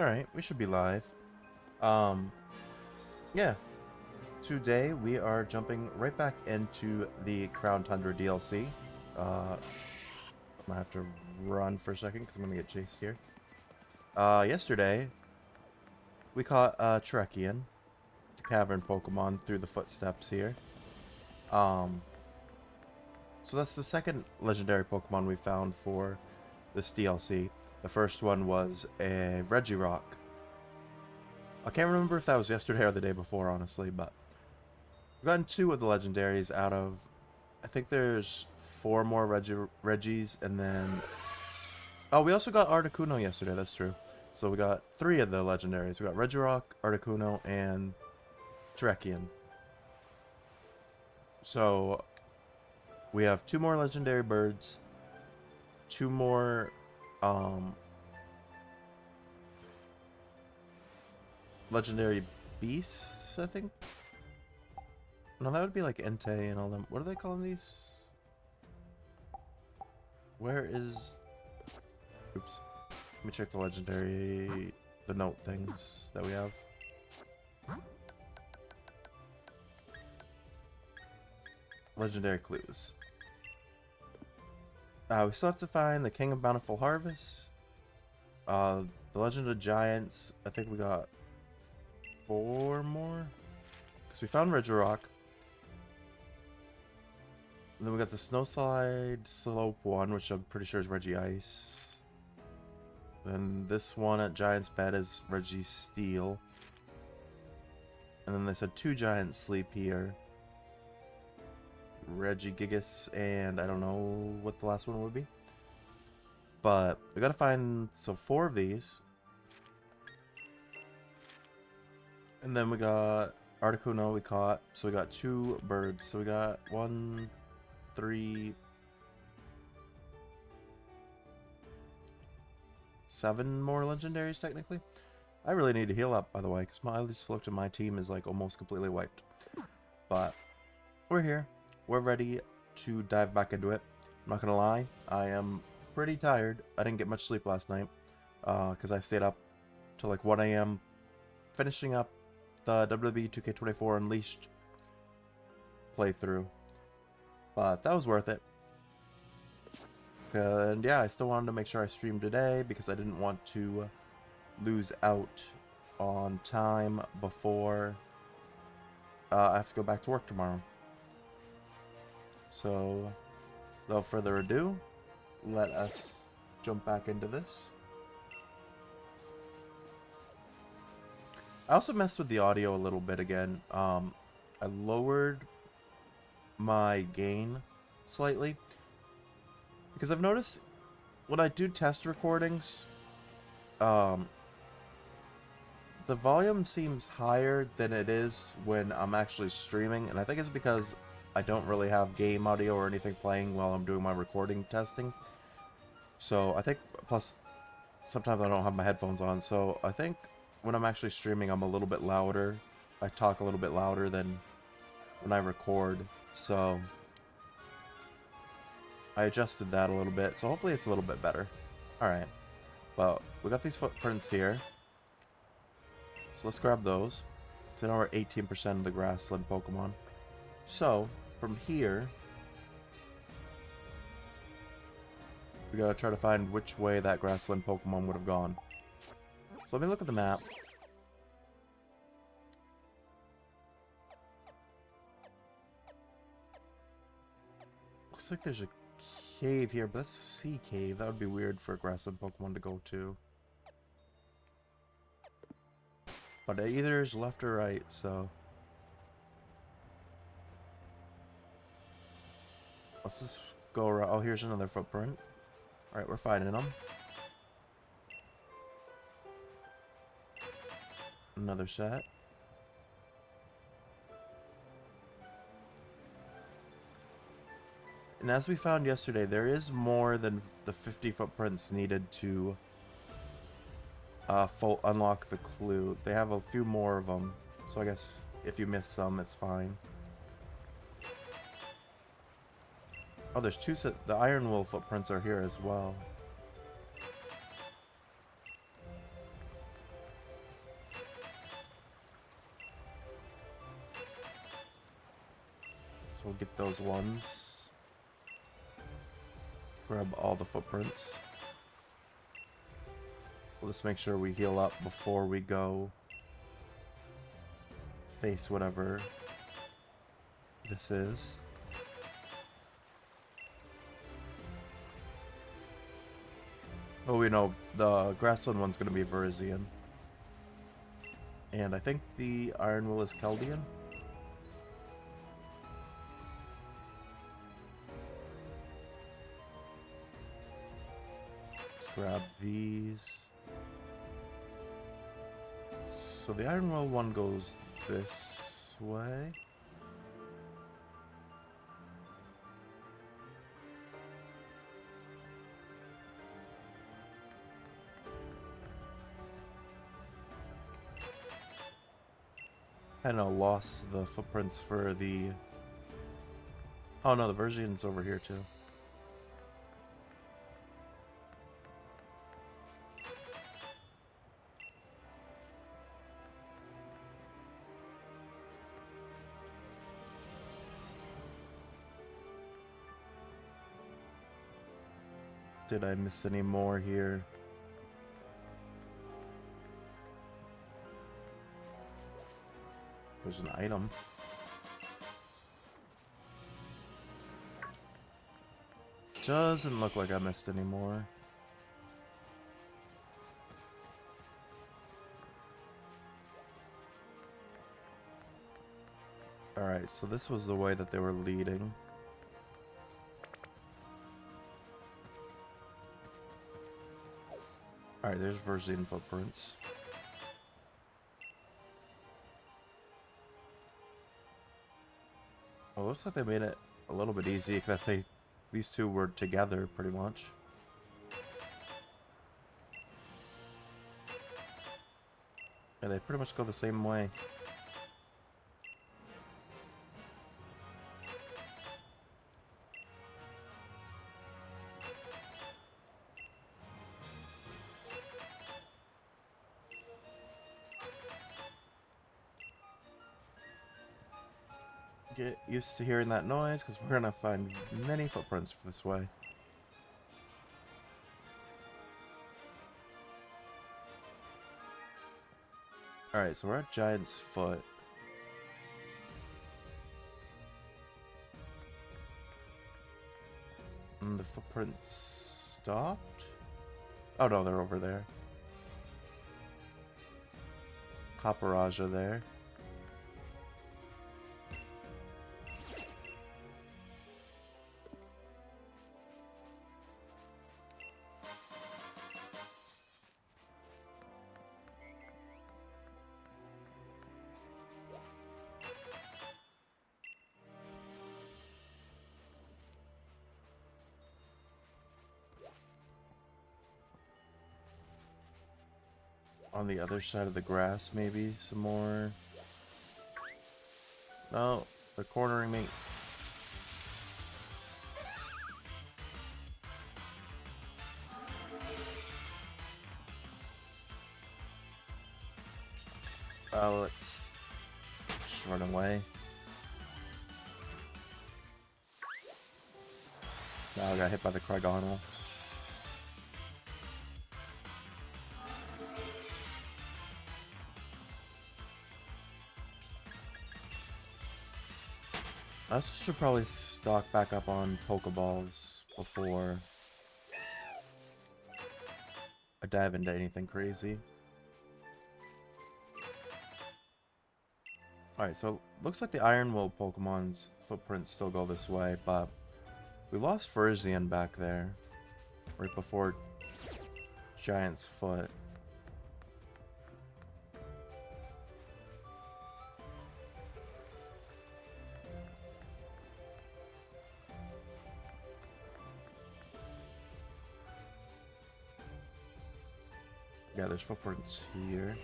Alright, we should be live. Um, yeah. Today we are jumping right back into the Crown Tundra DLC. I'm gonna have to run for a second because I'm gonna get chased here. Yesterday we caught Trekian, the cavern Pokemon, through the footsteps here. Um, so that's the second legendary Pokemon we found for this DLC. The first one was a Regirock. I can't remember if that was yesterday or the day before, honestly, but we've gotten two of the legendaries out of, I think there's four more Regis, and then, oh, we also got Articuno yesterday, that's true. So we got three of the legendaries. We got Regirock, Articuno, and Trekian. So we have two more legendary birds, two more legendary beasts, I think. No, that would be like Entei and all them. What are they calling these? Where is... Oops. Let me check the legendary... the note things that we have. Legendary clues. We still have to find the King of Bountiful Harvest. The Legend of Giants. I think we got four more. Because we found Regirock. And then we got the Snowslide Slope one, which I'm pretty sure is Regice. And this one at Giant's Bed is Registeel. And then they said two Giants sleep here. Regigigas, and I don't know what the last one would be. But we gotta find, so four of these. And then we got Articuno we caught. So we got two birds. So we got 1, 3, 7 more legendaries technically. I really need to heal up, by the way, because I just looked at my team is like almost completely wiped. But we're here. We're ready to dive back into it. I'm not gonna lie, I am pretty tired. I didn't get much sleep last night because I stayed up till like 1 a.m. finishing up the WWE 2K24 Unleashed playthrough. But that was worth it. And yeah, I still wanted to make sure I streamed today because I didn't want to lose out on time before I have to go back to work tomorrow. So, without further ado, let us jump back into this. I also messed with the audio a little bit again. I lowered my gain slightly because I've noticed when I do test recordings, the volume seems higher than it is when I'm actually streaming, and I think it's because I don't really have game audio or anything playing while I'm doing my recording testing. So I think, plus sometimes I don't have my headphones on, so I think when I'm actually streaming I'm a little bit louder. I talk a little bit louder than when I record, so I adjusted that a little bit, so hopefully it's a little bit better. Alright, well, we got these footprints here, so let's grab those. So now we're 18% of the grassland Pokemon. So, from here, we gotta try to find which way that grassland Pokemon would have gone. So let me look at the map. Looks like there's a cave here, but that's a sea cave. That would be weird for a grassland Pokemon to go to. But it either is left or right, so... let's just go around. Oh, here's another footprint. Alright, we're finding them. Another set. And as we found yesterday, there is more than the 50 footprints needed to full unlock the clue. They have a few more of them, so I guess if you miss some, it's fine. Oh, there's two set. The Iron Wolf footprints are here as well. So we'll get those ones. Grab all the footprints. We'll just make sure we heal up before we go face whatever this is. Oh, we know the grassland one's gonna be Verizian. And I think the Iron Will is Chaldean. Let's grab these. So the Iron Will one goes this way. I know, lost the footprints for the... Oh no, the Version's over here too. Did I miss any more here? There's an item. Doesn't look like I missed any more. Alright, so this was the way that they were leading. Alright, there's Verzian footprints. Well, looks like they made it a little bit easy that these two were together pretty much. Yeah, they pretty much go the same way. Get used to hearing that noise, because we're gonna find many footprints this way. Alright, so we're at Giant's Foot. And the footprints stopped? Oh no, they're over there. Copperaja there. On the other side of the grass, maybe some more. No, they're cornering me. Let's just run away. Now I got hit by the Krygonal. I should probably stock back up on Pokeballs before I dive into anything crazy. Alright, so looks like the Iron Will Pokemon's footprints still go this way, but we lost Verzian back there right before Giant's Foot. Yeah, there's footprints here.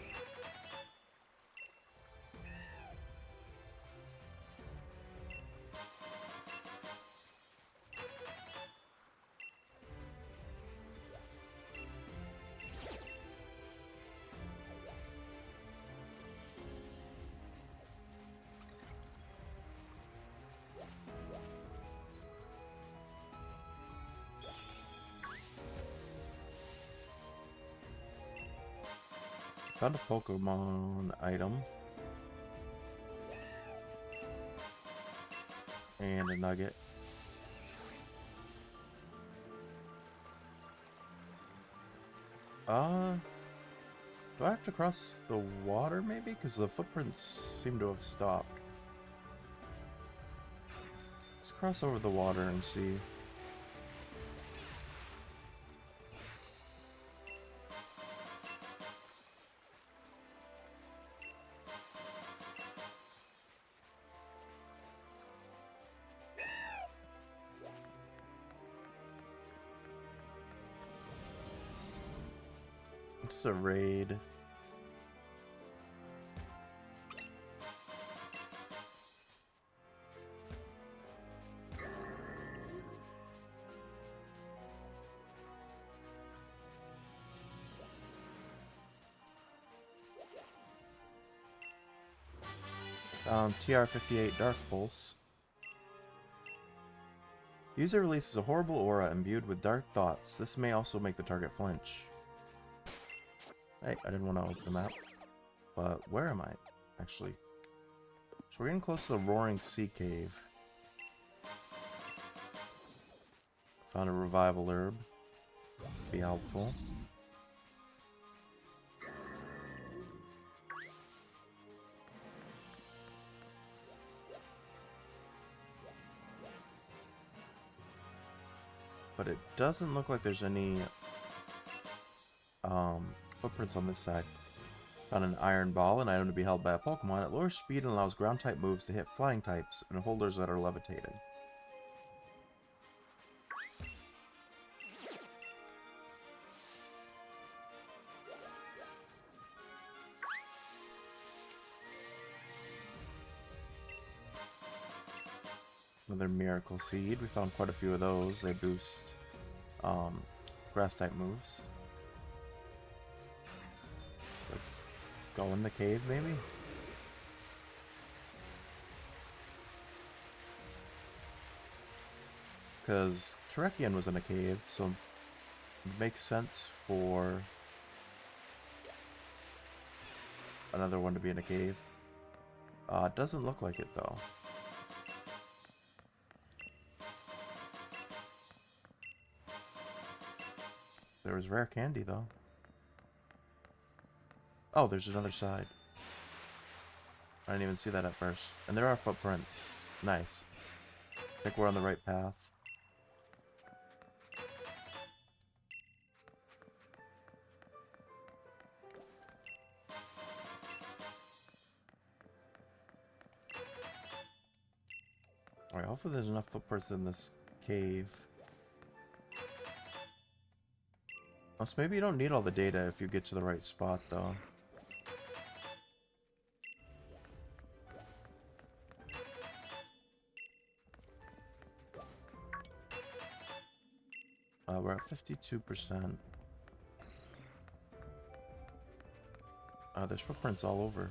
Found a Pokemon item. And a nugget. Do I have to cross the water maybe? Because the footprints seem to have stopped. Let's cross over the water and see. It's a raid. TR-58 Dark Pulse. User releases a horrible aura imbued with dark thoughts. This may also make the target flinch. Hey, I didn't want to open the map. But where am I, actually? So we're getting close to the Roaring Sea Cave. Found a revival herb. Be helpful. But it doesn't look like there's any footprints on this side. Found an iron ball, an item to be held by a Pokemon. It lowers speed and allows ground type moves to hit flying types and holders that are levitated. Another Miracle Seed. We found quite a few of those. They boost grass type moves. Go in the cave, maybe? Because Terekian was in a cave, so it makes sense for another one to be in a cave. It doesn't look like it, though. There was rare candy, though. Oh, there's another side. I didn't even see that at first. And there are footprints. Nice. I think we're on the right path. Alright, hopefully there's enough footprints in this cave. Plus, maybe you don't need all the data if you get to the right spot, though. We're at 52%. There's footprints all over.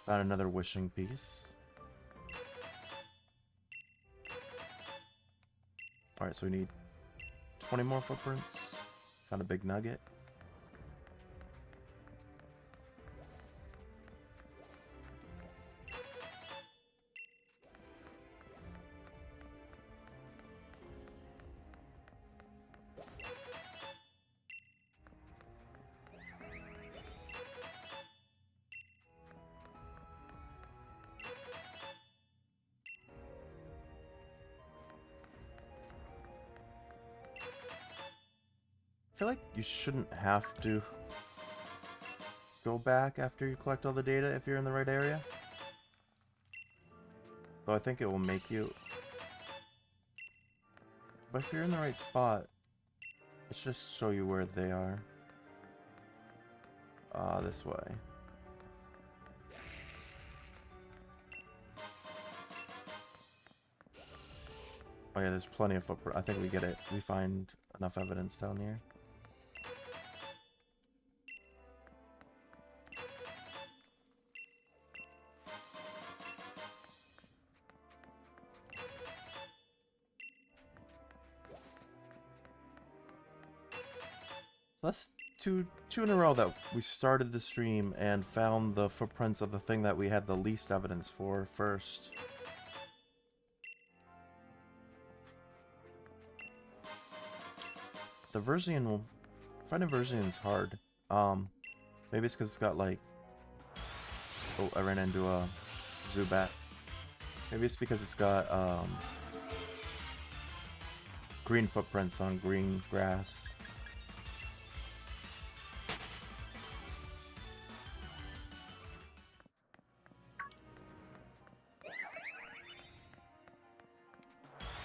Found another wishing piece. Alright, so we need 20 more footprints. Found a big nugget. I feel like you shouldn't have to go back after you collect all the data if you're in the right area. Though I think it will make you. But if you're in the right spot, it should just show you where they are. This way. Oh yeah, there's plenty of footprint. I think we get it. We find enough evidence down here. That's two in a row that we started the stream and found the footprints of the thing that we had the least evidence for first. The Versian, finding Versian is hard. Maybe it's because it's got like... Oh, I ran into a Zubat. Maybe it's because it's got green footprints on green grass.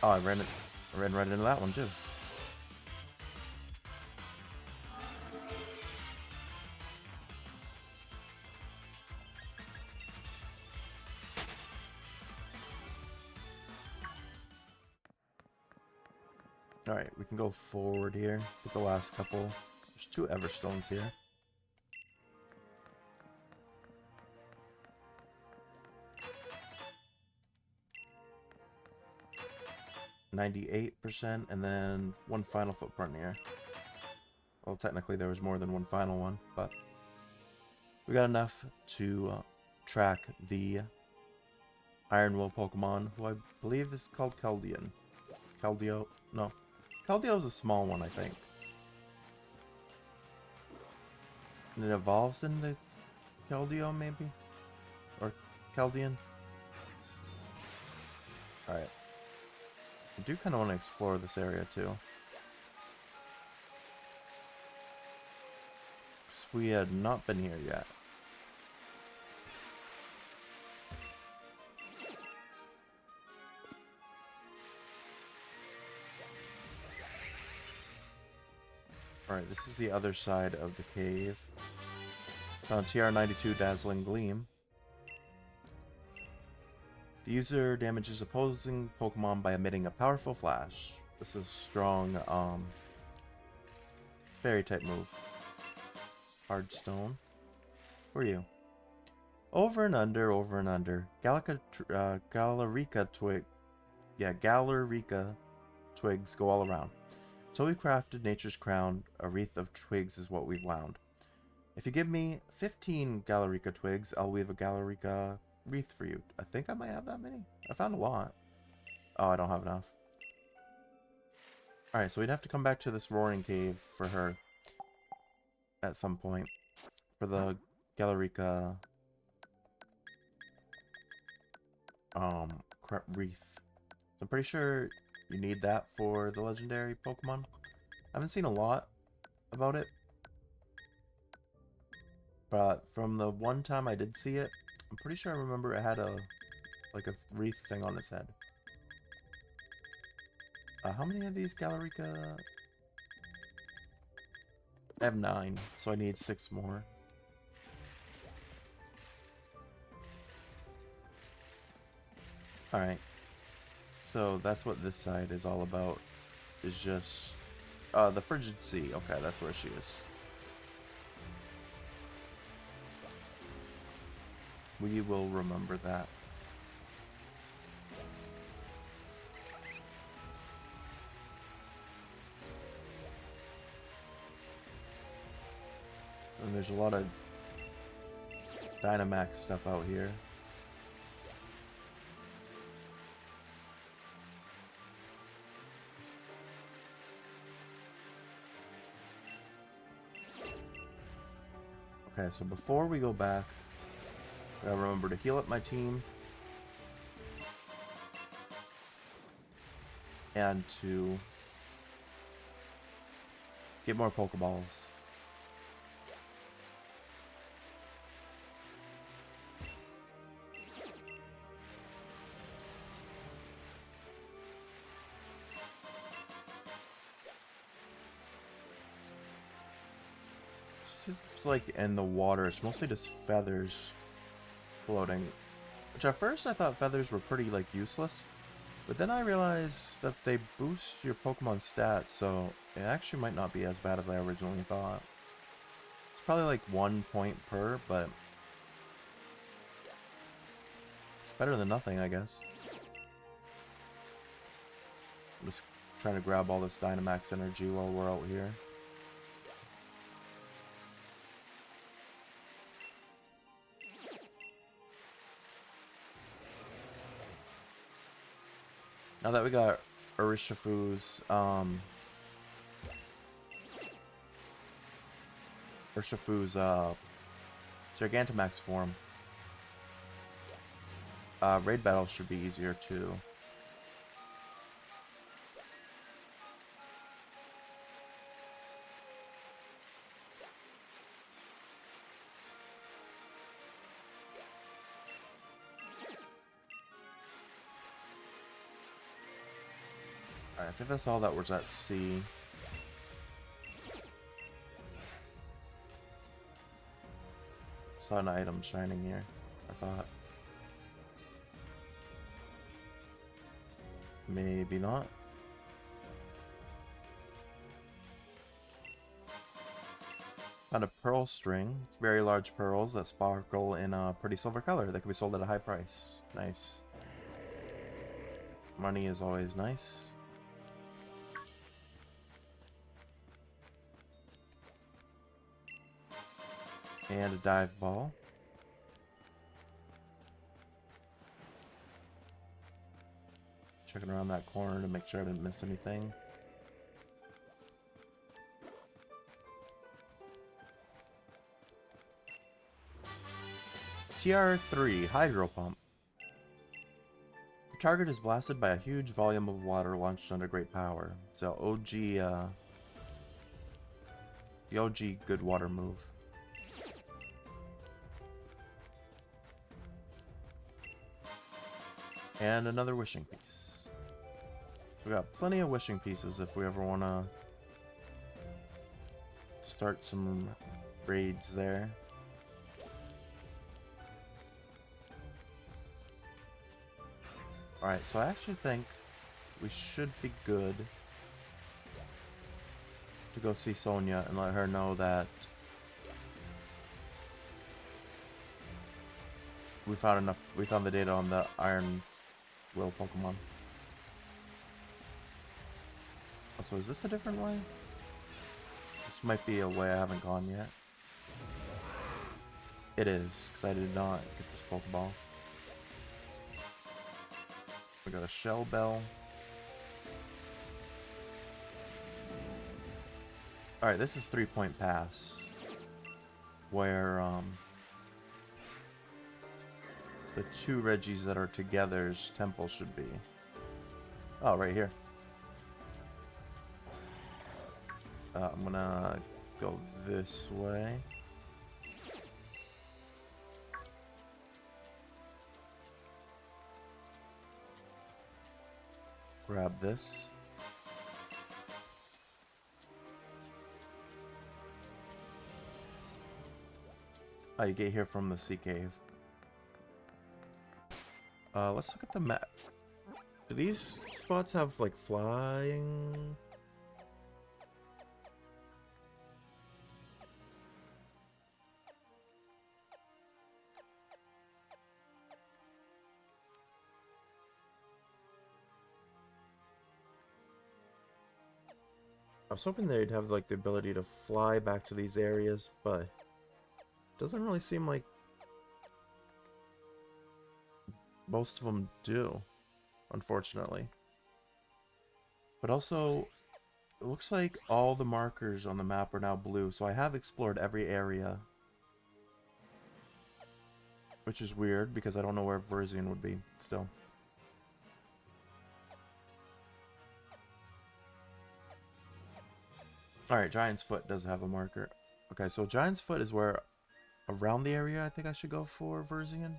Oh, I ran right into that one too. Alright, we can go forward here. Get the last couple. There's 2 Everstones here. %, and then 1 final footprint here. Well, technically there was more than 1 final one, but we got enough to track the Iron Will Pokemon, who I believe is called Keldeo. No. Keldeo is a small one, I think. And it evolves into Keldeo, maybe? Or Keldean? Alright. I do kind of want to explore this area, too. Because we had not been here yet. Alright, this is the other side of the cave. Found TR92 Dazzling Gleam. The user damages opposing Pokemon by emitting a powerful flash. This is a strong, fairy type move. Hard Stone. Who are you? Over and under, over and under. Galarica twig. Yeah, Galarica twigs go all around. So we crafted Nature's Crown. A wreath of twigs is what we've wound. If you give me 15 Galarica twigs, I'll weave a Galarica wreath for you. I think I might have that many. I found a lot. Oh, I don't have enough. Alright, so we'd have to come back to this roaring cave for her at some point. For the Galarica wreath. So I'm pretty sure you need that for the legendary Pokemon. I haven't seen a lot about it. But from the one time I did see it, I'm pretty sure I remember it had a wreath thing on its head. How many of these Galarica? I have 9, so I need 6 more. Alright. So that's what this side is all about. Is just the Frigid Sea. Okay, that's where she is. We will remember that. And there's a lot of Dynamax stuff out here. Okay, so before we go back, I gotta remember to heal up my team. And to get more Pokeballs. It's like in the water. It's mostly just feathers floating. Which at first I thought feathers were pretty like useless. But then I realized that they boost your Pokemon stats, so it actually might not be as bad as I originally thought. It's probably like 1 point per, but it's better than nothing, I guess. I'm just trying to grab all this Dynamax energy while we're out here. Now that we got Urshifu's Gigantamax form, raid battles should be easier too. Alright, I think that's all that was at sea. Saw an item shining here, I thought. Maybe not. Found a pearl string. Very large pearls that sparkle in a pretty silver color that can be sold at a high price. Nice. Money is always nice. And a dive ball. Checking around that corner to make sure I didn't miss anything. TR3 Hydro Pump. The target is blasted by a huge volume of water launched under great power. So the OG good water move. And another wishing piece. We got plenty of wishing pieces if we ever want to start some raids there. Alright, so I actually think we should be good to go see Sonia and let her know that we found the data on the Iron Will Pokemon. So is this a different way? This might be a way I haven't gone yet. It is, because I did not get this Pokeball. We got a Shell Bell. Alright, this is 3 Point Pass. Where, the 2 Regis that are together's temple should be. Oh, right here. I'm gonna go this way. Grab this. Oh, you get here from the sea cave. Let's look at the map. Do these spots have, like, flying? I was hoping they'd have, like, the ability to fly back to these areas, but it doesn't really seem like most of them do, unfortunately. But also, it looks like all the markers on the map are now blue, so I have explored every area. Which is weird, because I don't know where Verzian would be, still. Alright, Giant's Foot does have a marker. Okay, so Giant's Foot is where, around the area I think I should go for Verzian.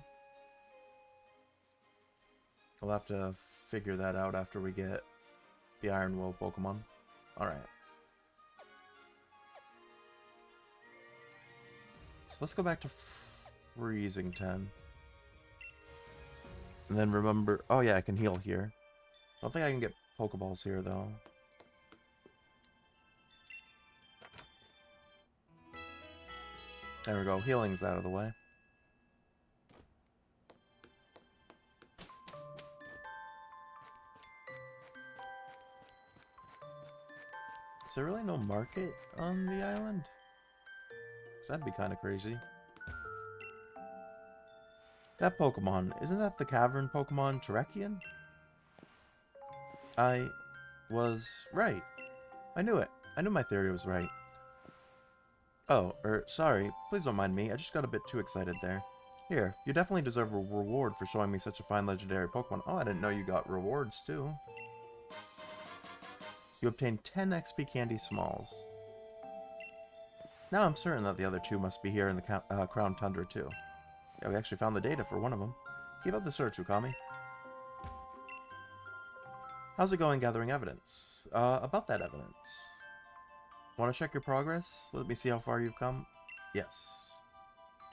We'll have to figure that out after we get the Iron Will Pokemon. Alright. So let's go back to Freezing 10. And then remember... Oh yeah, I can heal here. I don't think I can get Pokeballs here, though. There we go. Healing's out of the way. Is there really no market on the island? 'Cause that'd be kind of crazy. That Pokemon, isn't that the cavern Pokemon Terrakion? I was right. I knew it. I knew my theory was right. Oh, sorry. Please don't mind me. I just got a bit too excited there. Here, you definitely deserve a reward for showing me such a fine legendary Pokemon. Oh, I didn't know you got rewards, too. You obtained 10 XP Candy Smalls. Now I'm certain that the other two must be here in the Crown Tundra, too. Yeah, we actually found the data for one of them. Keep up the search, Ukami. How's it going gathering evidence? About that evidence. Want to check your progress? Let me see how far you've come. Yes.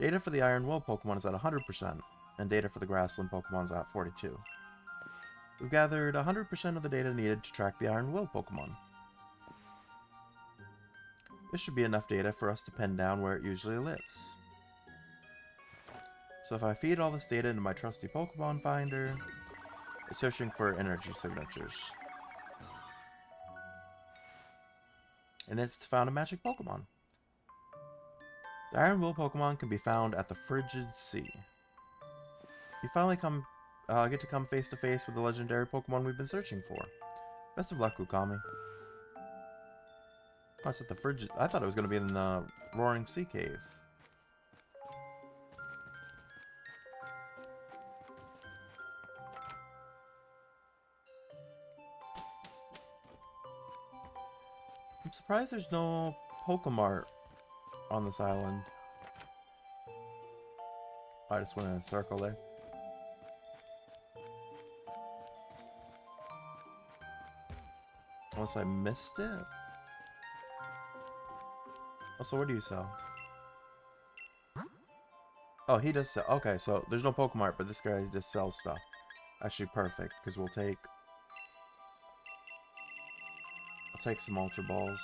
Data for the Iron Will Pokemon is at 100%, and data for the Grassland Pokemon is at 42. We've gathered 100% of the data needed to track the Iron Will Pokemon. This should be enough data for us to pin down where it usually lives. So if I feed all this data into my trusty Pokemon Finder, it's searching for energy signatures. And it's found a magic Pokemon. The Iron Will Pokemon can be found at the Frigid Sea. You finally get to come face to face with the legendary Pokemon we've been searching for. Best of luck, Ukami. Oh, it's at the Frigid... I thought it was going to be in the Roaring Sea Cave. I'm surprised there's no Pokemart on this island. I just went in a circle there. Unless I missed it? Also, what do you sell? Oh, he does sell. Okay, so there's no Pokemart, but this guy just sells stuff. Actually, perfect, because I'll take some Ultra Balls.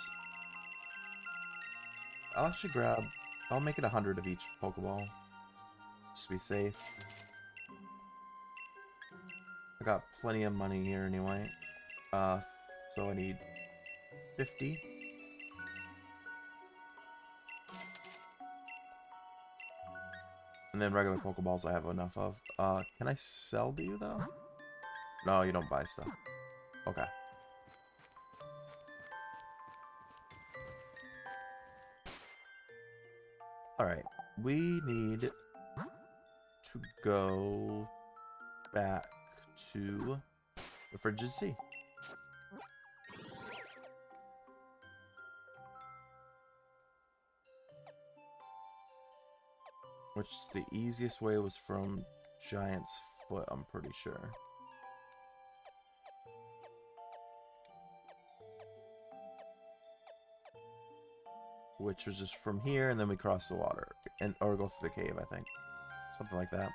I'll actually I'll make it 100 of each Pokeball. Just to be safe. I got plenty of money here anyway. So I need 50. And then regular Pokeballs I have enough of. Can I sell to you though? No, you don't buy stuff. Okay. Alright. We need to go back to the Frigid Sea. Which the easiest way was from Giant's Foot, I'm pretty sure. Which was just from here, and then we cross the water. Or go through the cave, I think. Something like that.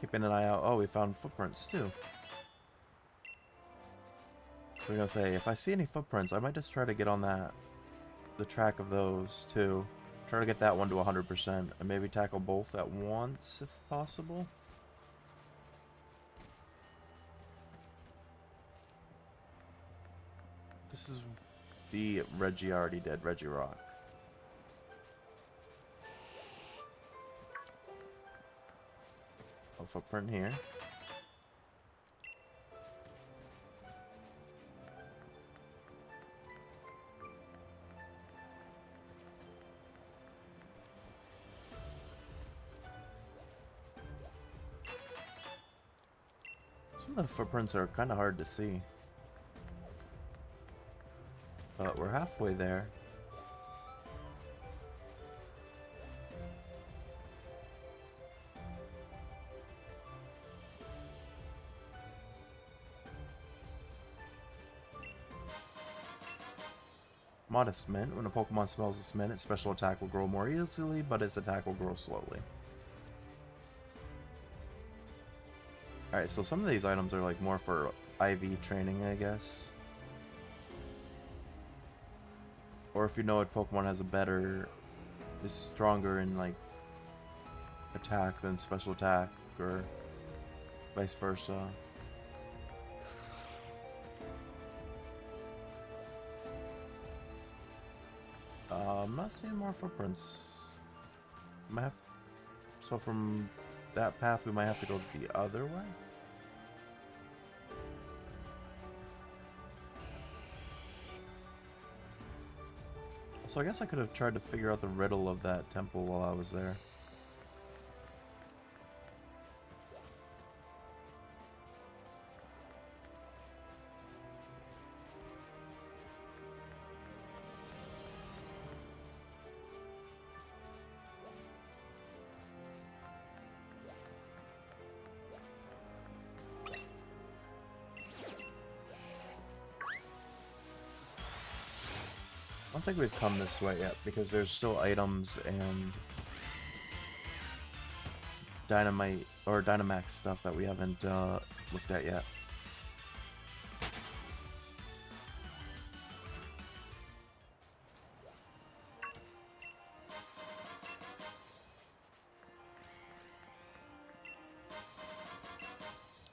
Keeping an eye out. Oh, we found footprints too. So I'm gonna say, if I see any footprints, I might just try to get on the track of those too. Try to get that one to 100%, and maybe tackle both at once if possible. This is the Reggie already did, Reggie Rock. A footprint here. Some of the footprints are kind of hard to see. But we're halfway there. Modest Mint. When a Pokemon smells this mint, its special attack will grow more easily, but its attack will grow slowly. Alright, so some of these items are like more for IV training, I guess. Or if you know a Pokemon has is stronger in like attack than special attack, or vice versa. I'm not seeing more footprints. Might have, so from that path, we might have to go the other way. So I guess I could have tried to figure out the riddle of that temple while I was there. I don't think we've come this way yet because there's still items and dynamite or Dynamax stuff that we haven't looked at yet.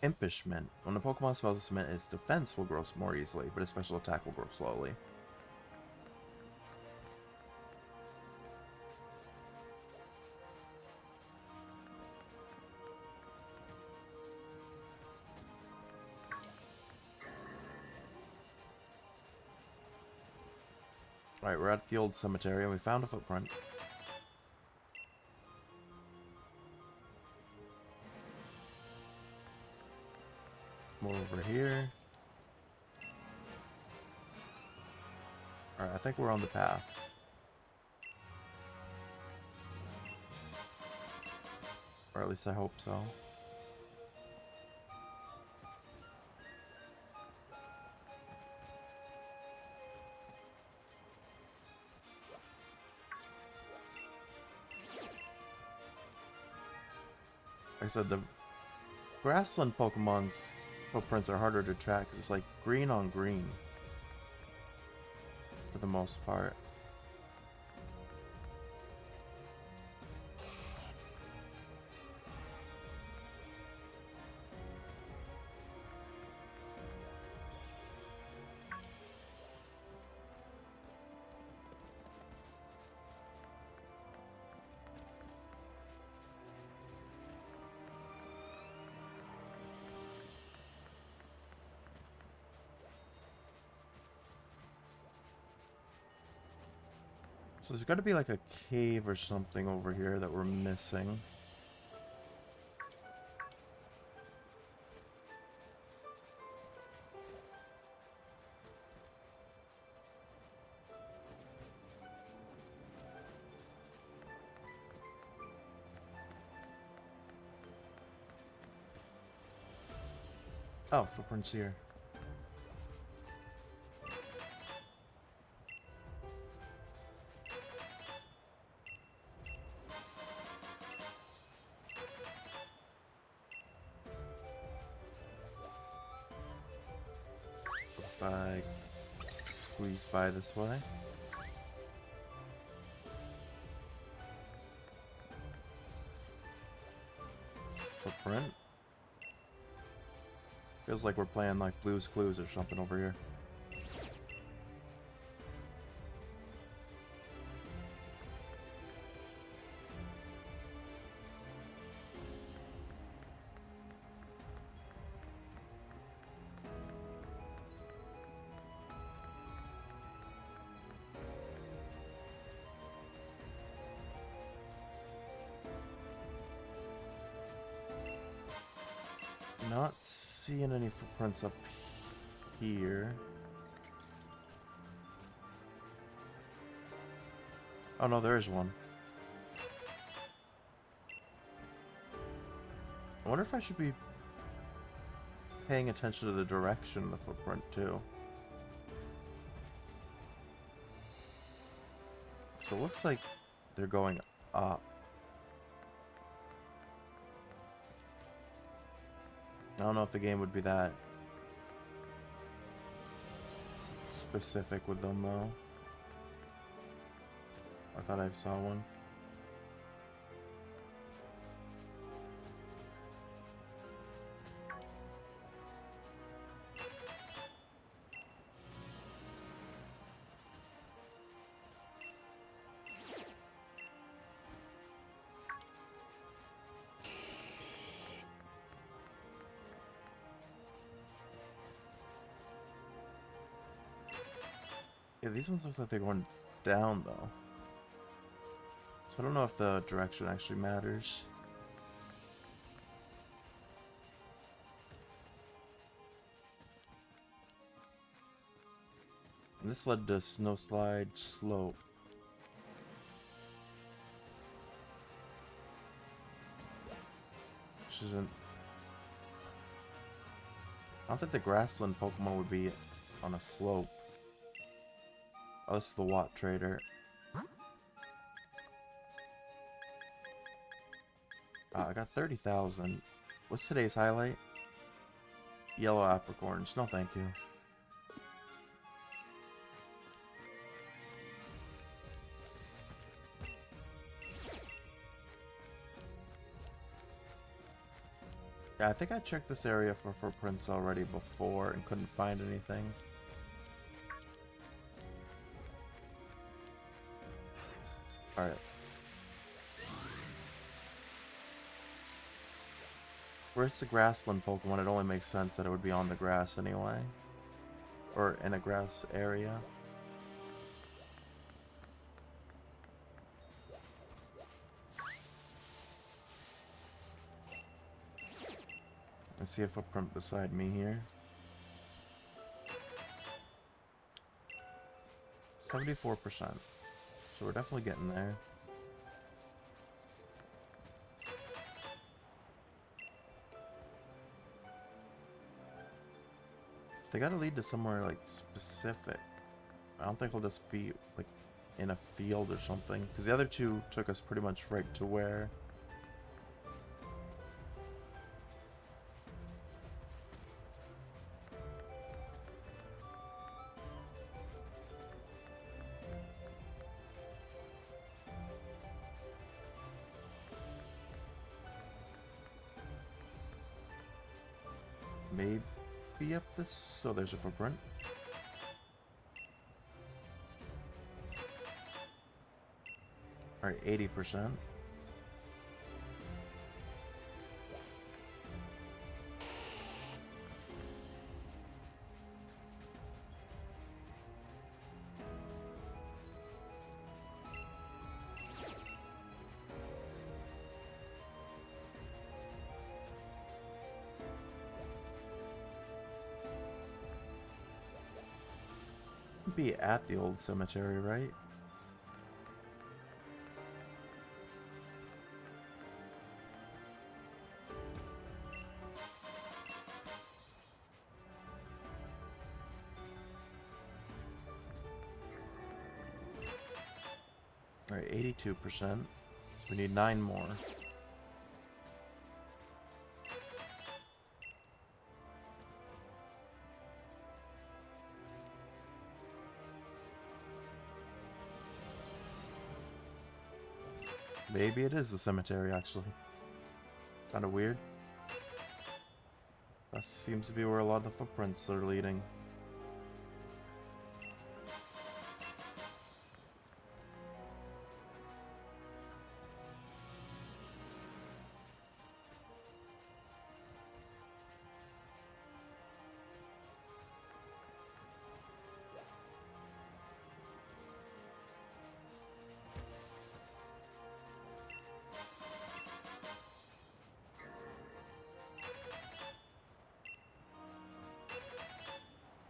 Impishment. When a Pokemon smells of cement, its defense will grow more easily, but its special attack will grow slowly. Alright, we're at the old cemetery and we found a footprint. More over here. Alright, I think we're on the path. Or at least I hope so. Like I said, the grassland Pokemon's footprints are harder to track because it's like green on green for the most part. So there's got to be like a cave or something over here that we're missing. Oh, footprints here. If I squeeze by this way. Footprint. Feels like we're playing like Blue's Clues or something over here. Not seeing any footprints up here. Oh no, there is one. I wonder if I should be paying attention to the direction of the footprint too. So it looks like they're going up. I don't know if the game would be that specific with them though. I thought I saw one. Yeah, these ones look like they're going down, though. So I don't know if the direction actually matters. And this led to Snowslide Slope. Which isn't... I don't think the grassland Pokemon would be on a slope. Oh, this is the Watt Trader. I got 30,000. What's today's highlight? Yellow apricorns. No, thank you. Yeah, I think I checked this area for footprints already before and couldn't find anything. Alright. Where's the grassland Pokemon? It only makes sense that it would be on the grass anyway. Or in a grass area. I see a footprint beside me here. 74%. So we're definitely getting there. So they gotta lead to somewhere like specific. I don't think it'll just be like in a field or something. Because the other two took us pretty much right to where... Maybe up this... So there's a footprint. Alright, 80%. Be at the old cemetery, right? Alright, 82%. So we need 9 more. Maybe it is the cemetery, actually. Kinda weird. That seems to be where a lot of the footprints are leading.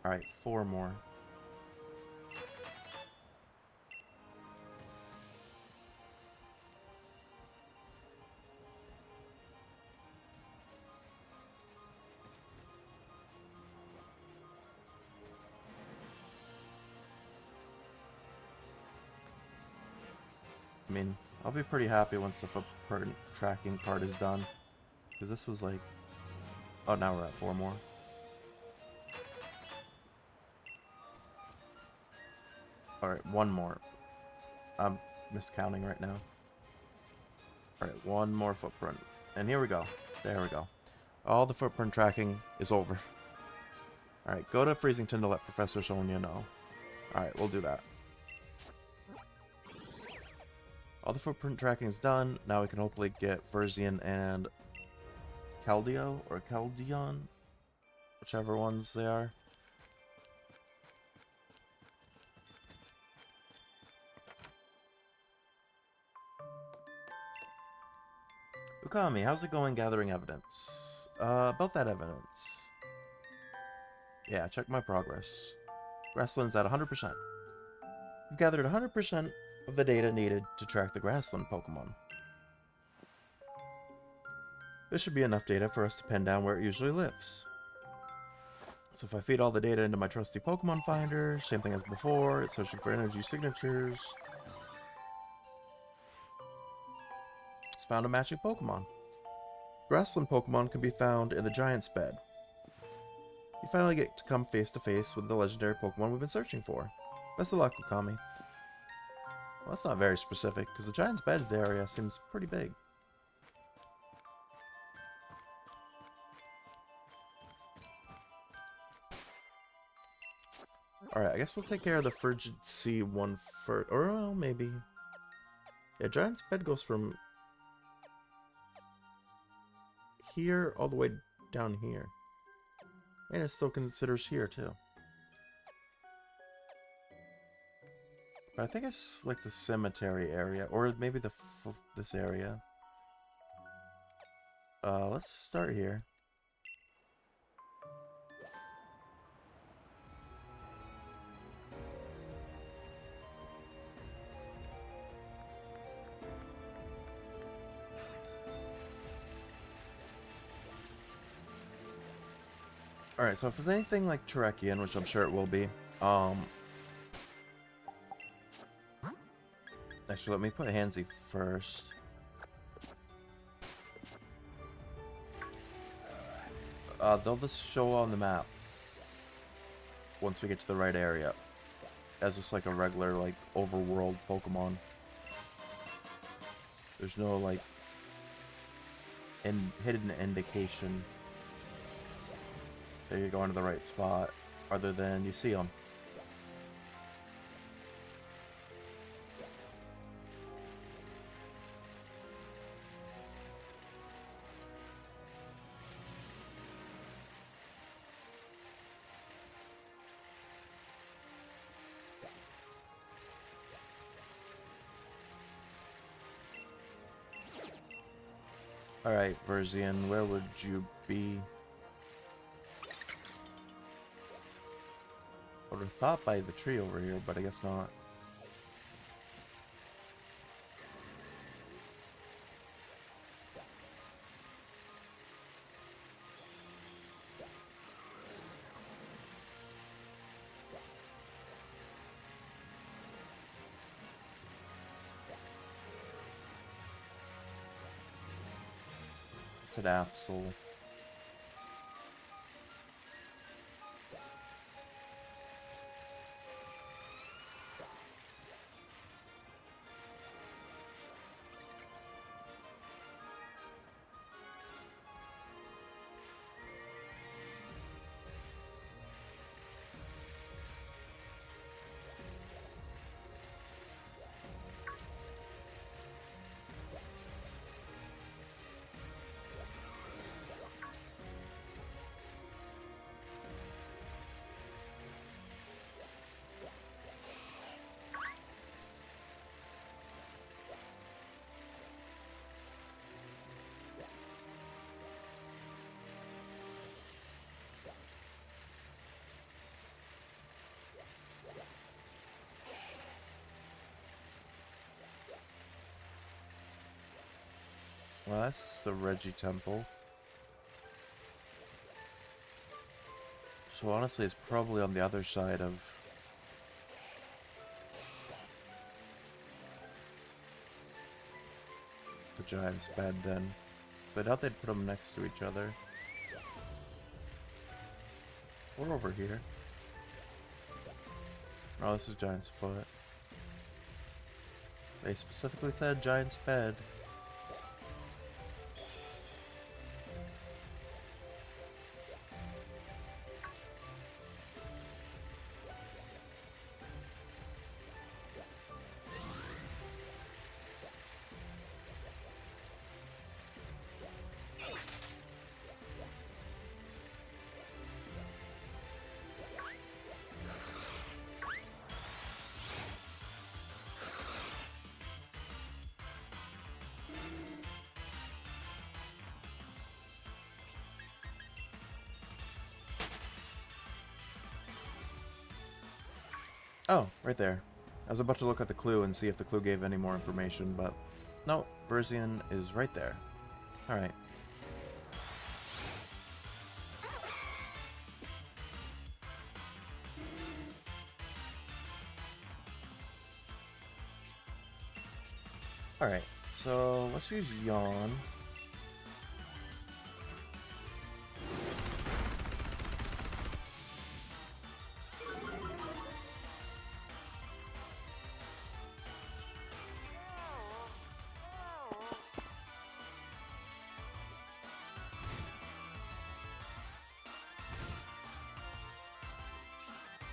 Alright, 4 more. I mean, I'll be pretty happy once the footprint tracking part is done. Because this was like... Oh, now we're at 4 more. Alright, 1 more. I'm miscounting right now. Alright, 1 more footprint. And here we go. There we go. All the footprint tracking is over. Alright, go to Freezington to let Professor Sonia know. Alright, we'll do that. All the footprint tracking is done. Now we can hopefully get Verzian and Keldeo or Keldeon. Whichever ones they are. Okami, how's it going gathering evidence? About that evidence. Yeah, check my progress. Grassland's at 100%. We've gathered 100% of the data needed to track the grassland Pokemon. This should be enough data for us to pin down where it usually lives. So if I feed all the data into my trusty Pokemon finder, same thing as before, it's searching for energy signatures. It's found a matching Pokemon. Grassland Pokemon can be found in the Giant's Bed. You finally get to come face to face with the legendary Pokemon we've been searching for. Best of luck, Okami. Well, that's not very specific, because the Giant's Bed area seems pretty big. Alright, I guess we'll take care of the Frigid Sea one first. Or, well, maybe. Yeah, Giant's Bed goes from here all the way down here. And it still considers here, too. But I think it's like the cemetery area, or maybe this area. Let's start here. Alright, so if it's anything like Terrakion, which I'm sure it will be, actually, let me put Hansy first. They'll just show on the map once we get to the right area, as just like a regular, like, overworld Pokemon. There's no, like, hidden indication that you're going to the right spot, other than you see them. Alright, Verzian, where would you be? I would have thought by the tree over here, but I guess not. It's an Absol. Well, that's just the Regis temple. So honestly, it's probably on the other side of the Giant's Bed then. So I doubt they'd put them next to each other. Or over here. Oh, this is Giant's Foot. They specifically said Giant's Bed. Oh, right there. I was about to look at the clue and see if the clue gave any more information, but no, Berzian is right there. Alright. Alright, so let's use Yawn.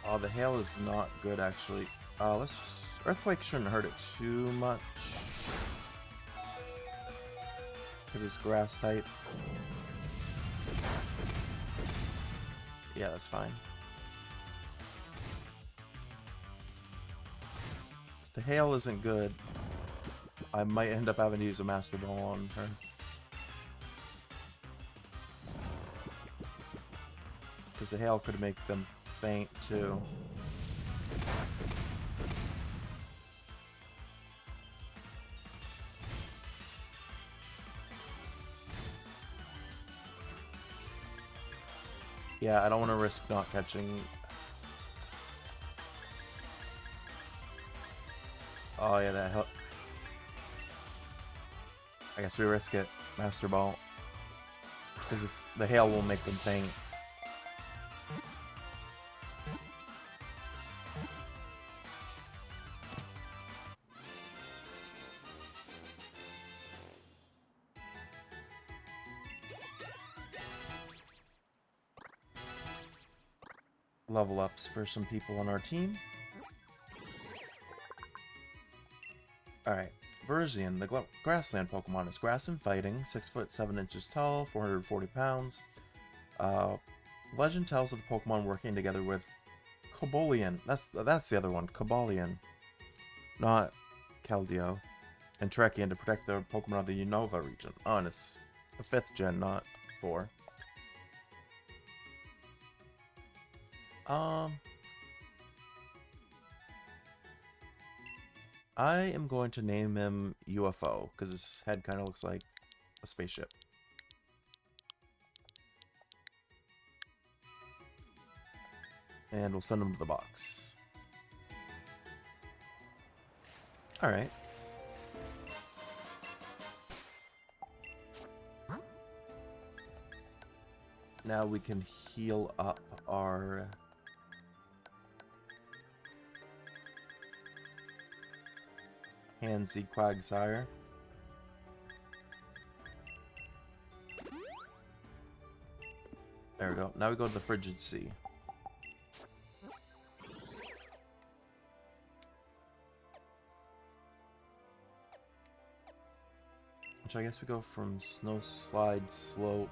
Oh, the hail is not good, actually. Let's... Earthquake shouldn't hurt it too much. Because it's grass type. Yeah, that's fine. If the hail isn't good, I might end up having to use a Master Ball on her. Because the hail could make them faint, too. Yeah, I don't want to risk not catching... Oh, yeah, that helped. I guess we risk it. Master Ball. Because the hail will make them faint. Level ups for some people on our team. Alright, Verzian, the grassland Pokemon, is grass and fighting, 6 foot 7 inches tall, 440 pounds. Legend tells of the Pokemon working together with Cobalion. That's the other one, Cobalion. Not Keldeo. And Trekian to protect the Pokemon of the Unova region. Oh, and it's the 5th gen, not 4. I am going to name him UFO, because his head kind of looks like a spaceship. And we'll send him to the box. Alright. Now we can heal up our... Handsy Quagsire. There we go. Now we go to the Frigid Sea. Which I guess we go from Snow Slide Slope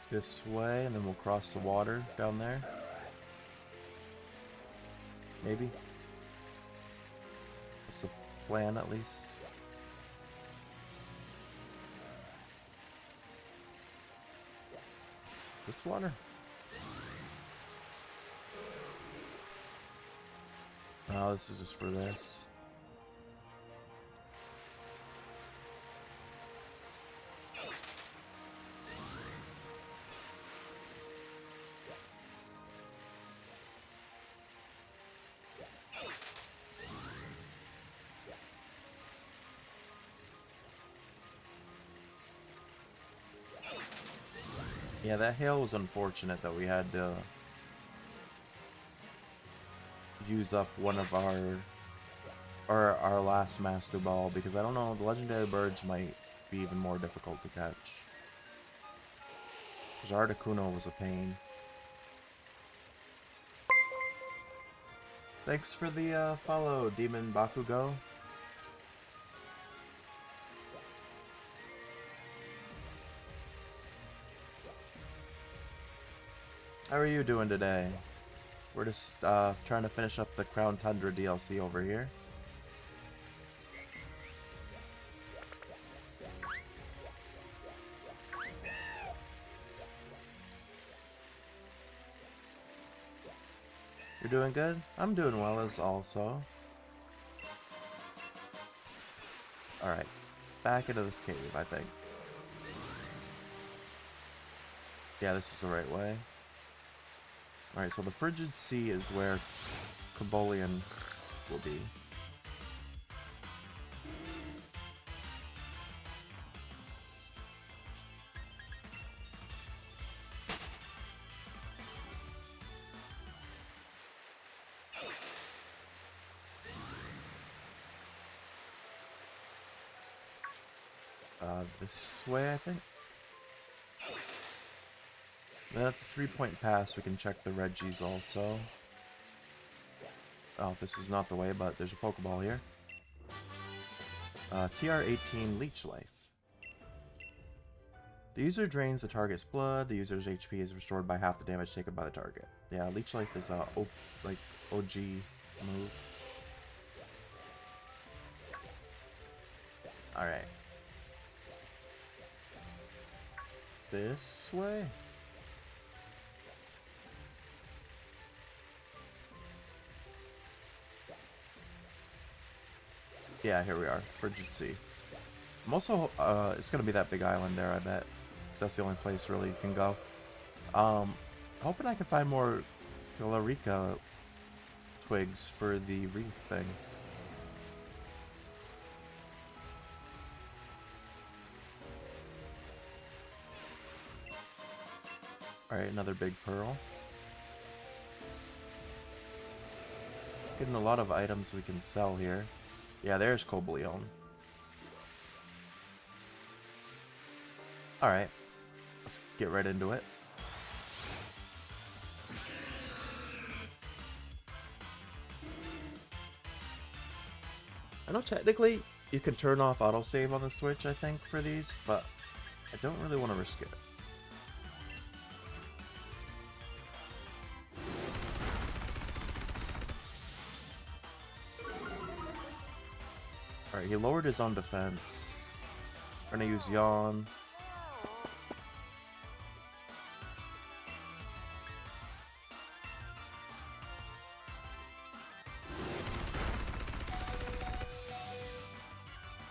this way, and then we'll cross the water down there. Maybe. That's the plan, at least. This water? Oh, this is just for this. Yeah, that hail was unfortunate that we had to use up one of our last Master Ball, because I don't know, the legendary birds might be even more difficult to catch. Because Articuno was a pain. Thanks for the follow, Demon Bakugo. How are you doing today? We're just trying to finish up the Crown Tundra DLC over here. You're doing good? I'm doing well as also. Alright. Back into this cave, I think. Yeah, this is the right way. Alright, so the Frigid Sea is where Cobolian will be. This way, I think. Then at the 3-point pass, we can check the Regis also. Oh, this is not the way, but there's a Pokeball here. TR-18 Leech Life. The user drains the target's blood. The user's HP is restored by half the damage taken by the target. Yeah, Leech Life is a like OG move. Alright. This way? Yeah, here we are. Frigid Sea. I'm also, it's gonna be that big island there, I bet. Because that's the only place really you can go. Hoping I can find more Galarica twigs for the reef thing. Alright, another big pearl. Getting a lot of items we can sell here. Yeah, there's Cobalion. Alright, let's get right into it. I know technically you can turn off autosave on the Switch, I think, for these, but I don't really want to risk it. Alright, he lowered his own defense. We're gonna use Yawn.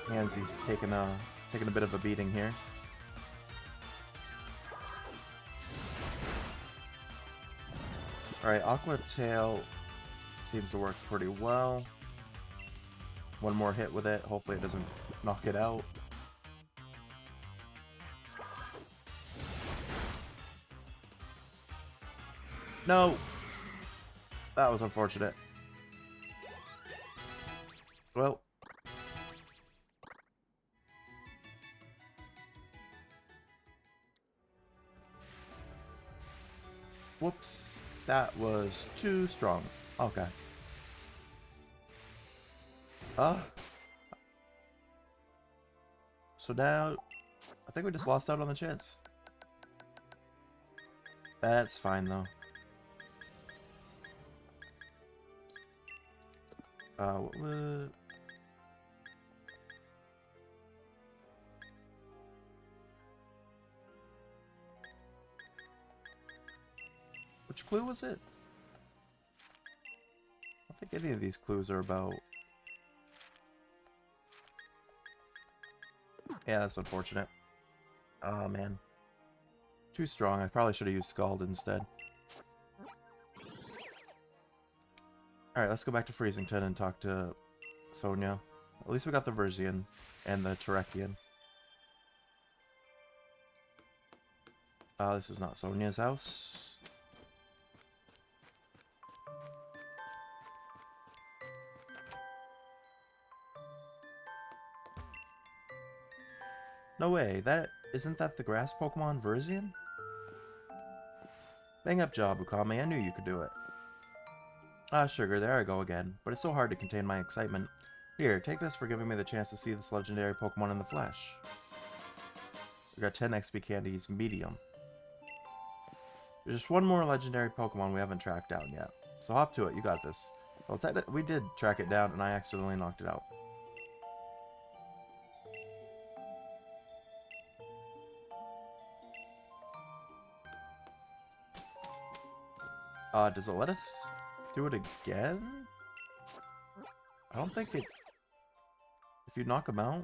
Hansy's taking a bit of a beating here. Alright, Aqua Tail seems to work pretty well. One more hit with it. Hopefully it doesn't knock it out. No! That was unfortunate. Well. Whoops. That was too strong. Okay. So now, I think we just lost out on the chance. That's fine though. What would... Which clue was it? I don't think any of these clues are about... Yeah, that's unfortunate. Oh, man. Too strong. I probably should have used Scald instead. Alright, let's go back to Freezington and talk to Sonia. At least we got the Verzian and the Terekian. This is not Sonia's house. No way, isn't that the grass Pokemon Verzian? Bang up job, Ukami, I knew you could do it. Ah, sugar, there I go again, but it's so hard to contain my excitement. Here, take this for giving me the chance to see this legendary Pokemon in the flesh. We got 10 XP candies, medium. There's just one more legendary Pokemon we haven't tracked down yet. So hop to it, you got this. Well, we did track it down, and I accidentally knocked it out. Does it let us do it again? I don't think it... If you knock them out...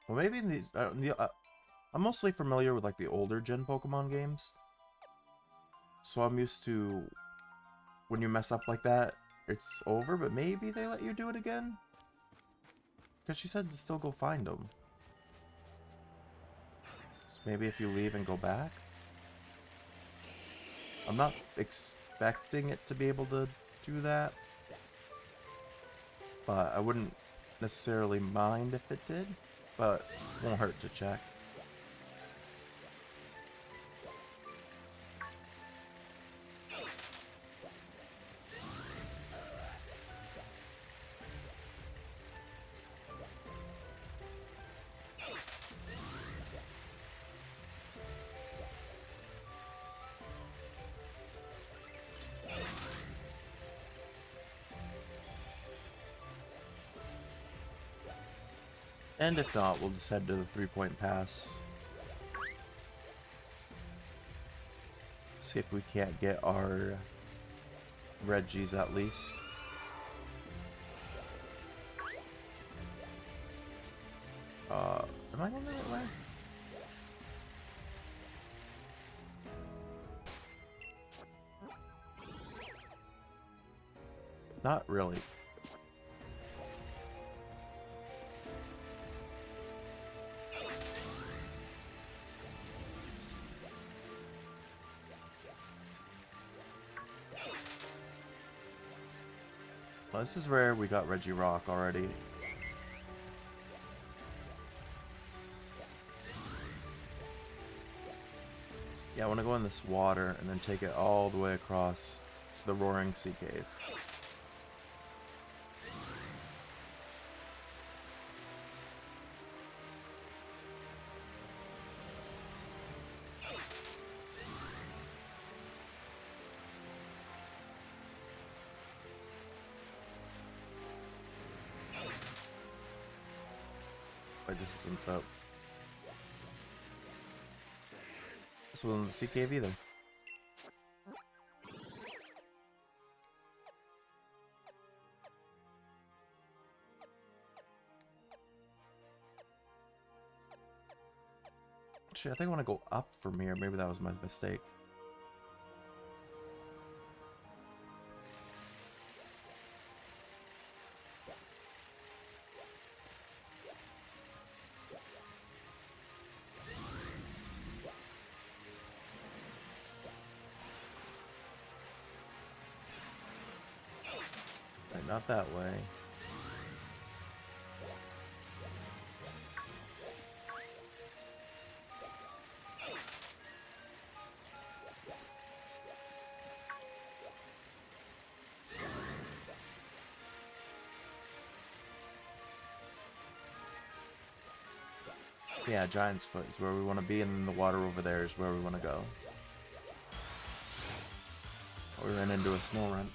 Well, maybe in these... I'm mostly familiar with, like, the older gen Pokemon games. So I'm used to... When you mess up like that, it's over, but maybe they let you do it again? Because she said to still go find them. So maybe if you leave and go back? I'm not expecting it to be able to do that. But I wouldn't necessarily mind if it did. But it won't hurt to check. And if not, we'll just head to the 3-point pass. See if we can't get our Regis at least. Am I going the right way? Not really. Well, this is where we got Regirock already. Yeah, I want to go in this water and then take it all the way across to the Roaring Sea Cave. Wait, this isn't up. This wasn't the sea cave either. Shit, I think I want to go up from here. Maybe that was my mistake. Right, not that way. Yeah, Giant's Foot is where we want to be, and then the water over there is where we want to go. We ran into a snow run.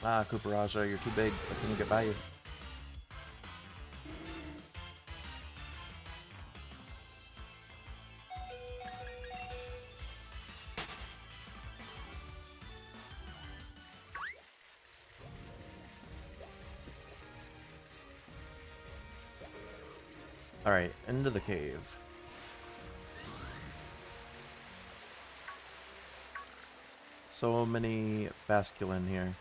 Ah, Cooperaja, you're too big. I couldn't get by you. Alright, into the cave. So many Basculin here.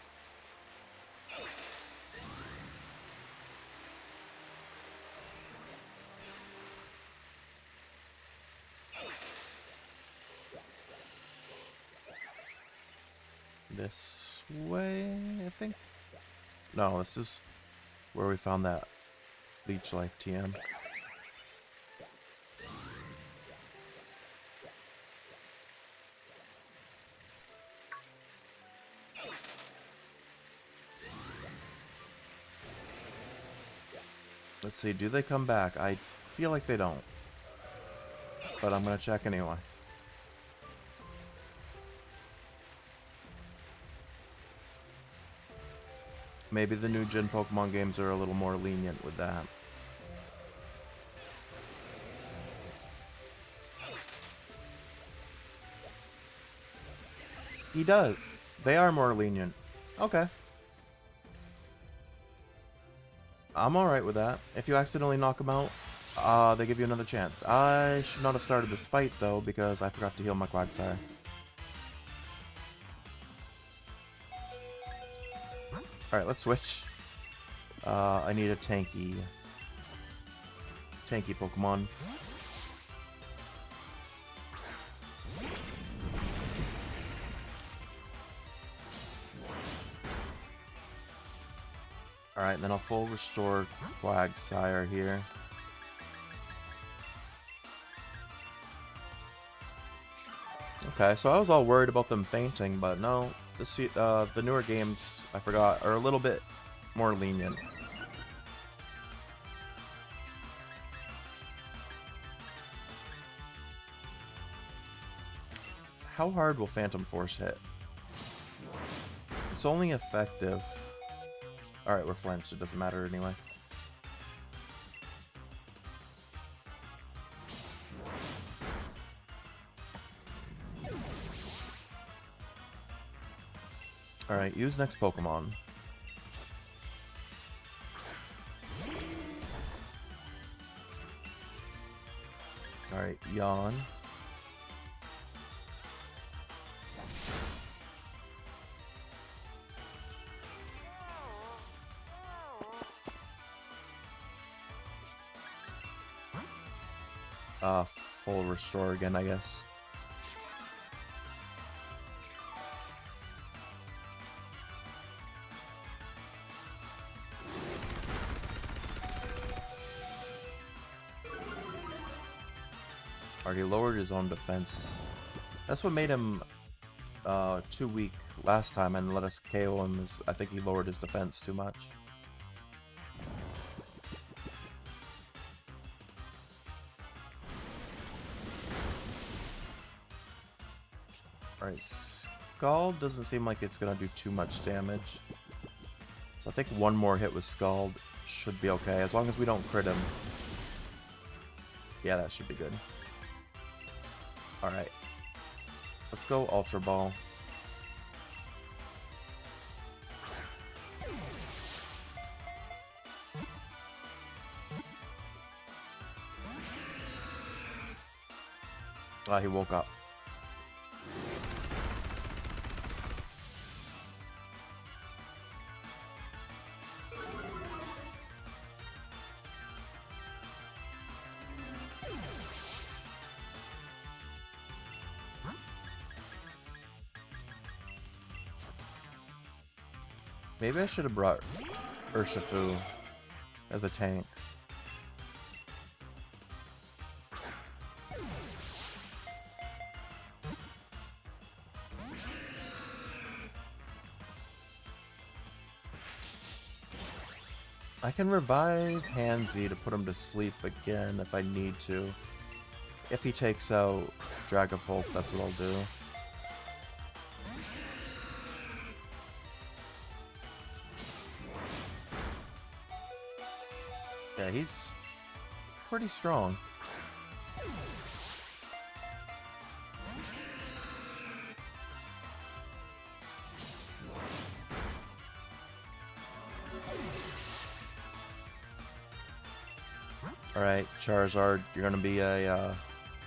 This way, I think? No, this is where we found that Leech Life TM. Let's see, do they come back? I feel like they don't. But I'm gonna check anyway. Maybe the new gen Pokemon games are a little more lenient with that. He does. They are more lenient. Okay. I'm alright with that. If you accidentally knock him out, they give you another chance. I should not have started this fight, though, because I forgot to heal my Quagsire. Alright, let's switch. I need a tanky Pokemon. Alright, then I'll full restore Quagsire here. Okay, so I was all worried about them fainting, but no. The newer games, I forgot, are a little bit more lenient. How hard will Phantom Force hit? It's only effective. Alright, we're flinched. It doesn't matter anyway. Alright, use next Pokemon. Alright, yawn. Full restore again, I guess. Already lowered his own defense. That's what made him too weak last time and let us KO him. I think he lowered his defense too much. Alright, Scald doesn't seem like it's gonna do too much damage. So I think one more hit with Scald should be okay, as long as we don't crit him. Yeah, that should be good. Alright. Let's go Ultra Ball. Ah, he woke up. Maybe I should have brought Urshifu as a tank. I can revive Hansi to put him to sleep again if I need to. If he takes out Dragapult, that's what I'll do. Yeah, he's pretty strong. Alright, Charizard, you're gonna be a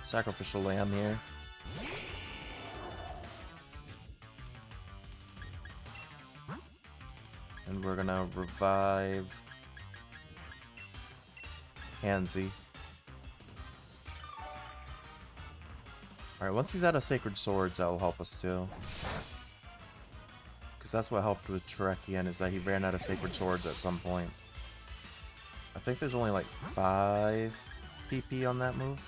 sacrificial lamb here. And we're gonna revive Hansi. Alright, once he's out of Sacred Swords, that'll help us too. Because that's what helped with Terrakion, is that he ran out of Sacred Swords at some point. I think there's only like 5 PP on that move.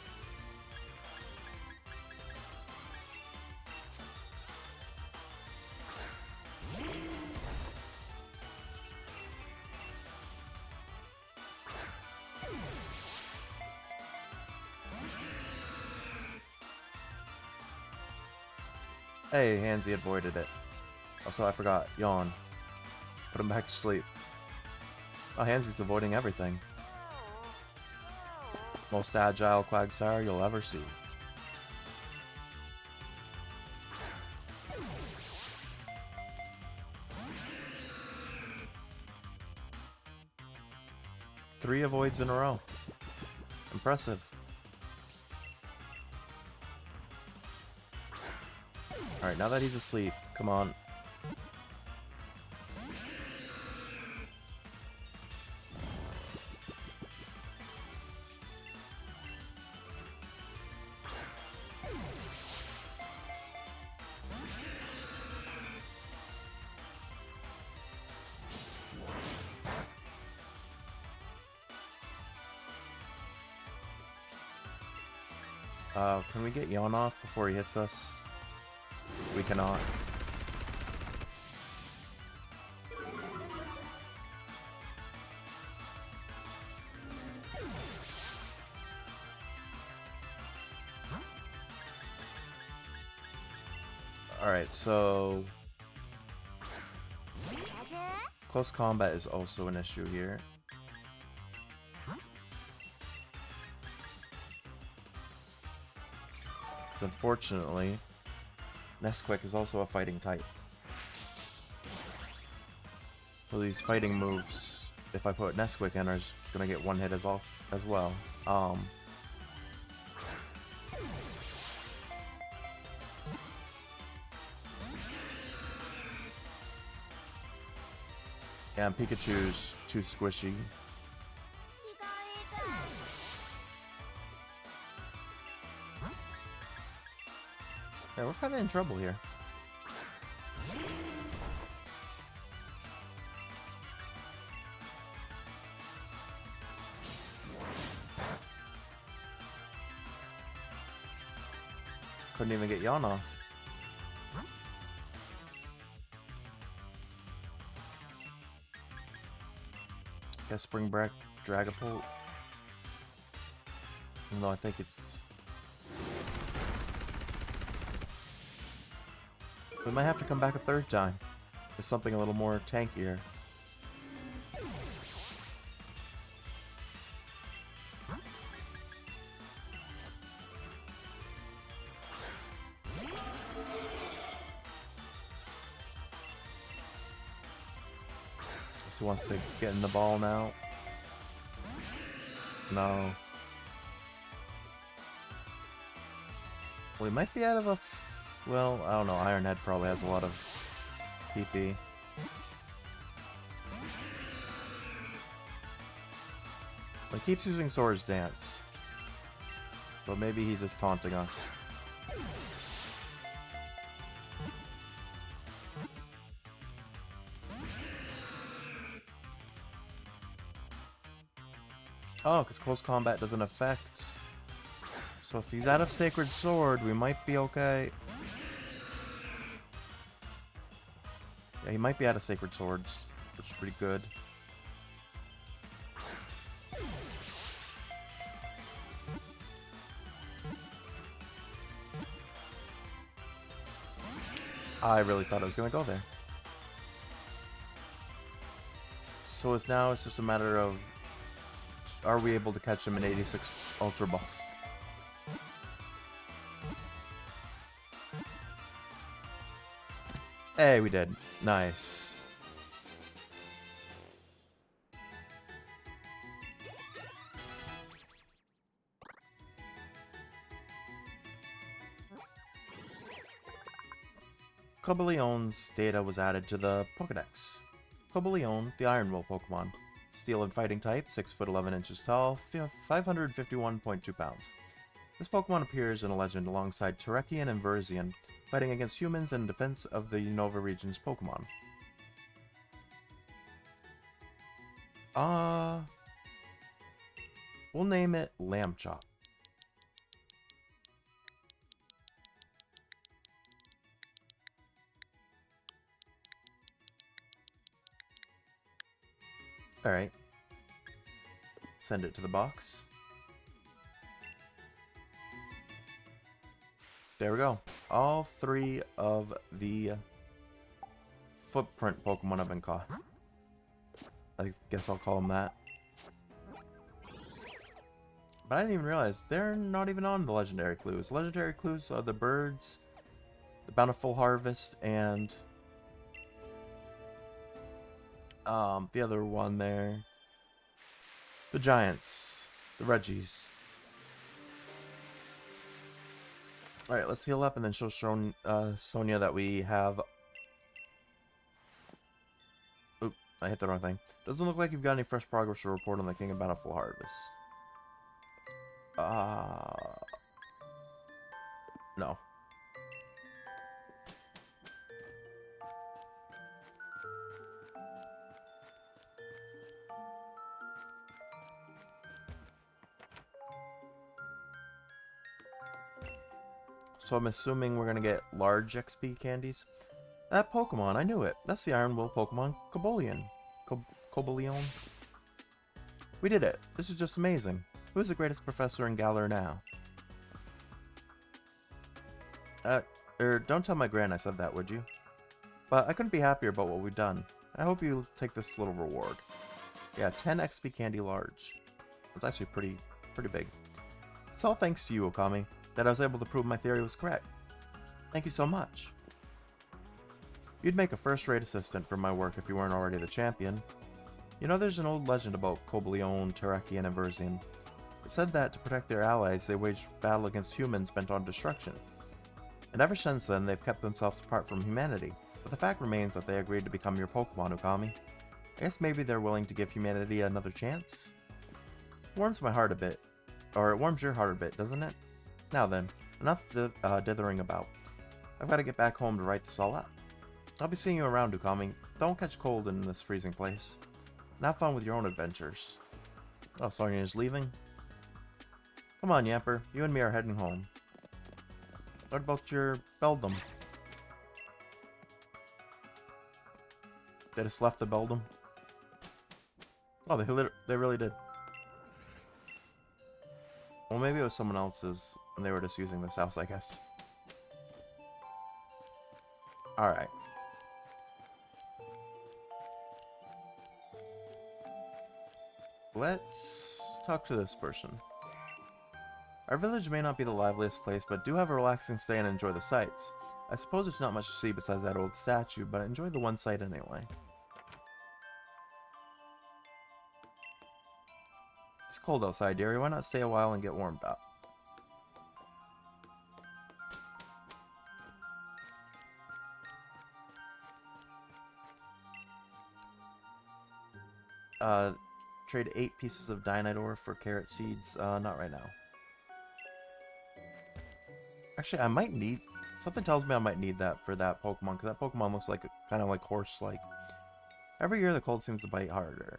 Hey, Hansi avoided it. Also, I forgot, yawn. Put him back to sleep. Oh, Hansy's avoiding everything. Most agile Quagsire you'll ever see. Three avoids in a row. Impressive. Alright, now that he's asleep, come on. Can we get Yawn off before he hits us? We cannot. Alright, so... close combat is also an issue here. Unfortunately, Nesquik is also a fighting type. So these fighting moves, if I put Nesquik in, are just gonna get one hit as well. Yeah, and Pikachu's too squishy. Yeah, we're kind of in trouble here. Couldn't even get Yawn off. Guess Spring Break Dragapult. Even though I think it's... we might have to come back a third time. With something a little more tankier. He wants to get in the ball now. No. We might be out of a... well, I don't know. Ironhead probably has a lot of PP. But he keeps using Swords Dance. But maybe he's just taunting us. Oh, because close combat doesn't affect. So if he's out of Sacred Sword, we might be okay. Yeah, he might be out of Sacred Swords, which is pretty good. I really thought I was going to go there. So it's just a matter of, are we able to catch him in 86 Ultra Balls? Hey, we did. Nice. Cobalión's data was added to the Pokédex. Cobalión, the Iron Will Pokemon. Steel and Fighting type, 6 foot 11 inches tall, 551.2 pounds. This Pokemon appears in a legend alongside Terrakion and Verzion, fighting against humans in defense of the Unova region's Pokemon. We'll name it Lambchop. Alright. Send it to the box. There we go. All 3 of the footprint Pokemon have been caught. I guess I'll call them that. But I didn't even realize they're not even on the legendary clues. Legendary clues are the birds, the bountiful harvest, and the other one there, the giants, the Regis. All right, let's heal up and then show Sonia that we have. Oop, I hit the wrong thing. Doesn't look like you've got any fresh progress to report on the King of Bountiful Harvest. No. So I'm assuming we're gonna get large XP candies. That Pokemon, I knew it. That's the Iron Will Pokemon, Cobalion. Cobalion? We did it. This is just amazing. Who's the greatest professor in Galar now? Don't tell my gran I said that, would you? But I couldn't be happier about what we've done. I hope you take this little reward. Yeah, 10 XP candy large. It's actually pretty big. It's all thanks to you, Okami, that I was able to prove my theory was correct. Thank you so much. You'd make a first-rate assistant for my work if you weren't already the champion. You know, there's an old legend about Cobalion, Terrakion, and Verzian. It said that to protect their allies, they waged battle against humans bent on destruction. And ever since then, they've kept themselves apart from humanity. But the fact remains that they agreed to become your Pokemon, Okami. I guess maybe they're willing to give humanity another chance? It warms my heart a bit. Or it warms your heart a bit, doesn't it? Now then, enough dithering about. I've got to get back home to write this all up. I'll be seeing you around, Okami. Don't catch cold in this freezing place. And have fun with your own adventures. Oh, Sonia's leaving? Come on, Yamper. You and me are heading home. What about your Beldum? They just left the Beldum? Oh, they really did. Well, maybe it was someone else's, and they were just using this house, I guess. Alright. Let's talk to this person. Our village may not be the liveliest place, but do have a relaxing stay and enjoy the sights. I suppose there's not much to see besides that old statue, but enjoy the one sight anyway. It's cold outside, dearie. Why not stay a while and get warmed up? Trade 8 pieces of Dynite ore for carrot seeds. Not right now. Actually, I might need... Something tells me I might need that for that Pokemon, because that Pokemon looks like kind of like horse-like. Every year the cold seems to bite harder.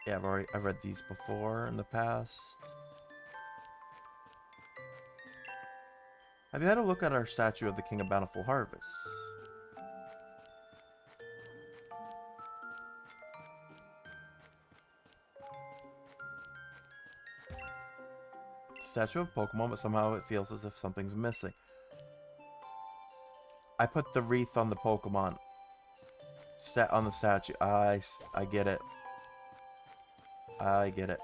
Yeah, I've read these before in the past. Have you had a look at our statue of the King of Bountiful Harvest? Statue of Pokemon, but somehow it feels as if something's missing. I put the wreath on the Pokemon. On the statue. I get it. I get it.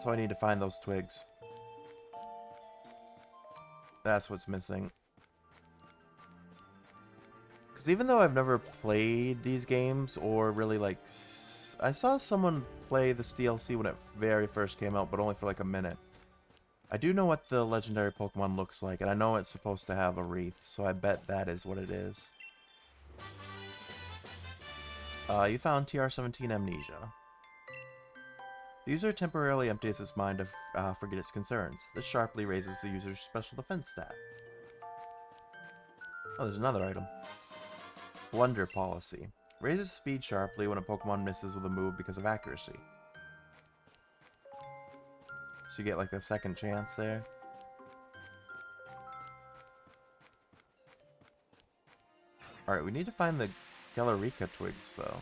So I need to find those twigs. That's what's missing. Because even though I've never played these games, or really like... I saw someone play this DLC when it very first came out, but only for like a minute. I do know what the legendary Pokemon looks like, and I know it's supposed to have a wreath, so I bet that is what it is. You found TR-17 Amnesia. The user temporarily empties its mind to forget its concerns. This sharply raises the user's special defense stat. Oh, there's another item. Blunder Policy. Raises speed sharply when a Pokemon misses with a move because of accuracy. So you get like a second chance there. Alright, we need to find the Galarica twigs, though.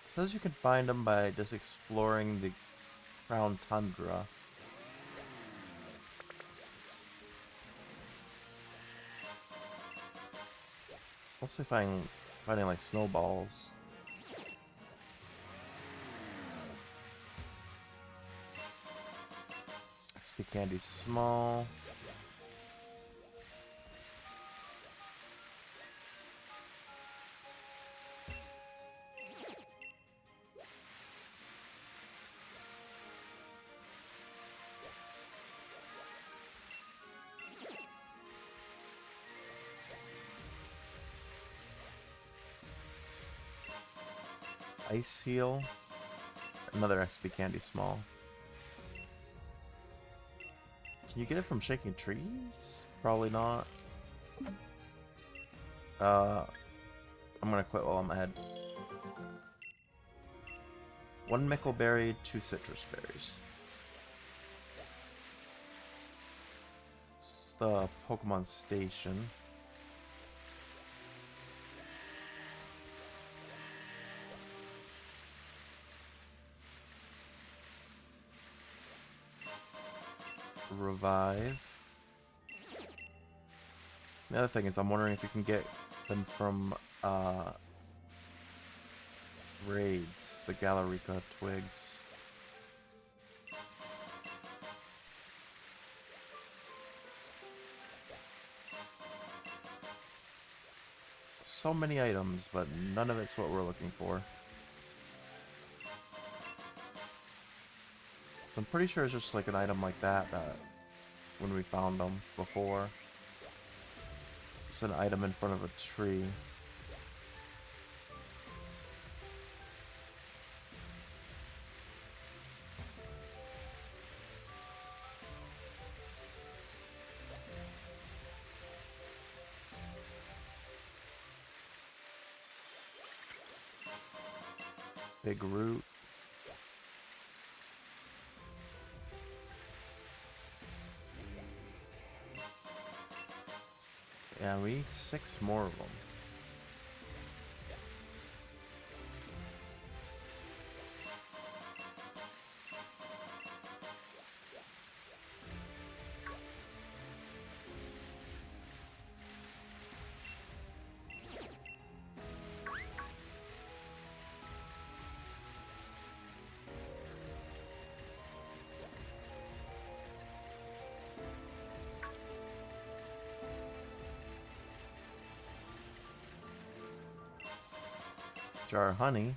says you can find them by just exploring the Crown Tundra. Mostly finding like snowballs. XP candy small. Ice heal. Another XP candy small. Can you get it from shaking trees? Probably not. I'm gonna quit while I'm ahead. 1 mickleberry, 2 citrus berries. It's the Pokemon Station. Revive. The other thing is I'm wondering if you can get them from raids, the Galarica twigs. So many items, but none of it's what we're looking for. So I'm pretty sure it's just like an item like that when we found them before. It's an item in front of a tree. Big root. Yeah, we need 6 more of them. Jar of honey.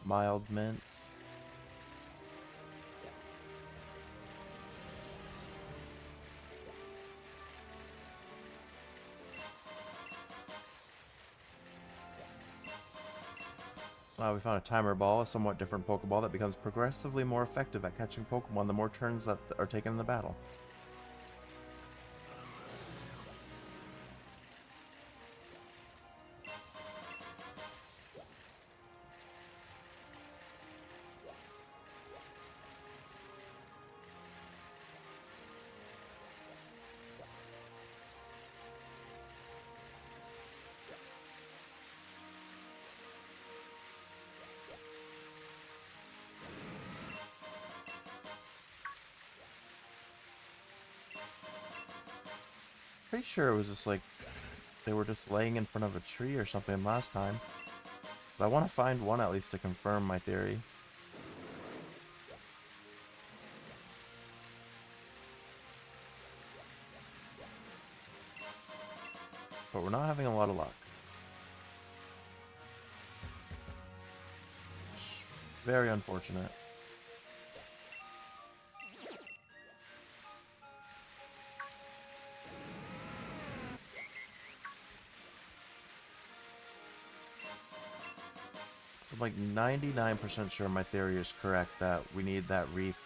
Mild mint. We found a timer ball, a somewhat different Pokeball that becomes progressively more effective at catching Pokemon the more turns that are taken in the battle. Pretty sure it was just like they were just laying in front of a tree or something last time. But I want to find one at least to confirm my theory. But we're not having a lot of luck. Very unfortunate. So I'm like 99% sure my theory is correct that we need that wreath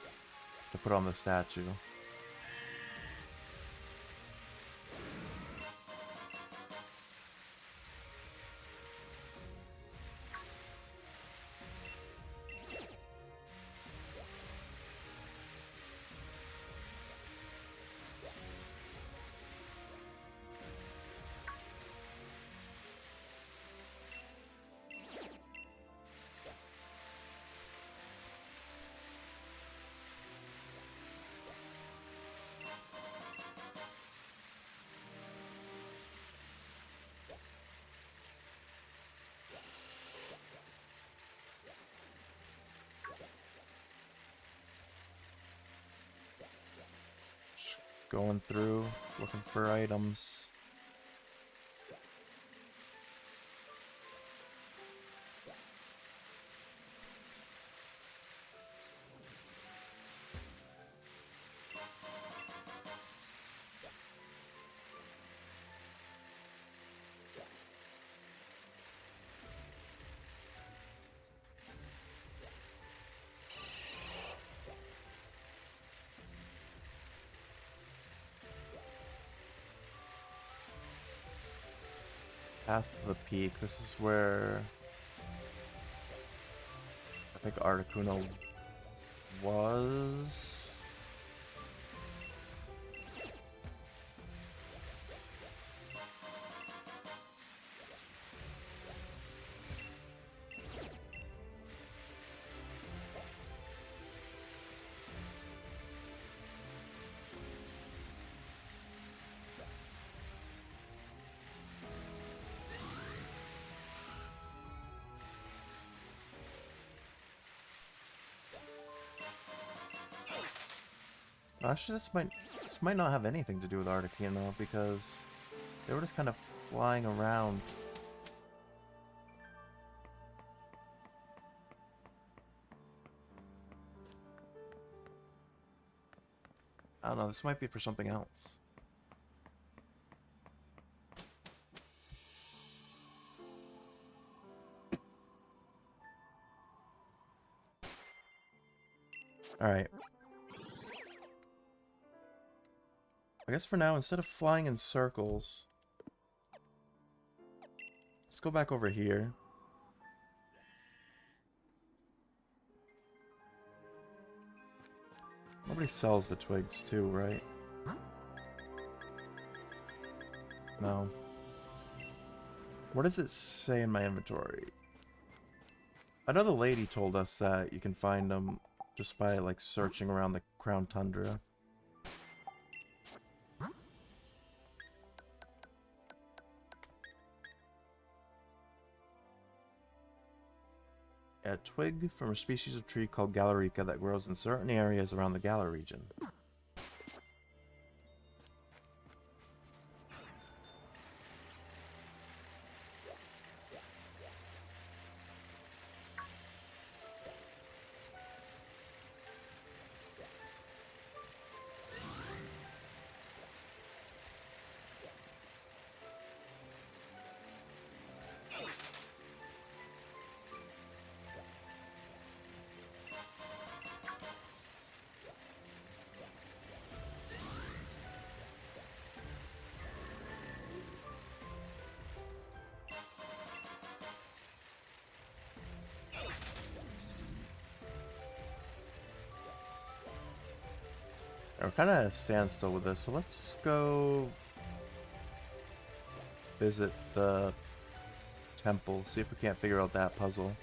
to put on the statue. Going through, looking for items. Path to the peak. This is where I think Articuno was. Actually, this might not have anything to do with Articuno because they were just kind of flying around. I don't know, this might be for something else. Alright. I guess for now, instead of flying in circles, let's go back over here. Nobody sells the twigs too, right? No. What does it say in my inventory? I know the lady told us that you can find them just by like searching around the Crown Tundra. A twig from a species of tree called Galarica that grows in certain areas around the Galar region. We're kind of at a standstill with this, so let's just go visit the temple, see if we can't figure out that puzzle.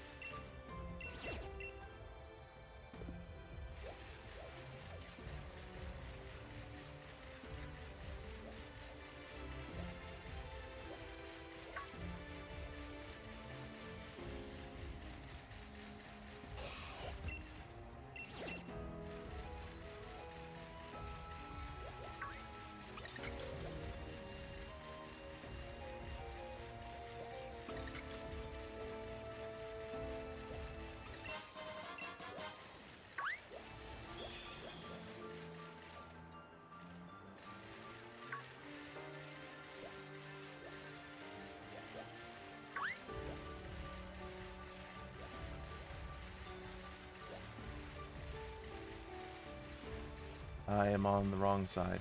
I am on the wrong side.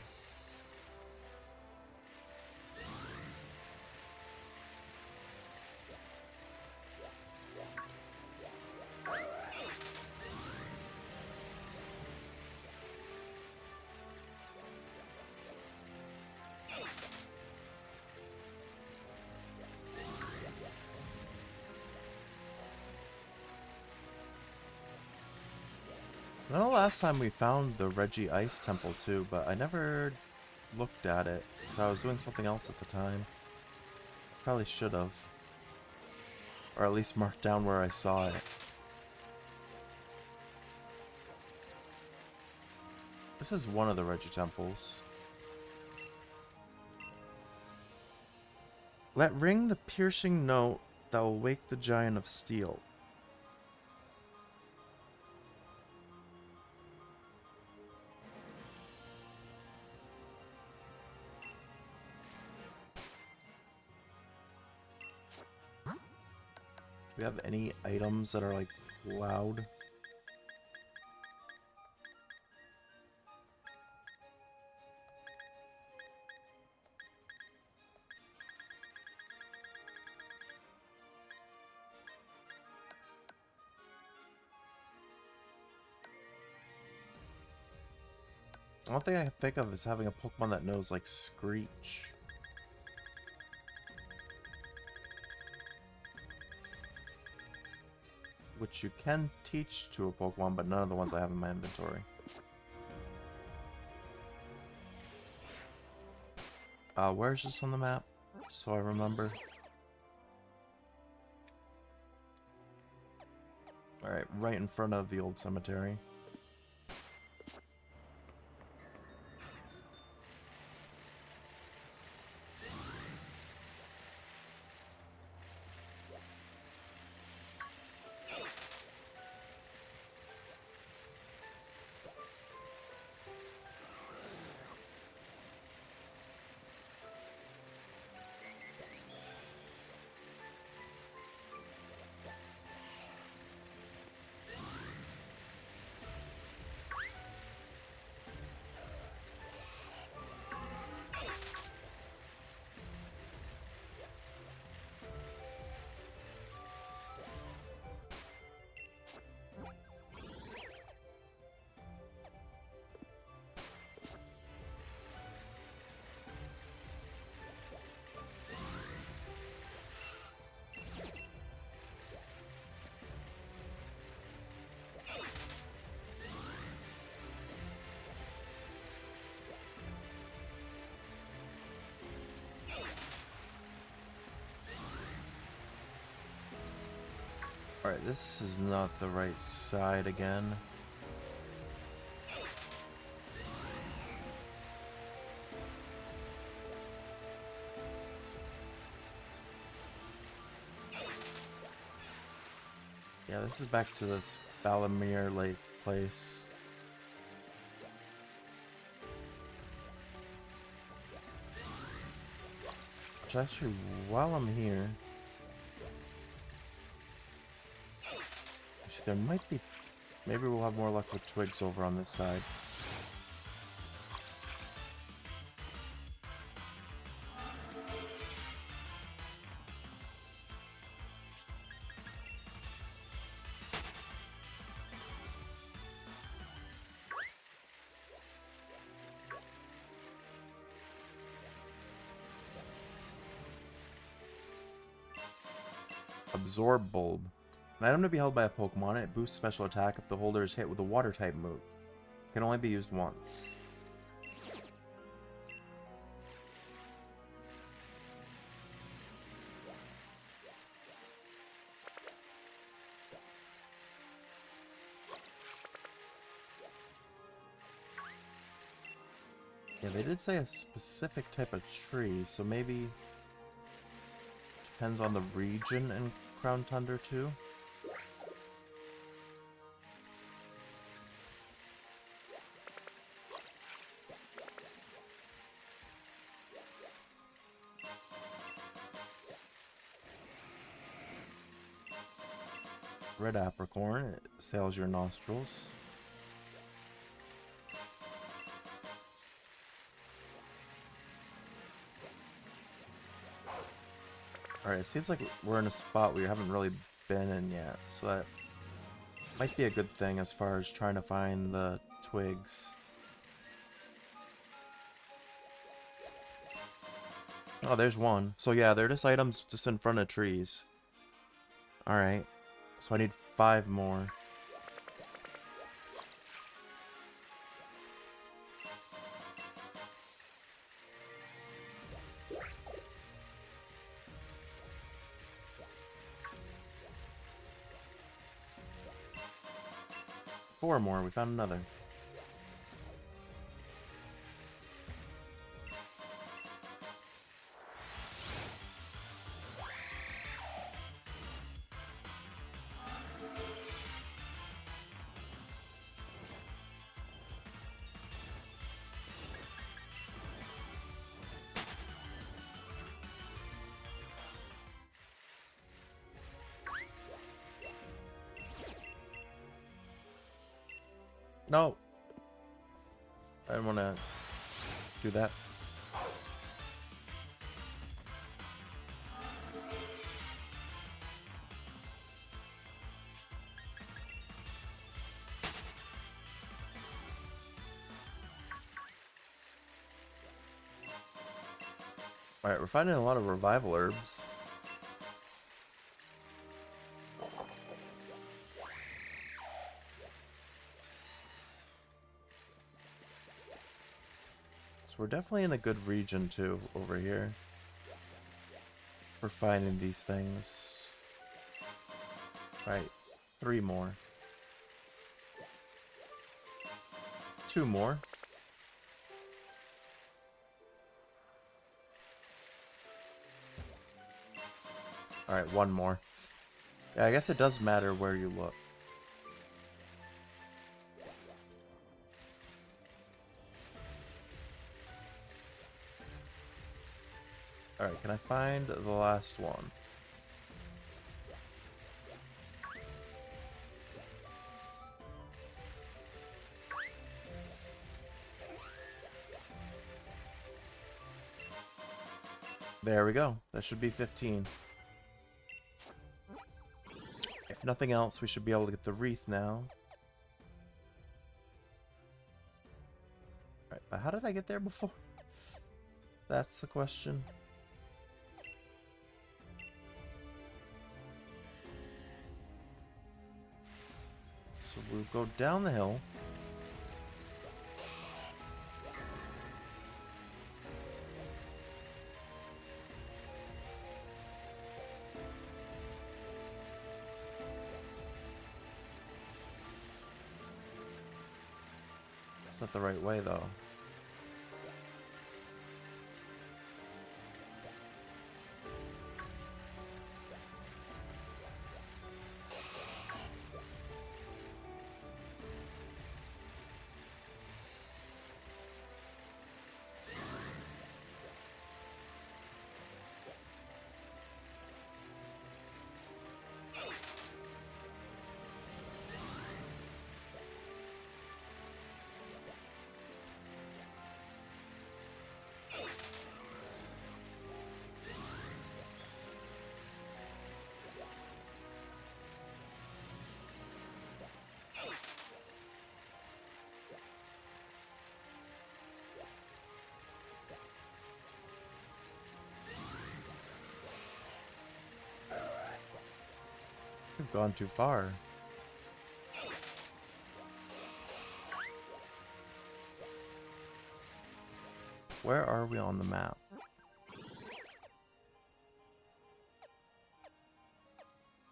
I know last time we found the Reggie Ice Temple too, but I never looked at it. So I was doing something else at the time. Probably should have. Or at least marked down where I saw it. This is one of the Reggie Temples. Let ring the piercing note that will wake the Giant of Steel. Do we have any items that are like loud? The only thing I can think of is having a Pokemon that knows like Screech. Which you can teach to a Pokemon, but none of the ones I have in my inventory. Where's this on the map? So I remember. Alright, right in front of the old cemetery. Alright, this is not the right side again. Yeah, this is back to this Balamere Lake place. Which actually, while I'm here, there might be... Maybe we'll have more luck with twigs over on this side. Absorb Bulb. An item to be held by a Pokemon, it boosts special attack if the holder is hit with a water type move. It can only be used once. Yeah, they did say a specific type of tree, so maybe depends on the region in Crown Tundra too. Red Apricorn, it sails your nostrils. Alright, it seems like we're in a spot we haven't really been in yet, so that might be a good thing as far as trying to find the twigs. Oh, there's one. So yeah, they're just items just in front of trees. Alright, so I need 5 more. Four more, we found another. No! I didn't want to do that. Alright, we're finding a lot of revival herbs. So we're definitely in a good region too, over here. For finding these things. Alright, 3 more. 2 more. Alright, 1 more. Yeah, I guess it does matter where you look. Alright, can I find the last one? There we go. That should be 15. If nothing else, we should be able to get the wreath now. Alright, but how did I get there before? That's the question. So we'll go down the hill. That's not the right way, though. We've gone too far. Where are we on the map?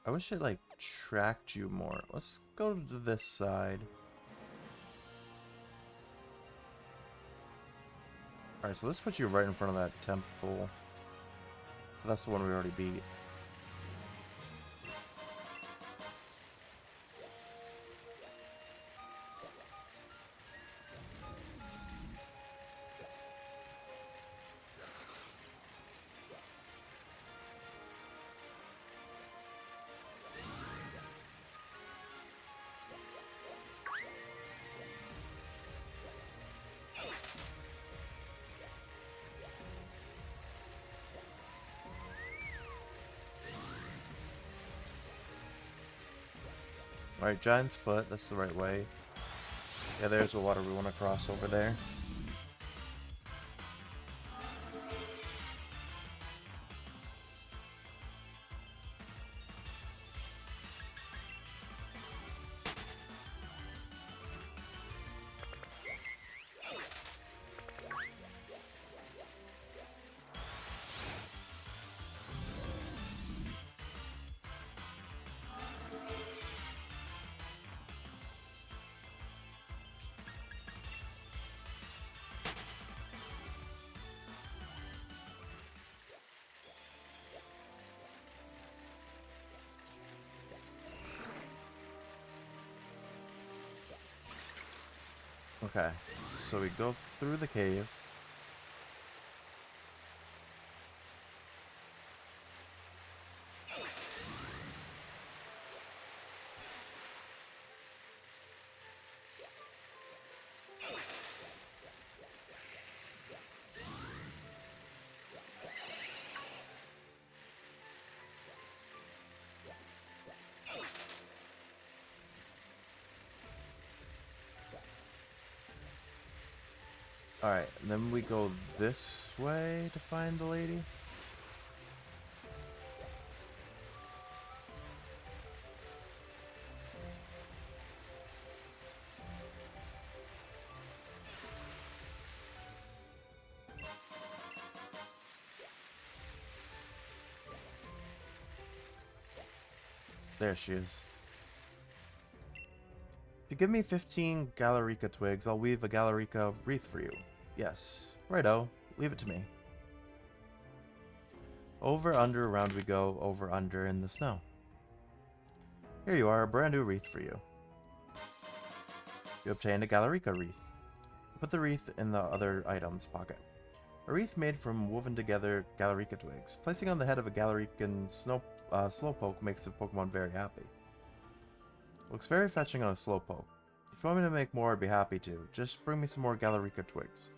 I wish it like tracked you more. Let's go to this side. Alright, so this puts you right in front of that temple. That's the one we already beat. Alright, Giant's Foot. That's the right way. Yeah, there's a water we want to cross over there. Okay, so we go through the cave. Alright, and then we go this way to find the lady. There she is. If you give me 15 Galarica twigs, I'll weave a Galarica wreath for you. Yes. Righto. Leave it to me. Over, under, around we go, over, under, in the snow. Here you are, a brand new wreath for you. You obtained a Galarica wreath. Put the wreath in the other items pocket. A wreath made from woven together Galarica twigs. Placing on the head of a Galarican Slowpoke makes the Pokemon very happy. Looks very fetching on a Slowpoke. If you want me to make more, I'd be happy to. Just bring me some more Galarica twigs.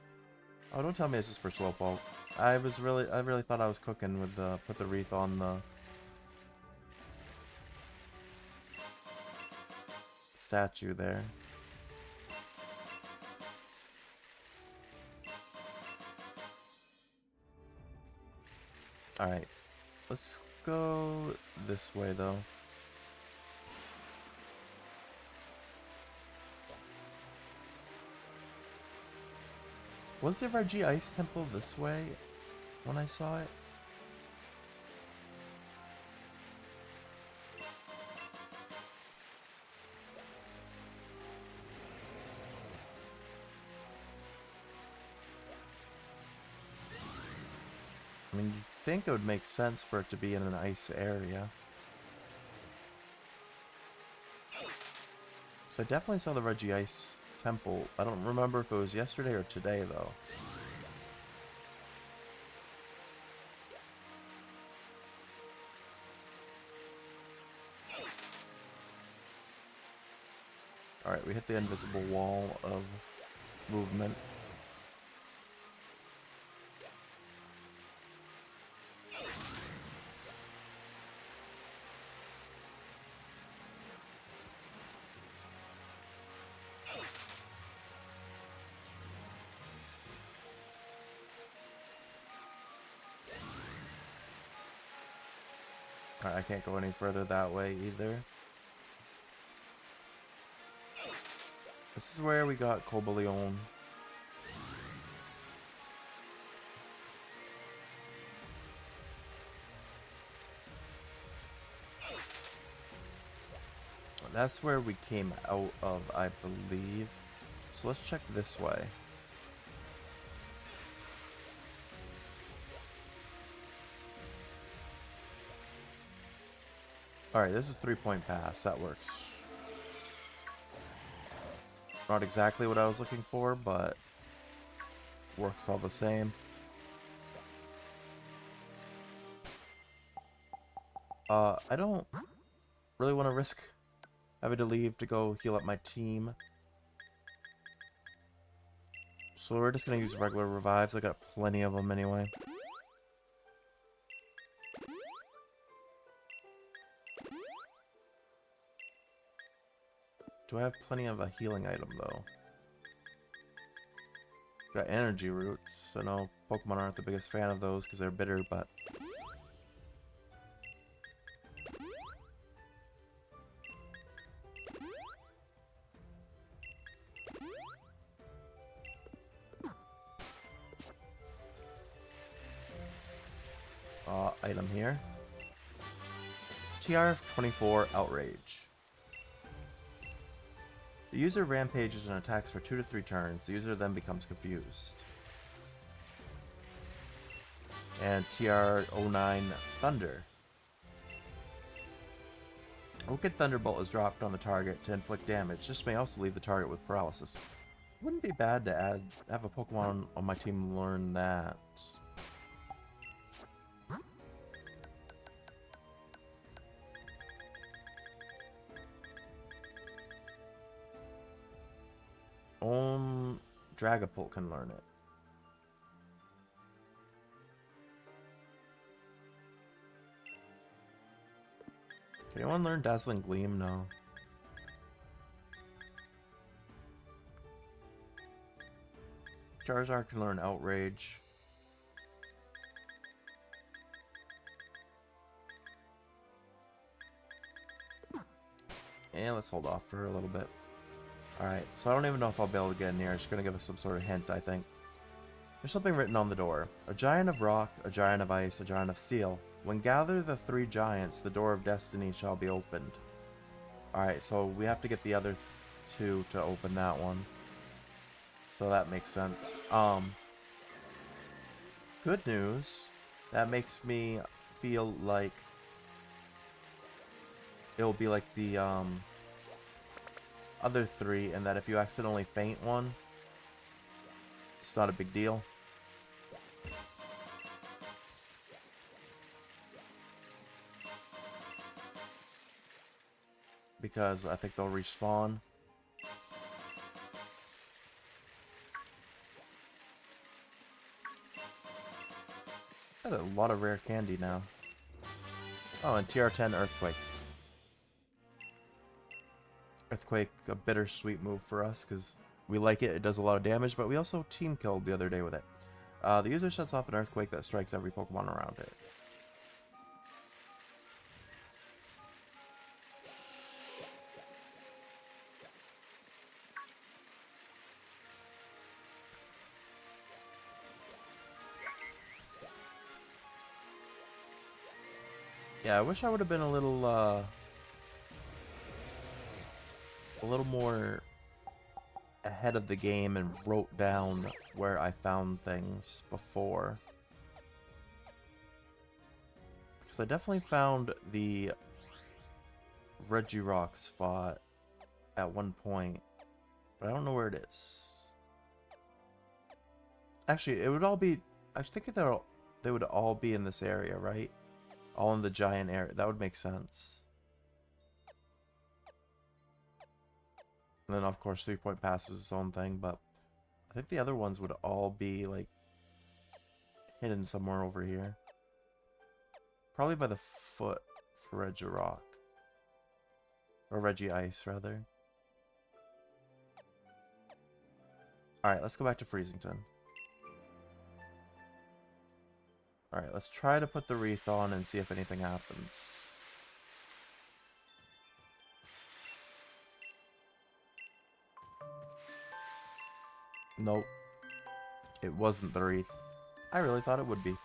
Oh, don't tell me this is for Slowpoke. I really thought I was cooking with the put the wreath on the statue there. Alright. Let's go this way though. Was the Regis Ice Temple this way when I saw it? I mean, you'd think it would make sense for it to be in an ice area. So I definitely saw the Regis Ice Temple. I don't remember if it was yesterday or today, though. Alright, we hit the invisible wall of movement. Alright, I can't go any further that way either. This is where we got Cobalion. That's where we came out of, I believe. So let's check this way. Alright, this is 3-point pass. That works. Not exactly what I was looking for, but works all the same. I don't really want to risk having to leave to go heal up my team. So we're just going to use regular revives. I got plenty of them anyway. Do I have plenty of a healing item, though? Got energy roots. I know Pokemon aren't the biggest fan of those because they're bitter, but... item here. TR-24 Outrage. The user rampages and attacks for 2 to 3 turns. The user then becomes confused. And TR-09 Thunder. A wicked thunderbolt is dropped on the target to inflict damage. This may also leave the target with paralysis. Wouldn't be bad to have a Pokemon on my team learn that. Dragapult can learn it. Can anyone learn Dazzling Gleam? No. Charizard can learn Outrage. And let's hold off for a little bit. Alright, so I don't even know if I'll be able to get in here. It's going to give us some sort of hint, I think. There's something written on the door. A giant of rock, a giant of ice, a giant of steel. When gather the 3 giants, the door of destiny shall be opened. Alright, so we have to get the other 2 to open that one. So that makes sense. Good news. That makes me feel like it'll be like the, other 3, and that if you accidentally faint one, it's not a big deal. Because I think they'll respawn. Got a lot of rare candy now. Oh, and TR10 Earthquake. Earthquake, a bittersweet move for us, because we like it. It does a lot of damage, but we also team killed the other day with it. The user shuts off an Earthquake that strikes every Pokemon around it. Yeah, I wish I would have been a little more ahead of the game and wrote down where I found things before. Because I definitely found the Regirock spot at one point, but I don't know where it is. Actually, it would all be... I was thinking they would all be in this area, right? All in the giant area. That would make sense. And then, of course, 3 Point Pass is its own thing, but I think the other ones would all be, like, hidden somewhere over here. Probably by the foot for Regirock. Or Regice, rather. Alright, let's go back to Freezington. Alright, let's try to put the wreath on and see if anything happens. Nope. It wasn't the wreath. I really thought it would be.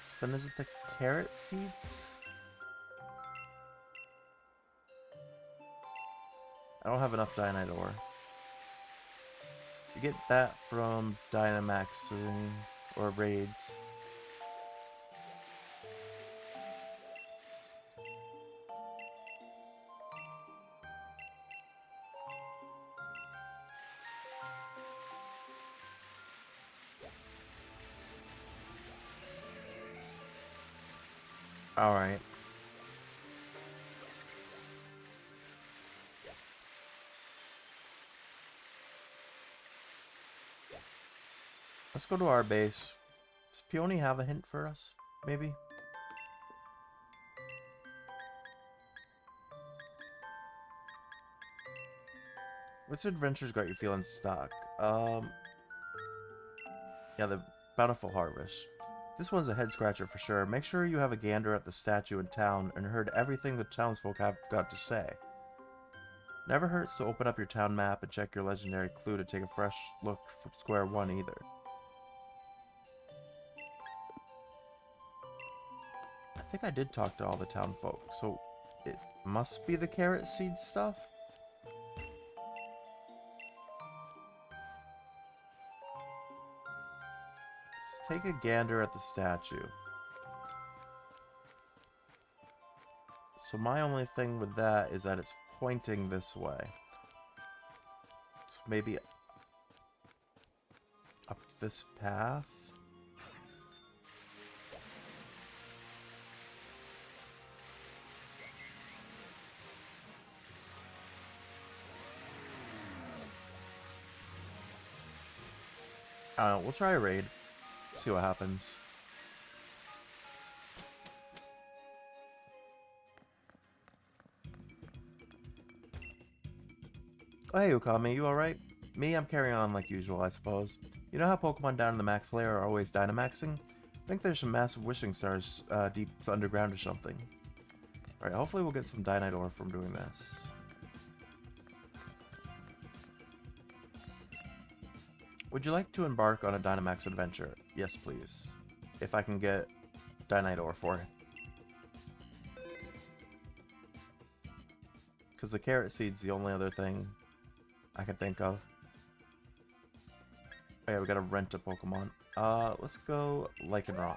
So then is it the carrot seeds? I don't have enough Dynite ore. You get that from Dynamaxing or raids. Alright. Let's go to our base. Does Peony have a hint for us? Maybe? Which adventures got you feeling stuck? Yeah, the Bountiful Harvest. This one's a head scratcher for sure. Make sure you have a gander at the statue in town and heard everything the townsfolk have got to say. Never hurts to open up your town map and check your legendary clue to take a fresh look from square one either. I think I did talk to all the townfolk, so it must be the carrot seed stuff? Let's take a gander at the statue. So my only thing with that is that it's pointing this way. So maybe up this path? I don't know, we'll try a raid. See what happens. Oh, hey, Okami, you alright? Me, I'm carrying on like usual, I suppose. You know how Pokemon down in the max layer are always Dynamaxing? I think there's some massive wishing stars deep underground or something. Alright, hopefully we'll get some Dynite ore from doing this. Would you like to embark on a Dynamax adventure? Yes, please. If I can get Dynite ore for it. Because the carrot seed's the only other thing I can think of. Oh yeah, we gotta rent a Pokemon. Let's go Lycanroc.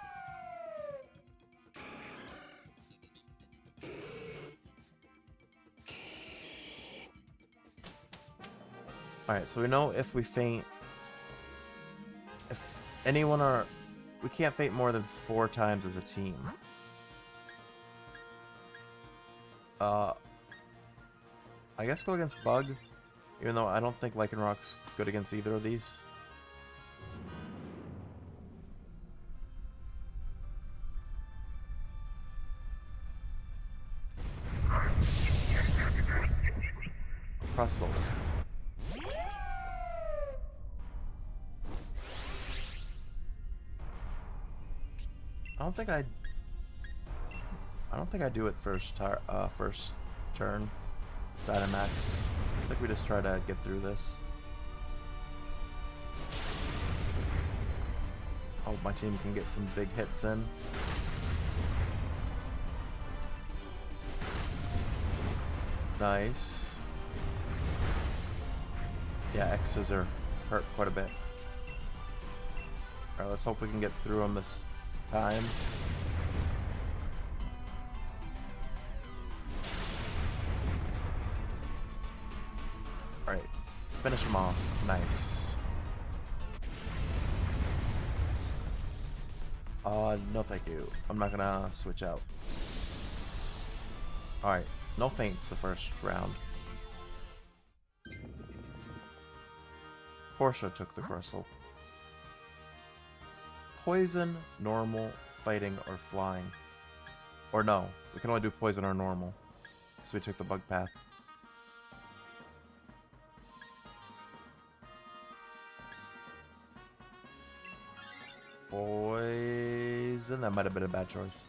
Alright, so we know if we faint... If anyone are... We can't faint more than 4 times as a team. I guess go against Bug. Even though I don't think Lycanroc's good against either of these. Russell. I don't think I do it first turn. Dynamax. I think we just try to get through this. Hope my team can get some big hits in. Nice. Yeah, X's are hurt quite a bit. Alright, let's hope we can get through them this time. Alright, finish them off. Nice. No thank you. I'm not gonna switch out. Alright, no faints the first round. Portia took the Crystal. Poison, normal, fighting, or flying. Or no, we can only do poison or normal. So we took the bug path. Poison, that might have been a bad choice.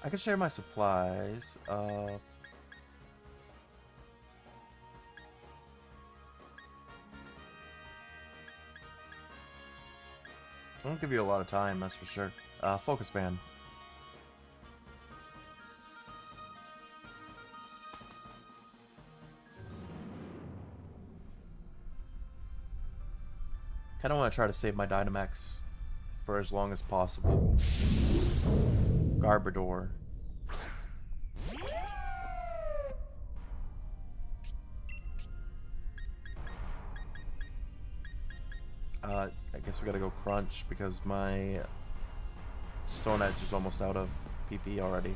I can share my supplies. I won't give you a lot of time, that's for sure. Focus band. Kinda want to try to save my Dynamax for as long as possible. Garbodor. I guess we gotta go Crunch because my Stone Edge is almost out of PP already.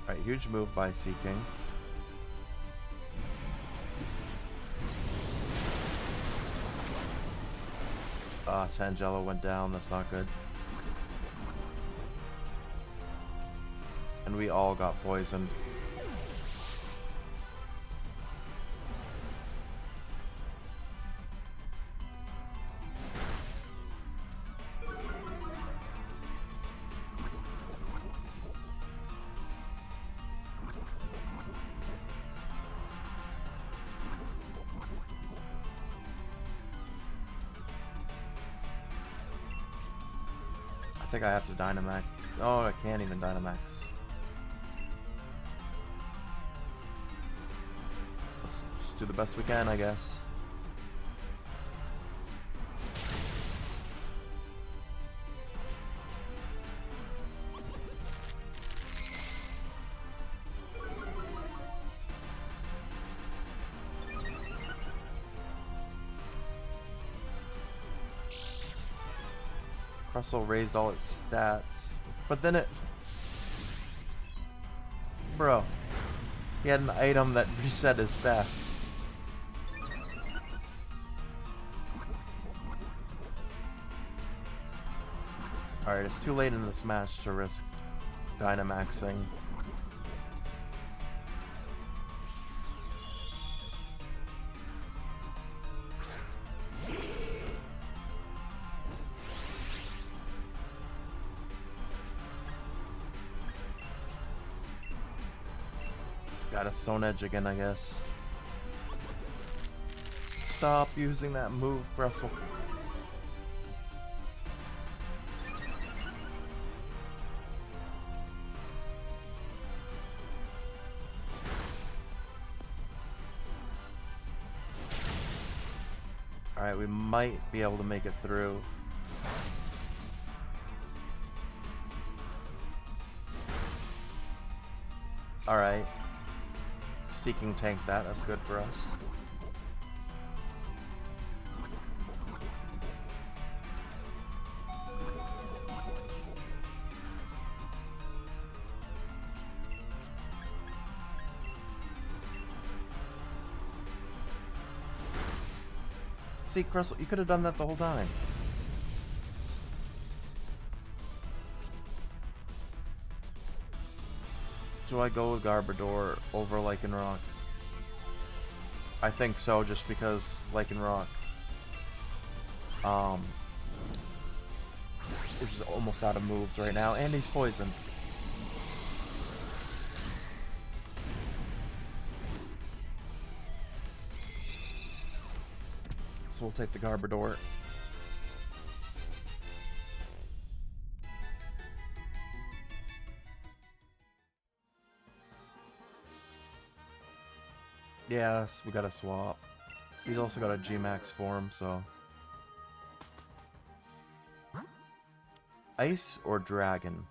Alright, huge move by Seaking. Tangelo went down. That's not good. And we all got poisoned. I think I have to Dynamax. Oh, I can't even Dynamax. Let's just do the best we can, I guess. Crustle raised all its stats, but then it... Bro, he had an item that reset his stats. Alright, it's too late in this match to risk Dynamaxing. Got a Stone Edge again, I guess. Stop using that move, Brestle. Alright, we might be able to make it through. Alright. Seeking tank that, that's good for us. See, Crystal, you could have done that the whole time. Do I go with Garbodor over Lycanroc? I think so, just because Lycanroc is almost out of moves right now, and he's poisoned. So we'll take the Garbodor. Yes, we got a swap. He's also got a G-Max form, so... Ice or Dragon?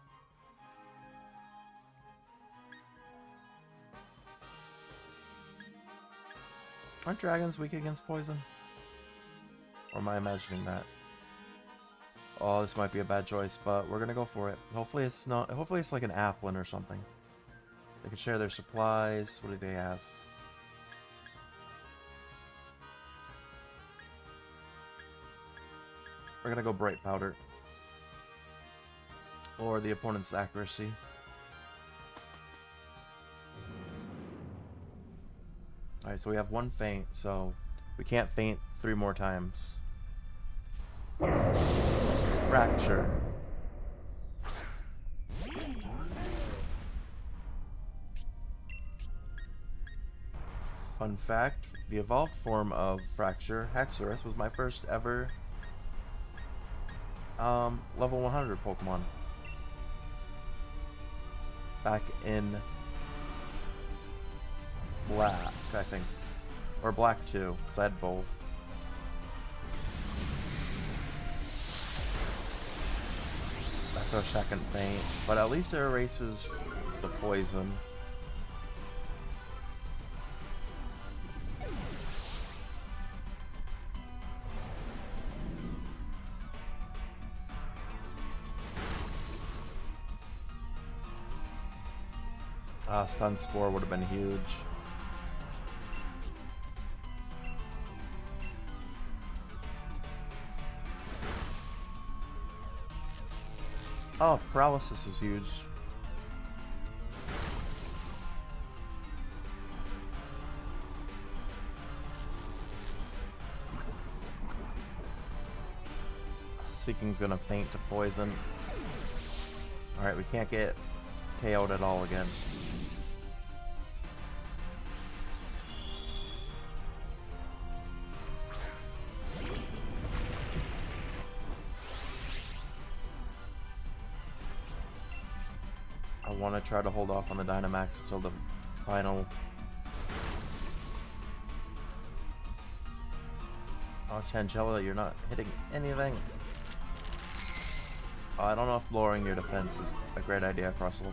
Aren't dragons weak against poison? Or am I imagining that? Oh, this might be a bad choice, but we're gonna go for it. Hopefully it's not... Hopefully it's like an Applin or something. They can share their supplies. What do they have? We're gonna go Bright Powder. Or the opponent's accuracy. Alright, so we have one feint, so we can't feint 3 more times. Fracture. Fun fact, the evolved form of Fracture, Haxorus, was my first ever level 100 Pokemon. Back in Black, I think. Or Black 2, because I had both. That's our second feint, but at least it erases the poison. Stun Spore would have been huge. Oh, paralysis is huge. Seeking's gonna faint to poison. Alright, we can't get KO'd at all again. I want to try to hold off on the Dynamax until the final. Oh, Tangela, you're not hitting anything. I don't know if lowering your defense is a great idea, Crustle.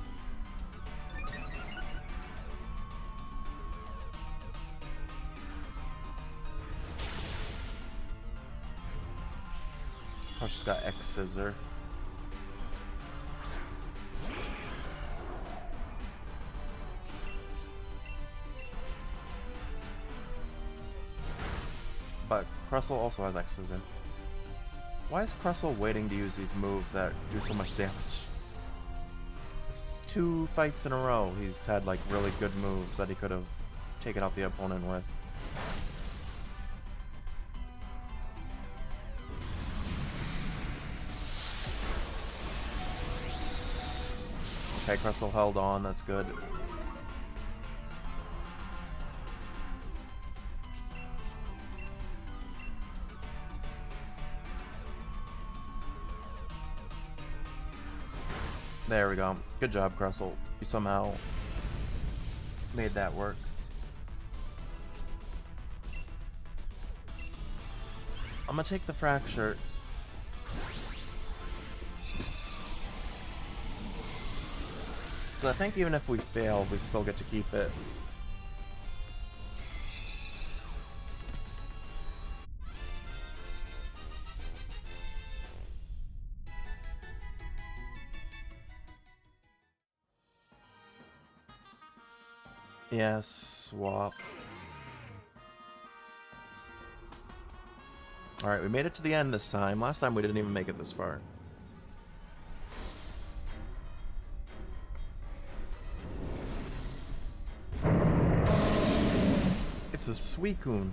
Crush's got X Scissor. But Crustle also has X Scissor. Why is Crustle waiting to use these moves that do so much damage? It's 2 fights in a row he's had like really good moves that he could have taken out the opponent with. Okay, Crustle held on, that's good. There we go. Good job, Crustle. You somehow made that work. I'm gonna take the Fracture. So I think even if we fail, we still get to keep it. Yeah, swap. Alright, we made it to the end this time. Last time we didn't even make it this far. It's a Suicune.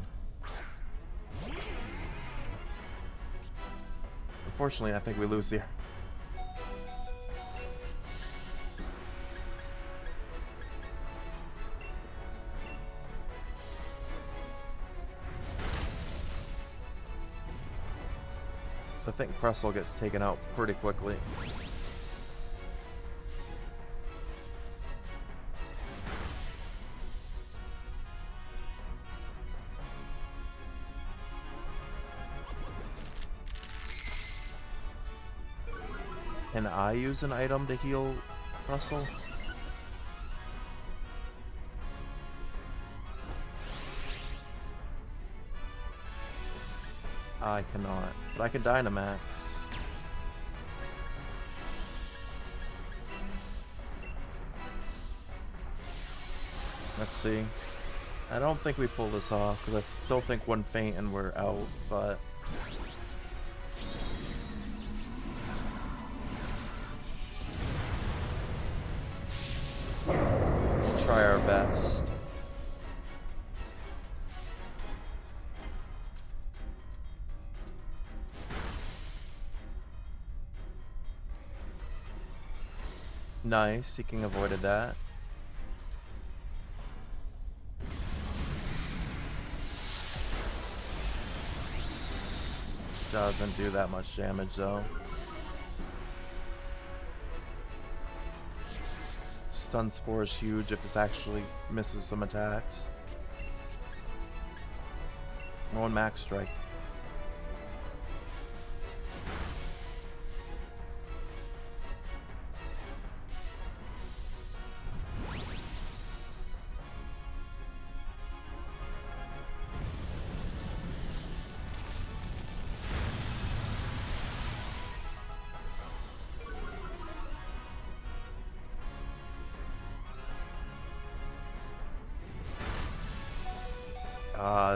Unfortunately, I think we lose here. I think Crustle gets taken out pretty quickly. Can I use an item to heal Crustle? I cannot, but I can Dynamax. Let's see. I don't think we pull this off, because I still think one faint and we're out, but... we'll try our best. Nice, Seeking avoided that. Doesn't do that much damage though. Stun Spore is huge if it actually misses some attacks. One Max Strike.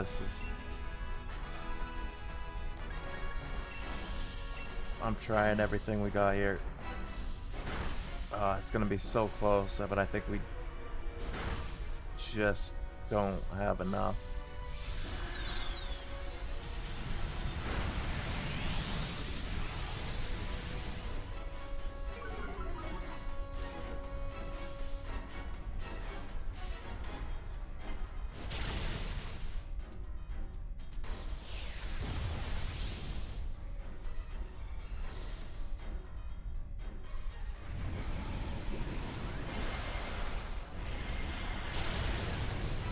This is... I'm trying everything we got here. It's gonna be so close, but I think we just don't have enough.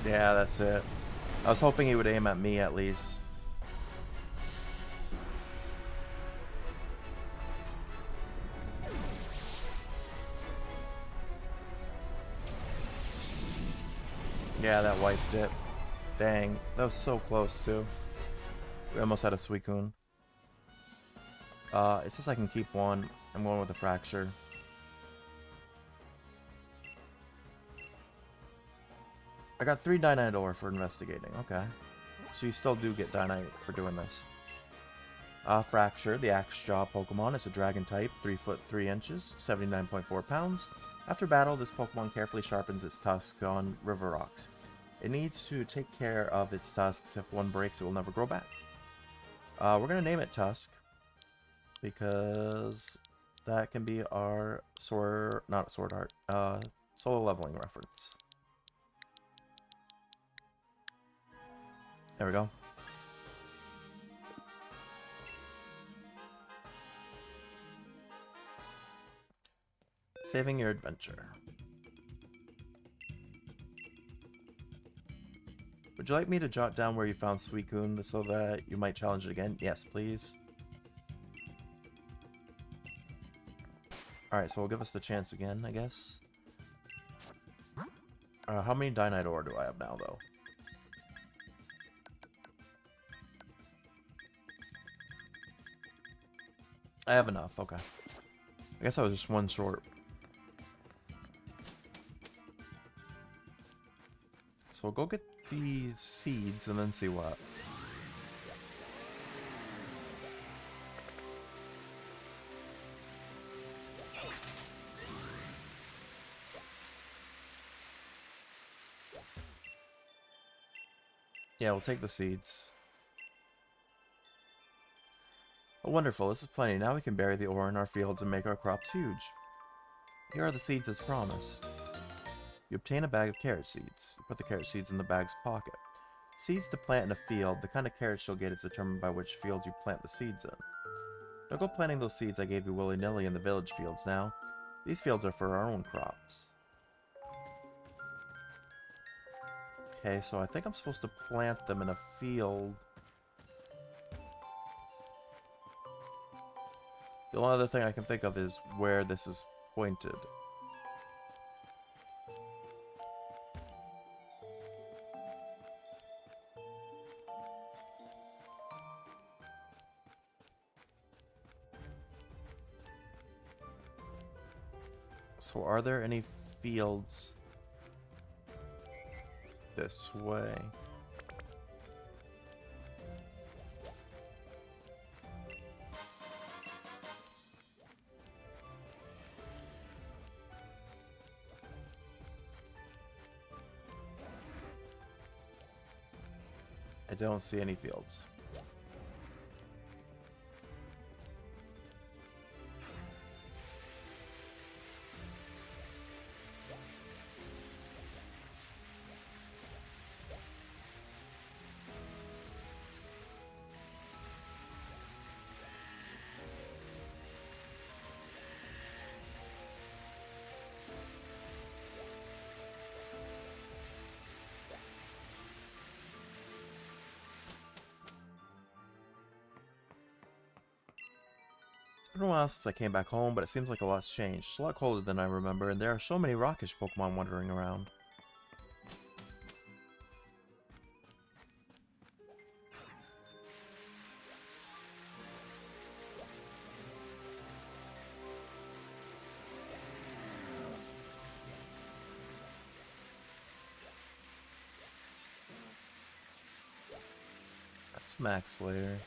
Yeah, that's it. I was hoping he would aim at me at least. Yeah, that wiped it. Dang, that was so close too. We almost had a Suicune. It says I can keep one. I'm going with a fracture. I got 3 Dynite ore for investigating. Okay. So you still do get Dynite for doing this. Fracture, the Axe Jaw Pokemon, is a dragon type, 3 foot 3 inches, 79.4 pounds. After battle, this Pokemon carefully sharpens its tusks on river rocks. It needs to take care of its tusks. If one breaks, it will never grow back. We're going to name it Tusk, because that can be our not Sword Art, solo leveling reference. There we go. Saving your adventure. Would you like me to jot down where you found Suicune so that you might challenge it again? Yes, please. Alright, so we'll give us the chance again, I guess. How many Dynite ore do I have now, though? I have enough, okay. I guess I was just one short. So we'll go get the seeds and then see what. Yeah, we'll take the seeds. Oh, wonderful, this is plenty. Now we can bury the ore in our fields and make our crops huge. Here are the seeds as promised. You obtain a bag of carrot seeds. You put the carrot seeds in the bag's pocket. Seeds to plant in a field. The kind of carrots you'll get is determined by which field you plant the seeds in. Don't go planting those seeds I gave you willy-nilly in the village fields now. These fields are for our own crops. Okay, so I think I'm supposed to plant them in a field. The only other thing I can think of is where this is pointed. So are there any fields this way? I don't see any fields. It's been a while since I came back home, but it seems like a lot's changed. It's a lot colder than I remember, and there are so many rockish Pokemon wandering around. That's Max Layer.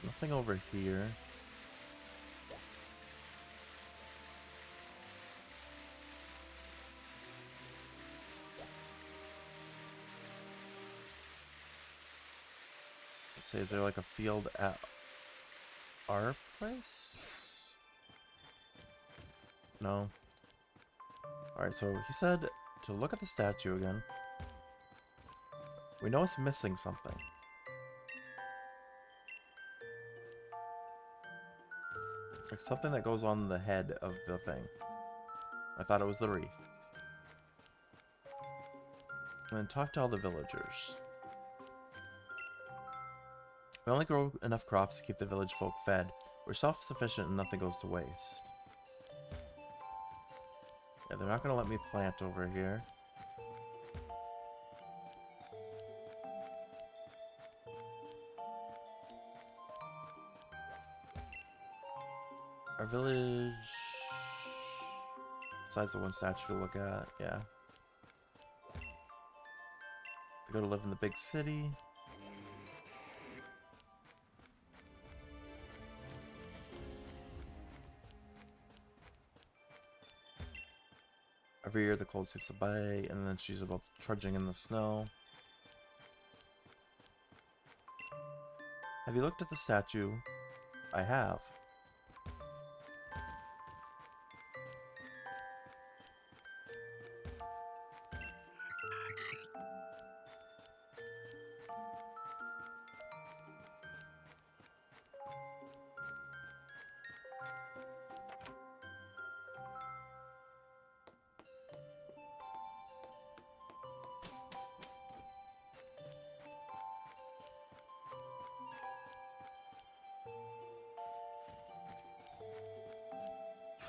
Nothing over here. Let's say, is there like a field at our place? No. Alright, so he said to look at the statue again. We know it's missing something. Like something that goes on the head of the thing. I thought it was the wreath. And then talk to all the villagers. We only grow enough crops to keep the village folk fed. We're self-sufficient and nothing goes to waste. Yeah, they're not going to let me plant over here. Our village... Besides the one statue to look at, yeah. They go to live in the big city. Every year the cold sticks a bite, and then she's about trudging in the snow. Have you looked at the statue? I have.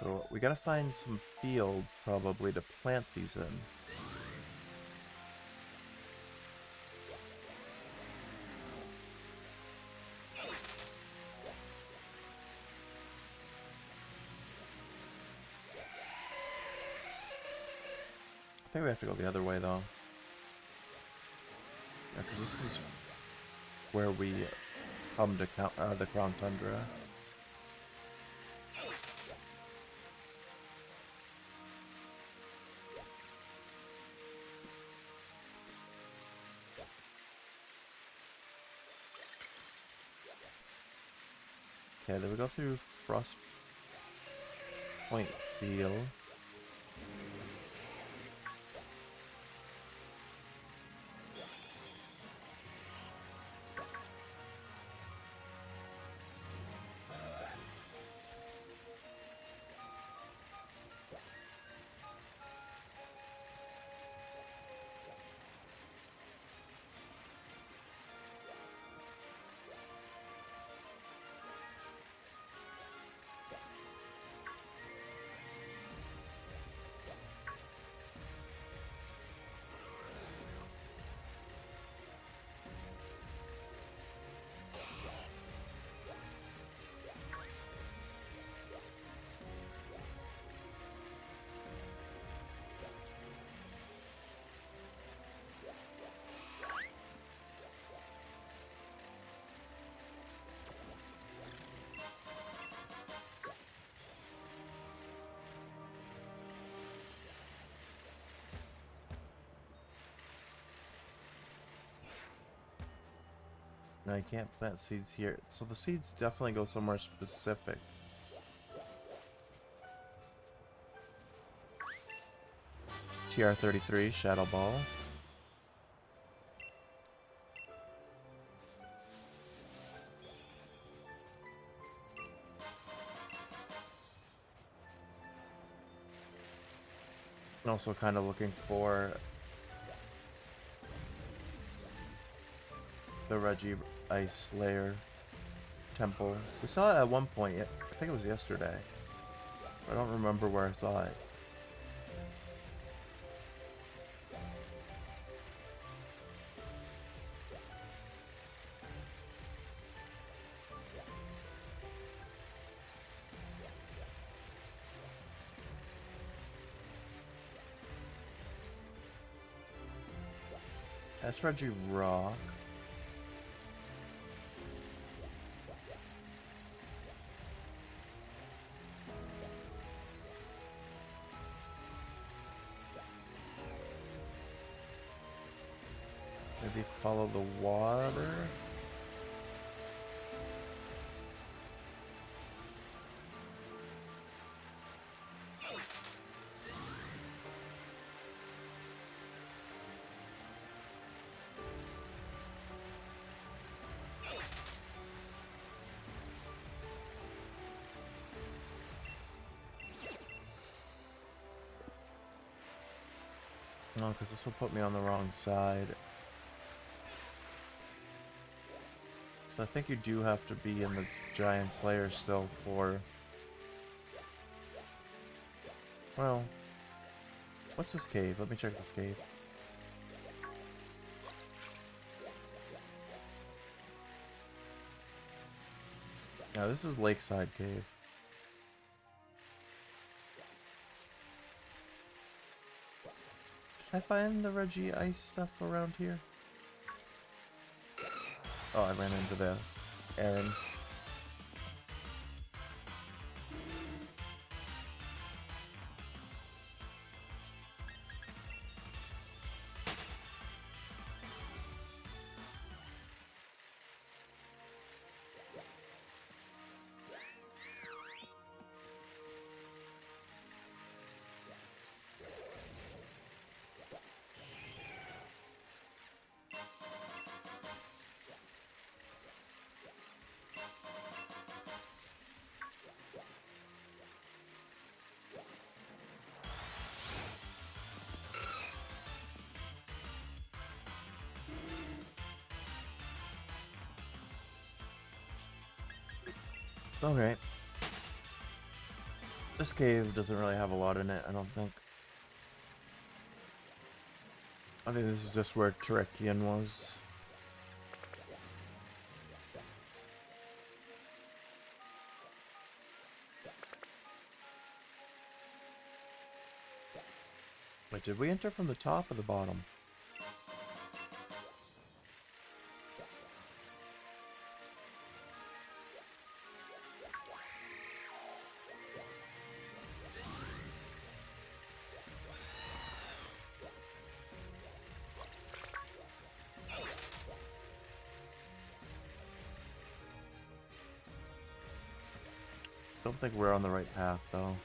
So we gotta find some field, probably, to plant these in. I think we have to go the other way, though. Yeah, because this is where we come to the Crown Tundra. Okay, then we go through Frost Point Field. No, you can't plant seeds here. So the seeds definitely go somewhere specific. TR-33, Shadow Ball. And also kind of looking for the Regis Ice Layer Temple. We saw it at one point, I think it was yesterday. I don't remember where I saw it. That's Reggie Rock. Maybe follow the water. No, because this will put me on the wrong side. So I think you do have to be in the Giant Slayer still for... Well... What's this cave? Let me check this cave. Now this is Lakeside Cave. Can I find the Reggie ice stuff around here? Oh, I ran into the Aaron. Okay. This cave doesn't really have a lot in it, I don't think. I think this is just where Terekian was. Wait, did we enter from the top or the bottom? Don't think we're on the right path, though.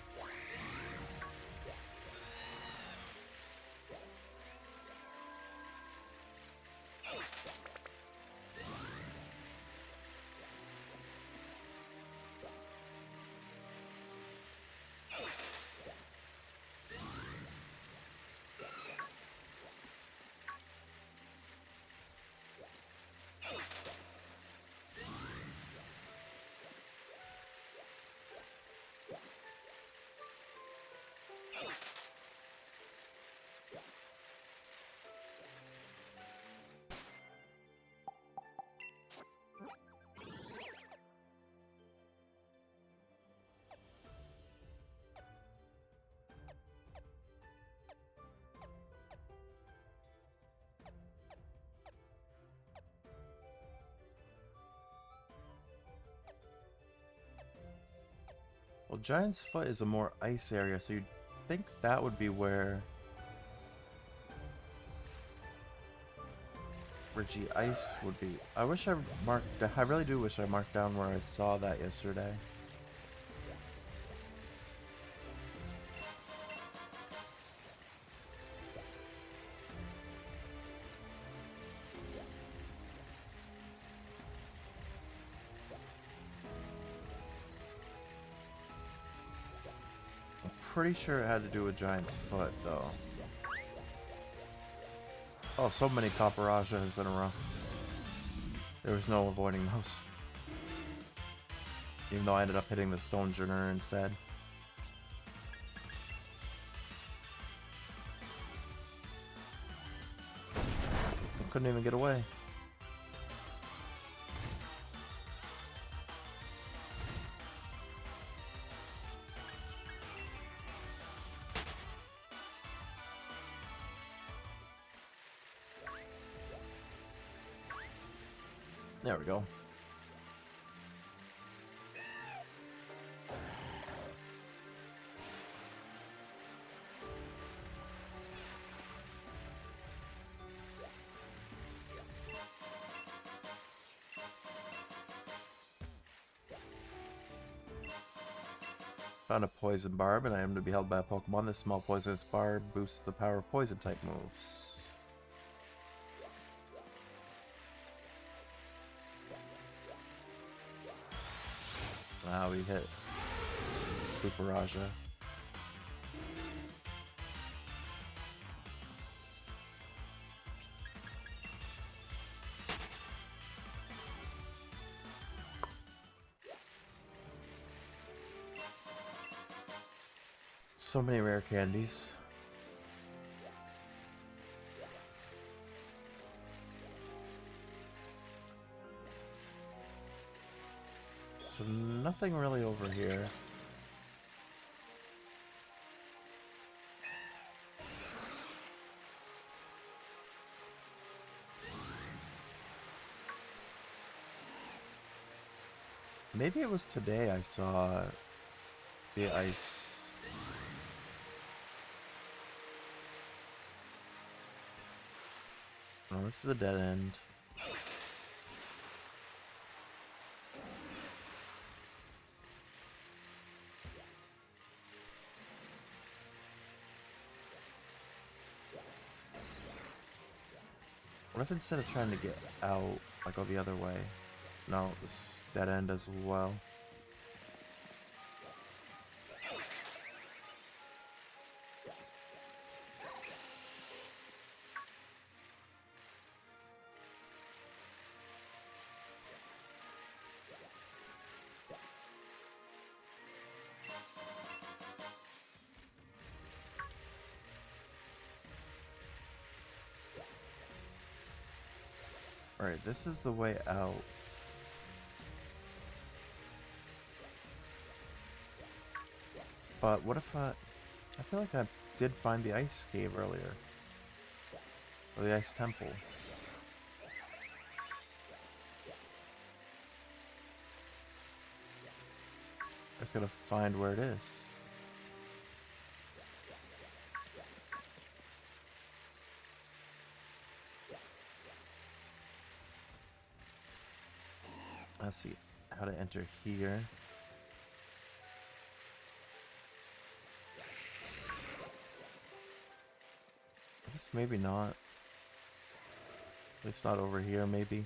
Well, Giant's Foot is a more ice area, so you'd think that would be where Reggie Ice would be. I wish I marked... I really do wish I marked down where I saw that yesterday. Pretty sure it had to do with Giant's Foot, though. Oh, so many Caporajas in a row. There was no avoiding those. Even though I ended up hitting the Stone Journer instead. Couldn't even get away. There we go. Found a poison barb, and I am to be held by a Pokemon. This small poisonous barb boosts the power of poison type moves. Ah, we hit Super Raja. So many rare candies. So nothing really over here. Maybe it was today I saw the ice. Oh, this is a dead end. What if instead of trying to get out, I go the other way? No, this dead end as well. Alright, this is the way out. But what if I feel like I did find the ice cave earlier. Or the ice temple. I just gotta find where it is. Let's see how to enter here. I guess maybe not. At least not over here, maybe.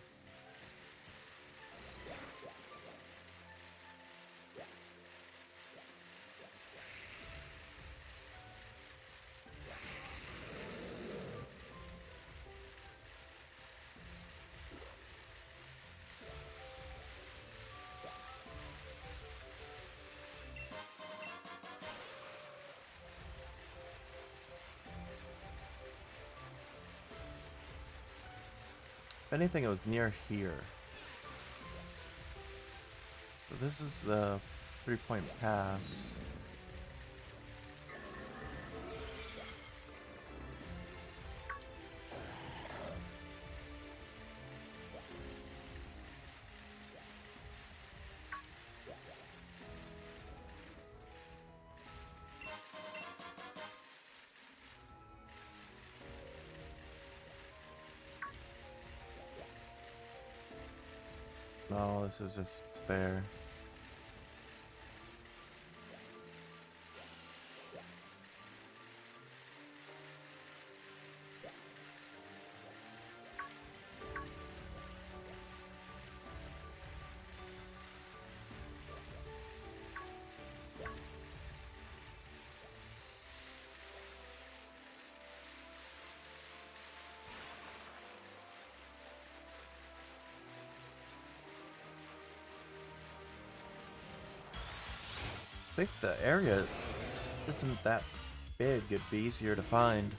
If anything, it was near here. So this is the 3-point pass. No, this is just there. I think the area isn't that big. It'd be easier to find.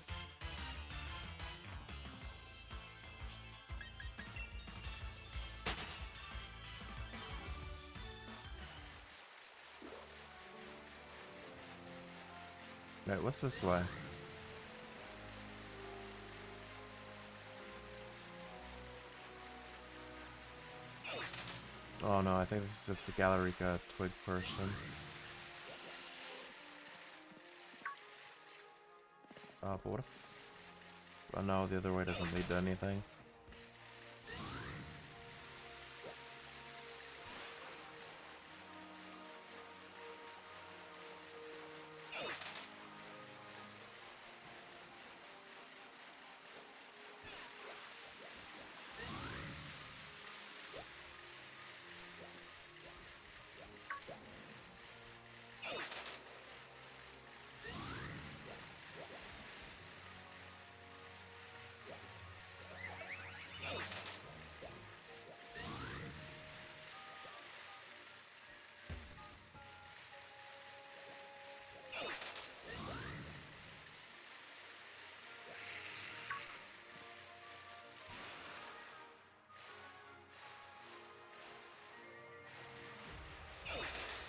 Alright, what's this way? Oh no, I think this is just the Galarica twig person. But what if... Oh no, the other way doesn't lead to anything.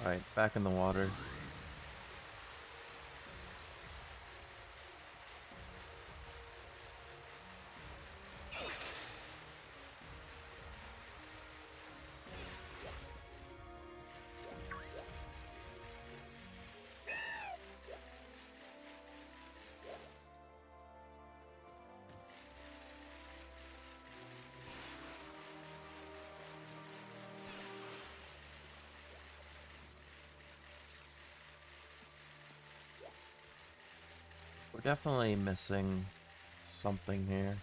Alright, back in the water. We're definitely missing something here.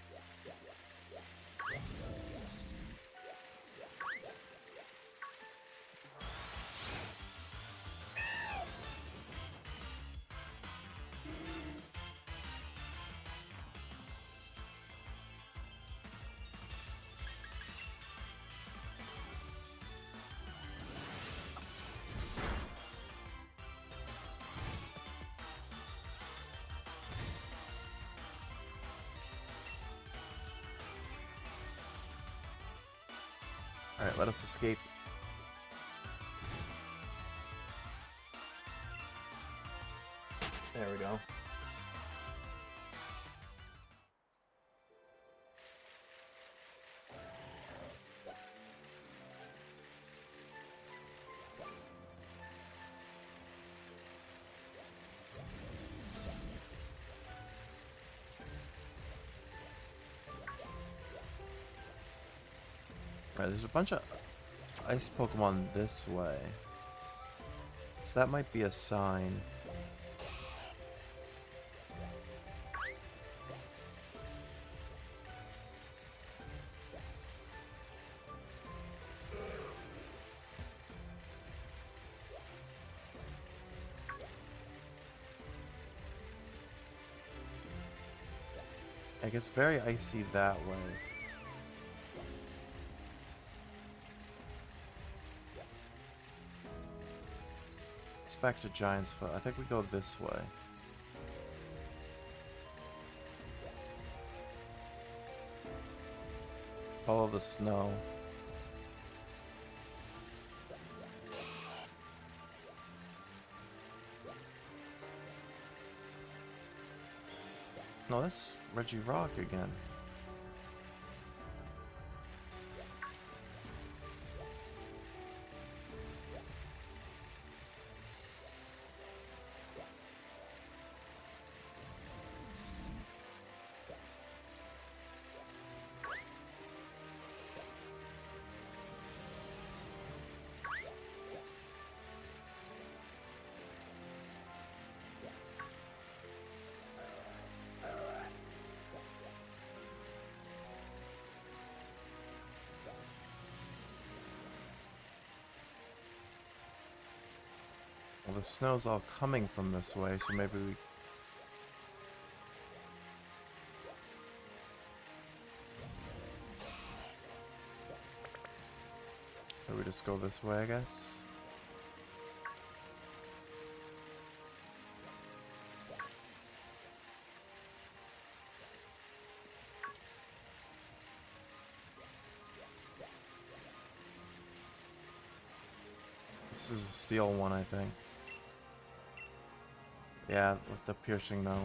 Alright, let us escape. There we go. Alright, there's a bunch of ice Pokemon this way. So that might be a sign. I guess very icy that way. It's back to Giant's Foot. I think we go this way. Follow the snow. No, that's Reggie Rock again. Well, the snow's all coming from this way, so maybe we... Maybe we just go this way, I guess? This is a steel one, I think. Yeah, with the piercing note.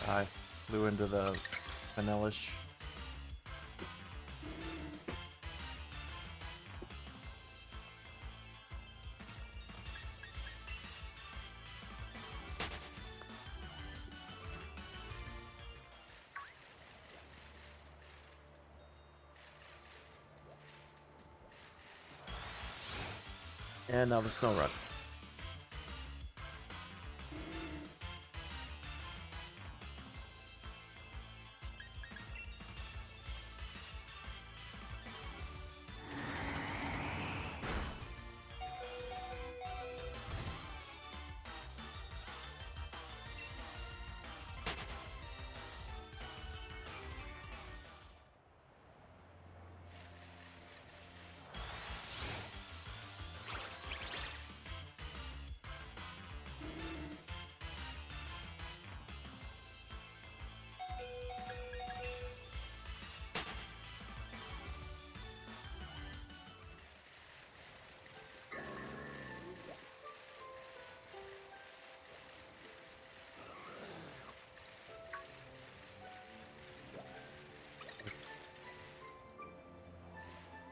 I flew into the Vanillish. And now the snow run.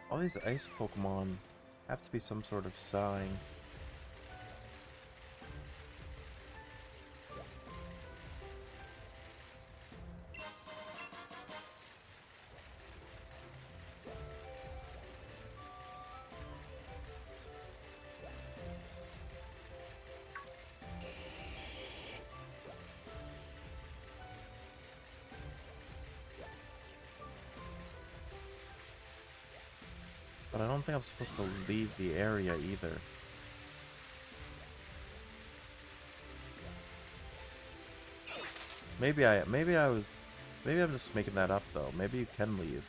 All these ice Pokemon have to be some sort of sign. But I don't think I'm supposed to leave the area either. Maybe I'm just making that up though. Maybe you can leave.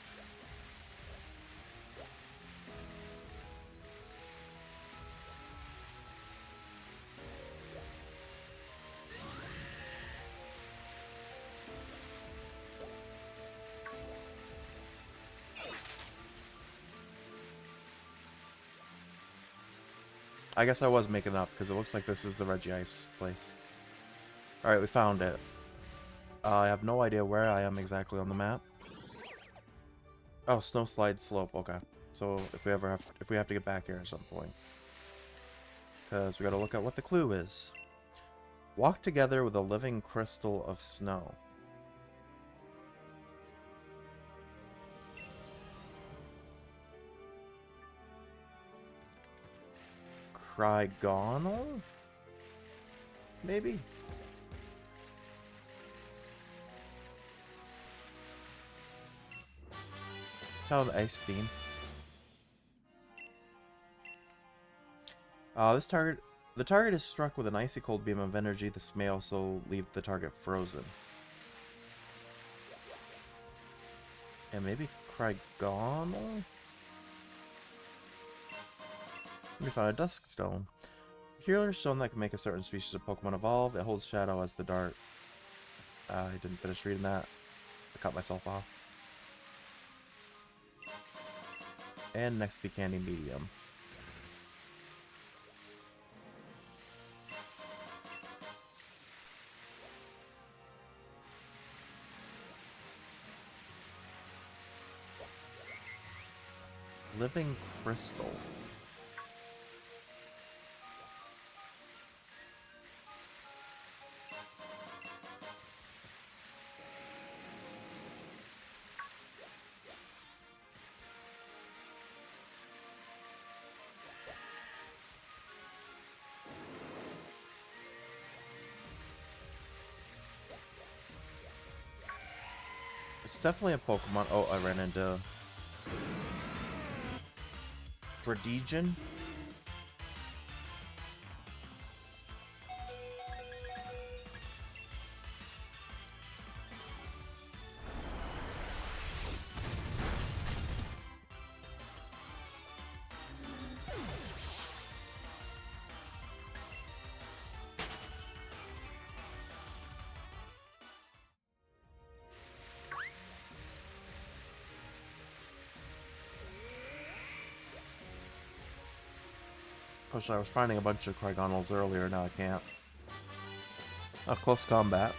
I guess I was making it up because it looks like this is the Regis place. Alright, we found it. I have no idea where I am exactly on the map. Oh, snow slide slope. Okay, so if we have to get back here at some point, because we got to look at what the clue is. Walk together with a living crystal of snow. Trigonal? Maybe? Found Ice Beam. The target is struck with an icy cold beam of energy. This may also leave the target frozen. And maybe Trigonal? We found a Dusk Stone. A healer stone that can make a certain species of Pokemon evolve. It holds shadow as the dart. I didn't finish reading that. I cut myself off. And next be Candy Medium. Living Crystal. It's definitely a Pokemon. Oh, I ran into Dradigan. Push, I was finding a bunch of Trigonals earlier, now I can't. Oh, close combat.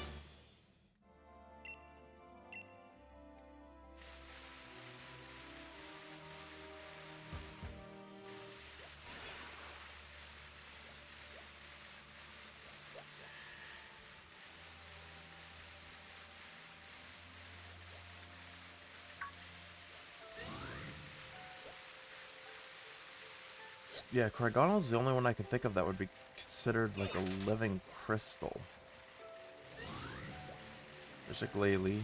Yeah, Cryogonal is the only one I can think of that would be considered like a living crystal. There's a Glalie.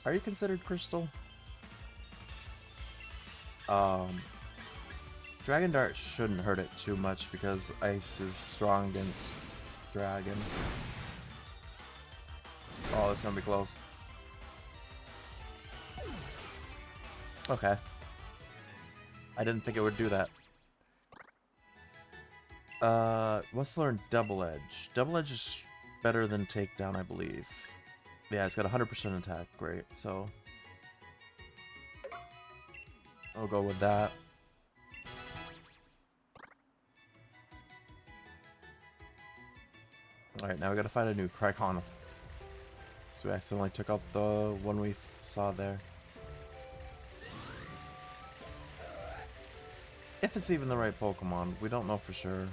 Are you considered crystal? Um, Dragon Dart shouldn't hurt it too much because ice is strong against dragon. Oh, that's gonna be close. Okay. I didn't think it would do that. Let's learn Double Edge. Double Edge is better than Takedown, I believe. Yeah, it's got 100% attack, great, so I'll go with that. Alright, now we gotta find a new Cryogonal. So we accidentally took out the one we saw there. If it's even the right Pokemon, we don't know for sure.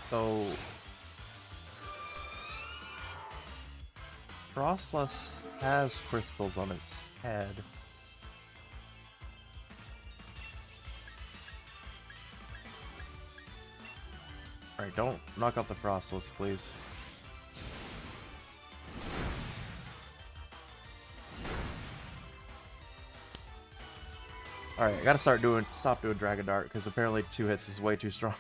So Frostless has crystals on its head. Alright, don't knock out the Frostless, please. Alright, I gotta stop doing Dragon Dart, because apparently 2 hits is way too strong.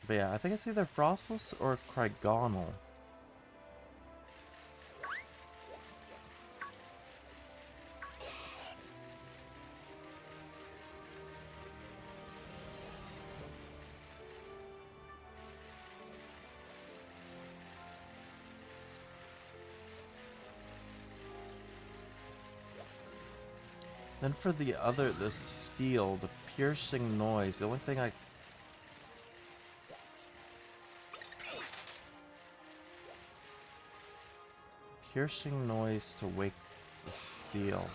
But yeah, I think it's either Frostless or Cryogonal. Then for the steel, the piercing noise, the only thing I... Piercing noise to wake the steel.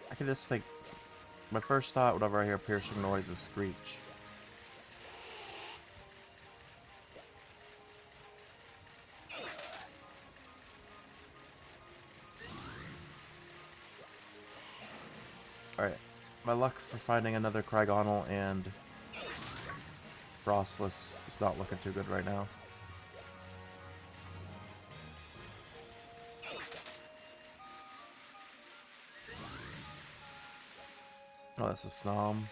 I can just think... My first thought whenever I hear piercing noise is Screech. Alright. My luck for finding another Cryogonal and Frostless is not looking too good right now. Oh, that's a Snom.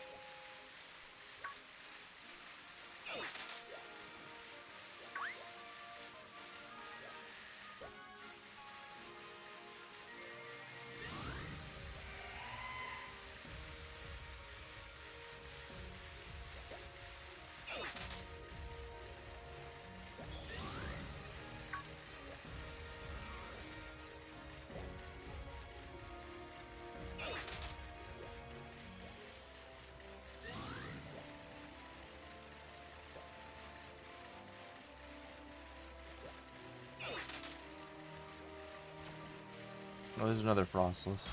Oh, there's another Frostless.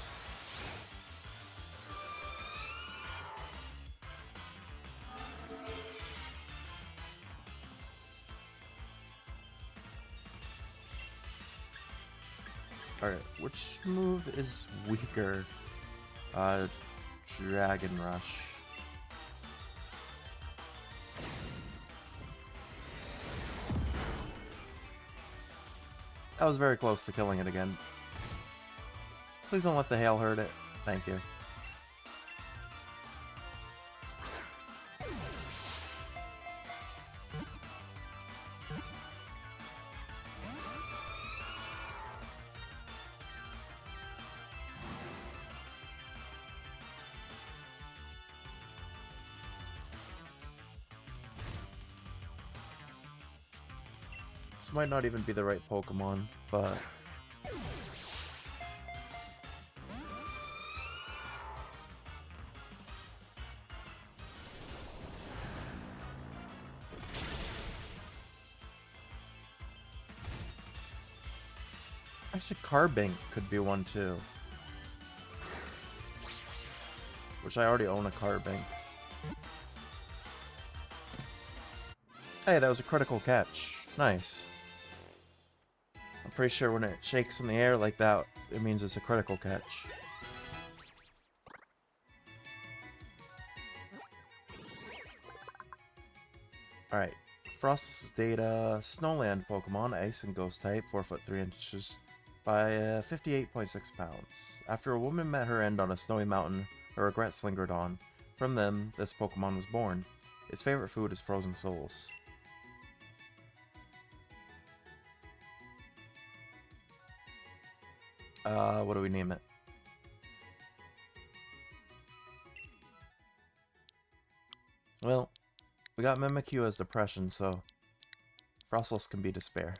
Alright, which move is weaker? Dragon Rush. That was very close to killing it again. Please don't let the hail hurt it. Thank you. This might not even be the right Pokemon, but... Actually, Carbink could be one too. Which I already own a Carbink. Hey, that was a critical catch. Nice. I'm pretty sure when it shakes in the air like that, it means it's a critical catch. Alright. Frost's data. Snowland Pokemon, Ice and Ghost type, 4 foot 3 inches by 58.6 pounds. After a woman met her end on a snowy mountain, her regrets lingered on. From them, this Pokemon was born. Its favorite food is frozen souls. What do we name it? Well, we got Mimikyu as depression, so Frostless can be despair.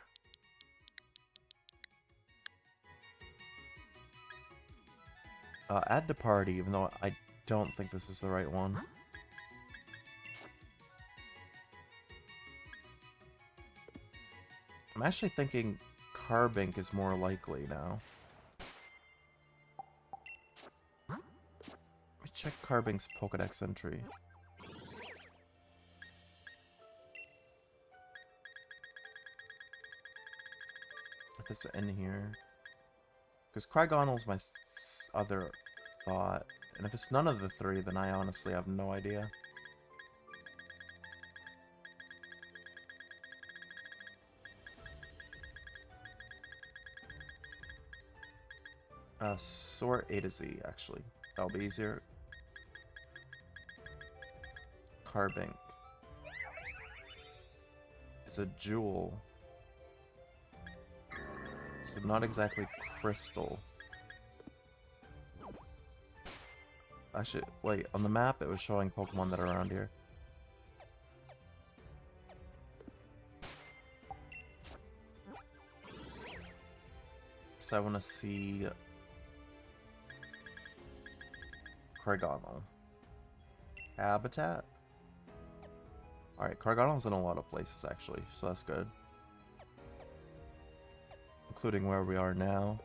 Add to party, even though I don't think this is the right one. I'm actually thinking Carbink is more likely now. Let me check Carbink's Pokedex entry. If it's in here. Because Craigonal's my other thought. And if it's none of the three, then I honestly have no idea. Sort A to Z, actually. That'll be easier. Carbink. It's a jewel. So not exactly crystal. Actually, wait, on the map it was showing Pokemon that are around here. Because I want to see Craigonal. Habitat? Alright, Craigonal's in a lot of places actually, so that's good. Including where we are now.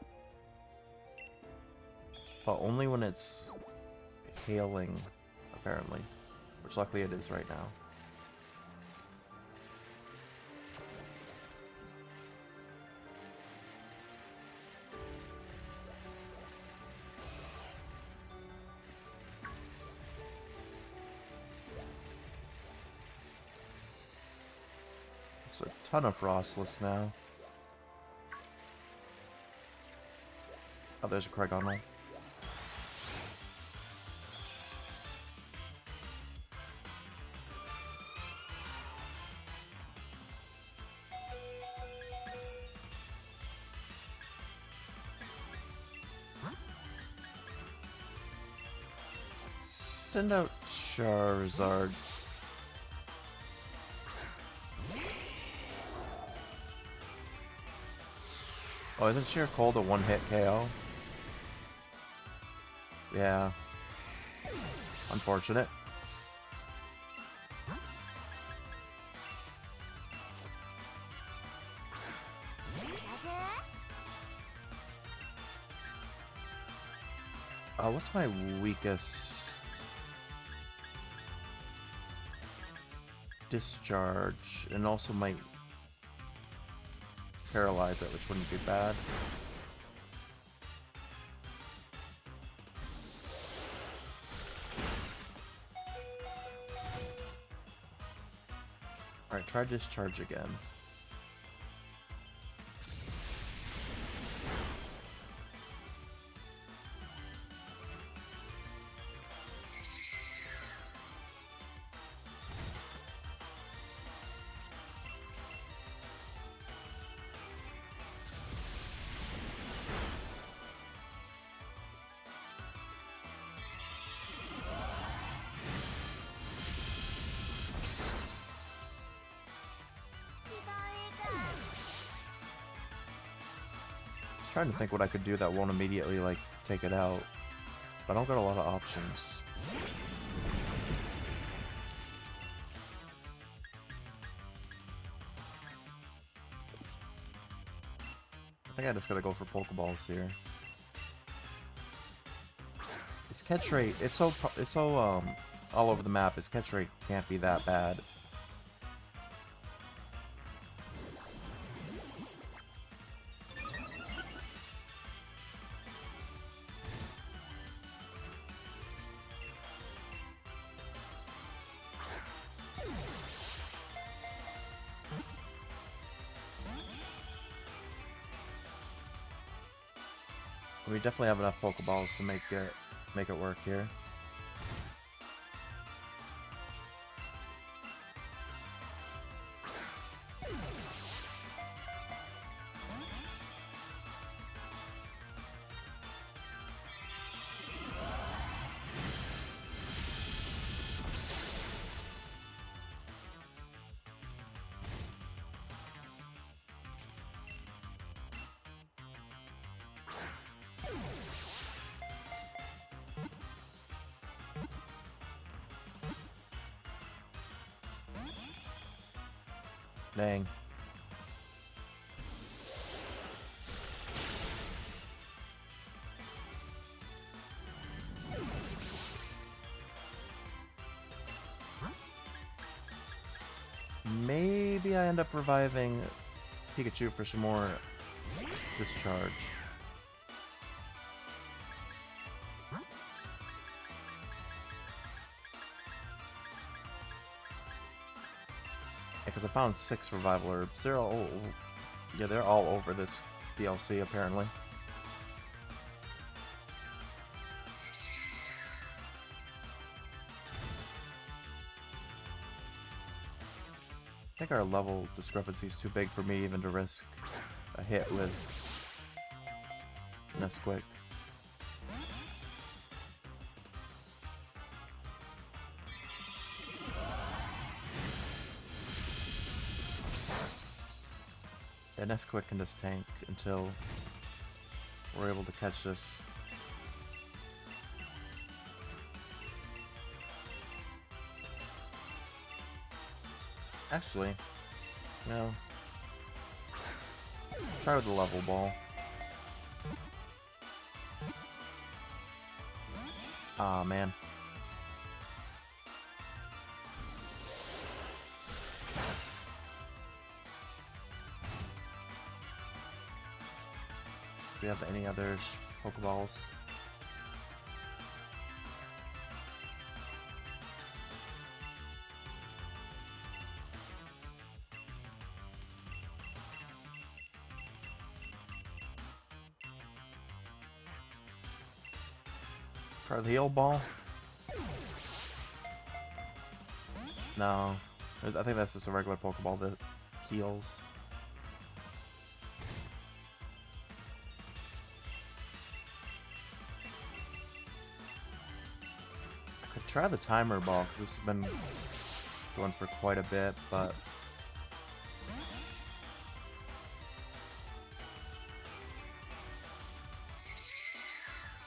But only when it's hailing, apparently. Which luckily it is right now. There's a ton of Frostless now. Oh, there's a Craigonal. Send out Charizard. Oh, isn't Sheer Cold a one-hit KO? Yeah. Unfortunate. What's my weakest? Discharge, and also might paralyze it, which wouldn't be bad. Alright, try discharge again. Trying to think what I could do that won't immediately, like, take it out. But I don't got a lot of options. I think I just gotta go for Pokeballs here. Its catch rate, it's so all over the map. Its catch rate can't be that bad. We definitely have enough Pokeballs to make it work here. Dang. Maybe I end up reviving Pikachu for some more discharge. Because I found 6 revival herbs. They're all, yeah, they're all over this DLC apparently. I think our level discrepancy is too big for me even to risk a hit with Nesquik. Yeah, Nesquik can just tank until we're able to catch this. Actually, no. Try with the level ball. Ah, man. Do we have any other Pokeballs? Try the heal ball? No. I think that's just a regular Pokeball that heals. I could try the timer ball, because this has been going for quite a bit, but...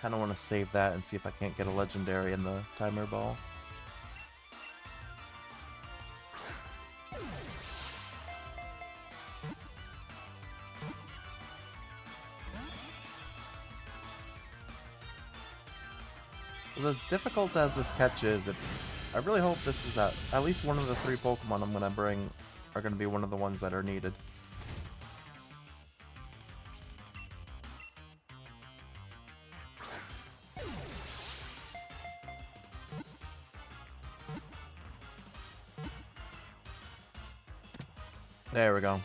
kind of want to save that and see if I can't get a legendary in the timer ball. As difficult as this catch is, I really hope this is at least one of the 3 Pokemon I'm going to bring are going to be one of the ones that are needed. There we go.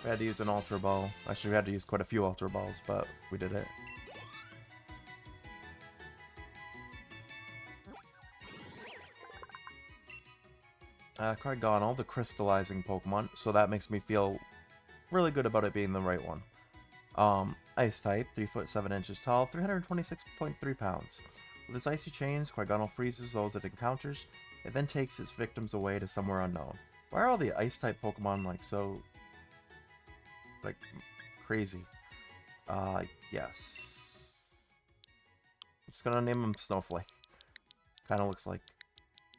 We had to use an Ultra Ball. Actually, we had to use quite a few Ultra Balls, but we did it. Cryogonal, the crystallizing Pokemon, so that makes me feel really good about it being the right one. Ice type, 3 foot 7 inches tall, 326.3 pounds. With its icy chains, Cryogonal freezes those it encounters. It then takes its victims away to somewhere unknown. Why are all the ice type Pokemon like so like crazy? Yes. I'm just gonna name him Snowflake. Kinda looks like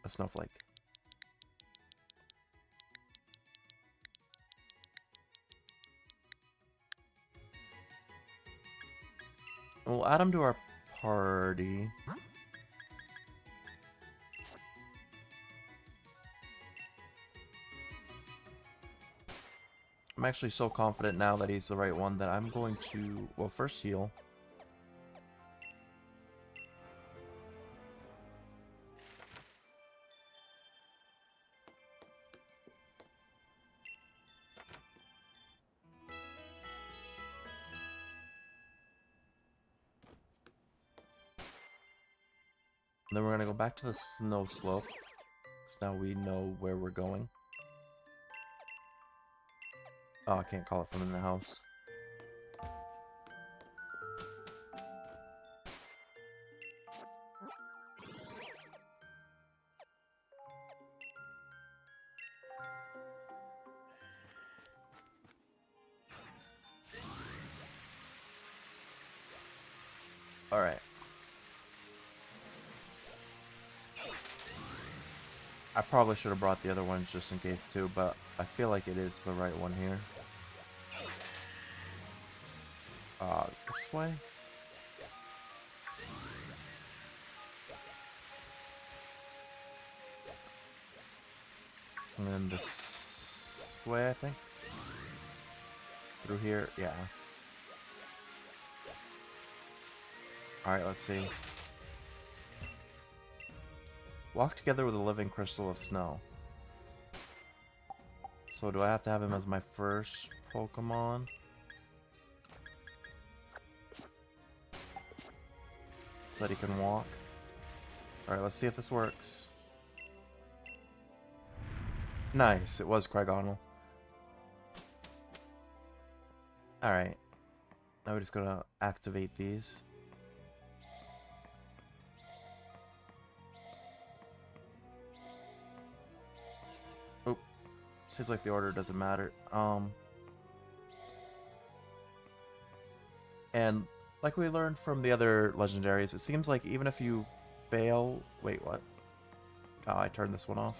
a snowflake. We'll add him to our party. I'm actually so confident now that he's the right one that I'm going to, well, first heal. And then we're gonna go back to the snow slope, because now we know where we're going. Oh, I can't call it from in the house. Alright. I probably should have brought the other ones just in case too, but I feel like it is the right one here. This way? And then this way, I think. Through here, yeah. Alright, let's see. Walk together with a living crystal of snow. So do I have to have him as my first Pokemon? So that he can walk? Alright, let's see if this works. Nice, it was Cryogonal. Alright. Now we're just gonna activate these. Oh, seems like the order doesn't matter. And like we learned from the other legendaries, it seems like even if you fail... Wait, what? Oh, I turned this one off.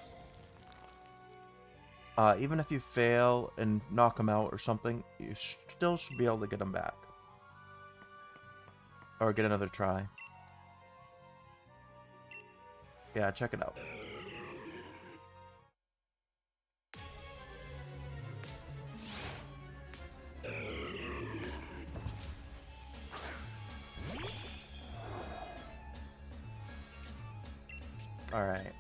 Even if you fail and knock him out or something, you still should be able to get him back. Or get another try. Yeah, check it out. Alright.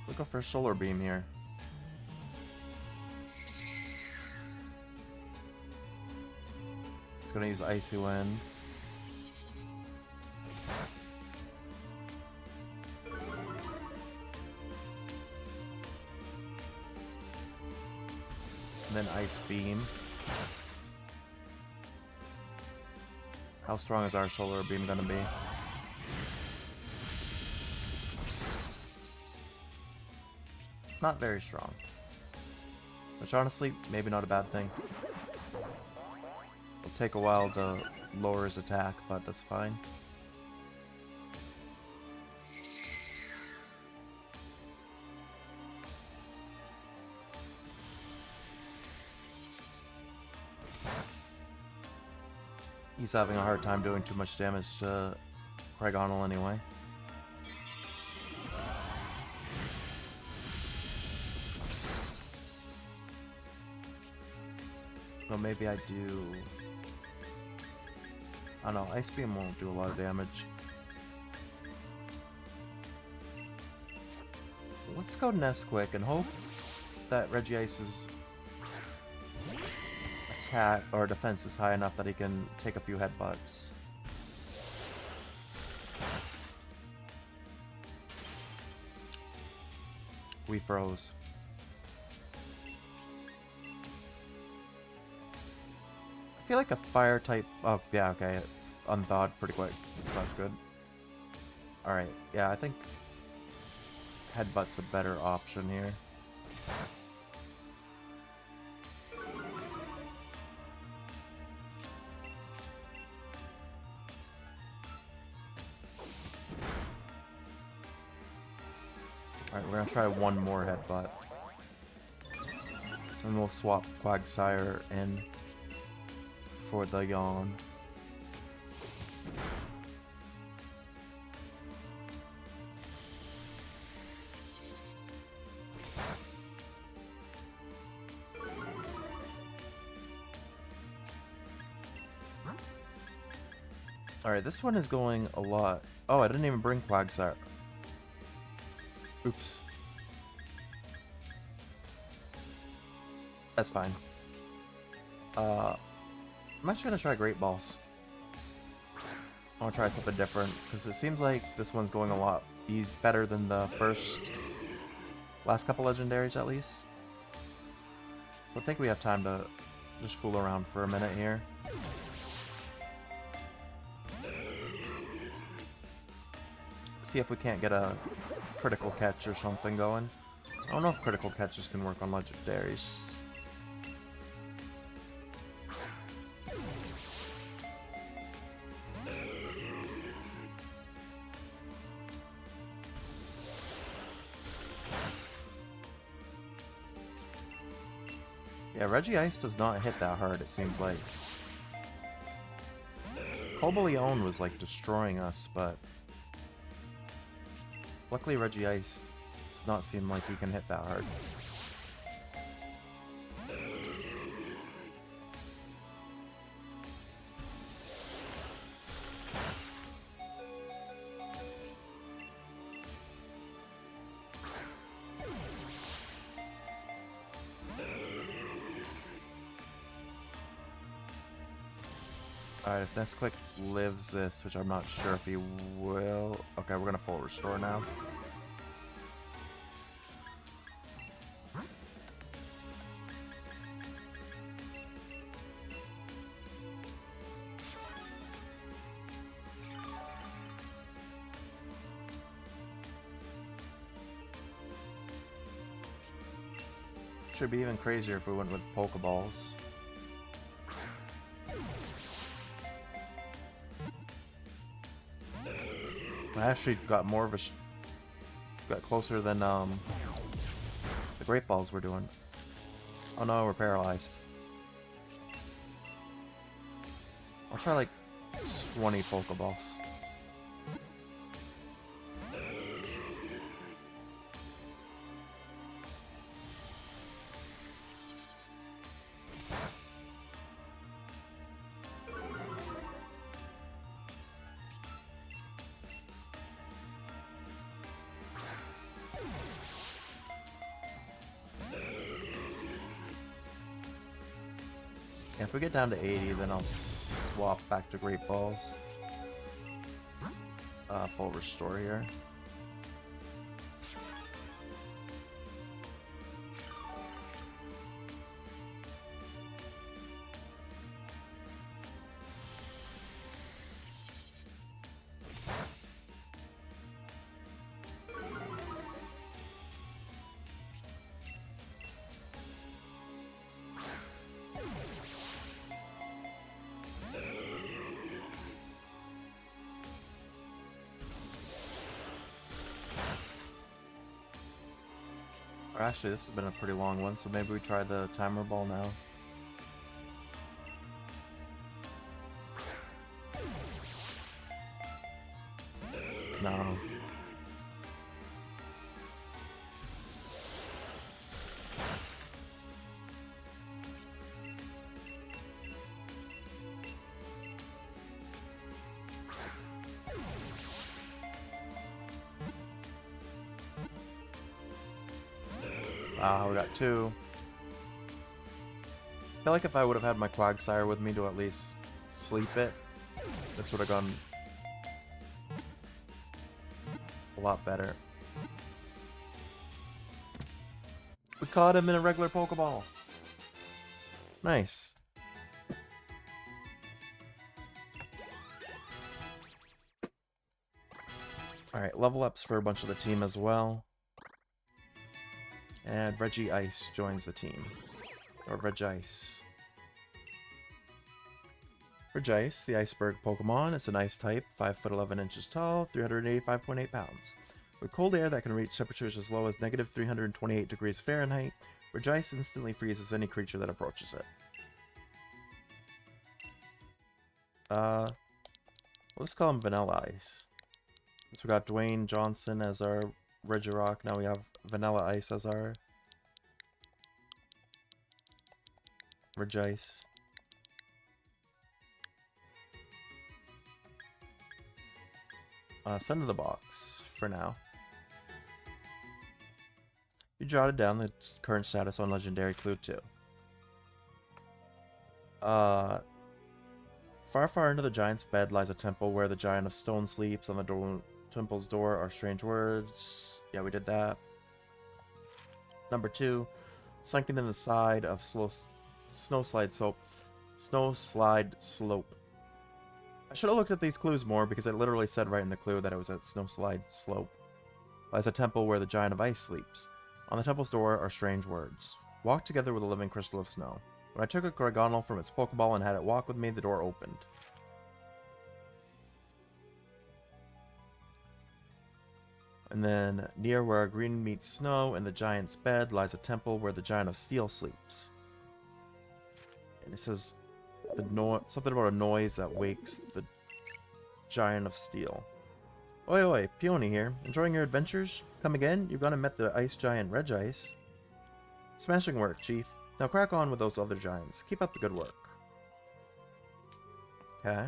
Look go for Solar Beam here. He's gonna use Icy Wind. And then Ice Beam. How strong is our Solar Beam gonna be? Not very strong. Which honestly, maybe not a bad thing. It'll take a while to lower his attack, but that's fine. He's having a hard time doing too much damage to Cryogonal anyway. Well, maybe I do... I don't know, Ice Beam won't do a lot of damage. Let's go Nesquik and hope that Regice's attack or defense is high enough that he can take a few headbutts. We froze. I feel like a fire type. Oh, yeah, okay. It's unthawed pretty quick, so that's good. Alright, yeah, I think headbutt's a better option here. Alright, we're gonna try one more headbutt. And we'll swap Quagsire in for the yawn. Alright, this one is going a lot. Oh, I didn't even bring Quagsire. Oops. That's fine. I'm actually gonna try Great Balls. I wanna try something different, because it seems like this one's going a lot better than the last couple legendaries at least. So I think we have time to just fool around for a minute here. See if we can't get a critical catch or something going. I don't know if critical catches can work on legendaries. Yeah, Regice does not hit that hard, it seems like. Cobalion was like destroying us, but luckily Regice does not seem like he can hit that hard. Alright, if Nesquik lives this, which I'm not sure if he will... Okay, we're gonna full restore now. Should be even crazier if we went with Pokeballs. I actually got more of a got closer than the Great Balls we're doing. Oh no, we're paralyzed. I'll try like 20 Pokeballs. If we get down to 80, then I'll swap back to Great Balls. Full restore here. Or actually, this has been a pretty long one, so maybe we try the timer ball now. No. Ah, we got 2. I feel like if I would have had my Quagsire with me to at least sleep it, this would have gone a lot better. We caught him in a regular Pokeball. Nice. Alright, level ups for a bunch of the team as well. And Regis joins the team. Or Regis. Regis, the iceberg Pokemon, is an ice type, 5 foot 11 inches tall, 385.8 pounds. With cold air that can reach temperatures as low as negative 328 degrees Fahrenheit, Regis instantly freezes any creature that approaches it. Let's call him Vanilla Ice. So we got Dwayne Johnson as our Regirock. Now we have Vanilla Ice as our Regis. Send to the box for now. You jotted down the current status on Legendary Clue 2. Far into the giant's bed lies a temple where the giant of stone sleeps. On the temple's door are strange words. Yeah, we did that. Number 2, sunken in the side of snowslide slope. I should have looked at these clues more because it literally said right in the clue that it was a snowslide slope. Lies a temple where the giant of ice sleeps. On the temple's door are strange words. Walk together with a living crystal of snow. When I took a Gregonal from its Pokeball and had it walk with me, the door opened. And then, near where green meets snow in the giant's bed lies a temple where the giant of steel sleeps. And it says something about a noise that wakes the giant of steel. Oi oi, Peony here. Enjoying your adventures? Come again? You've gone and met the ice giant Regis. Smashing work, Chief. Now crack on with those other giants. Keep up the good work. Okay.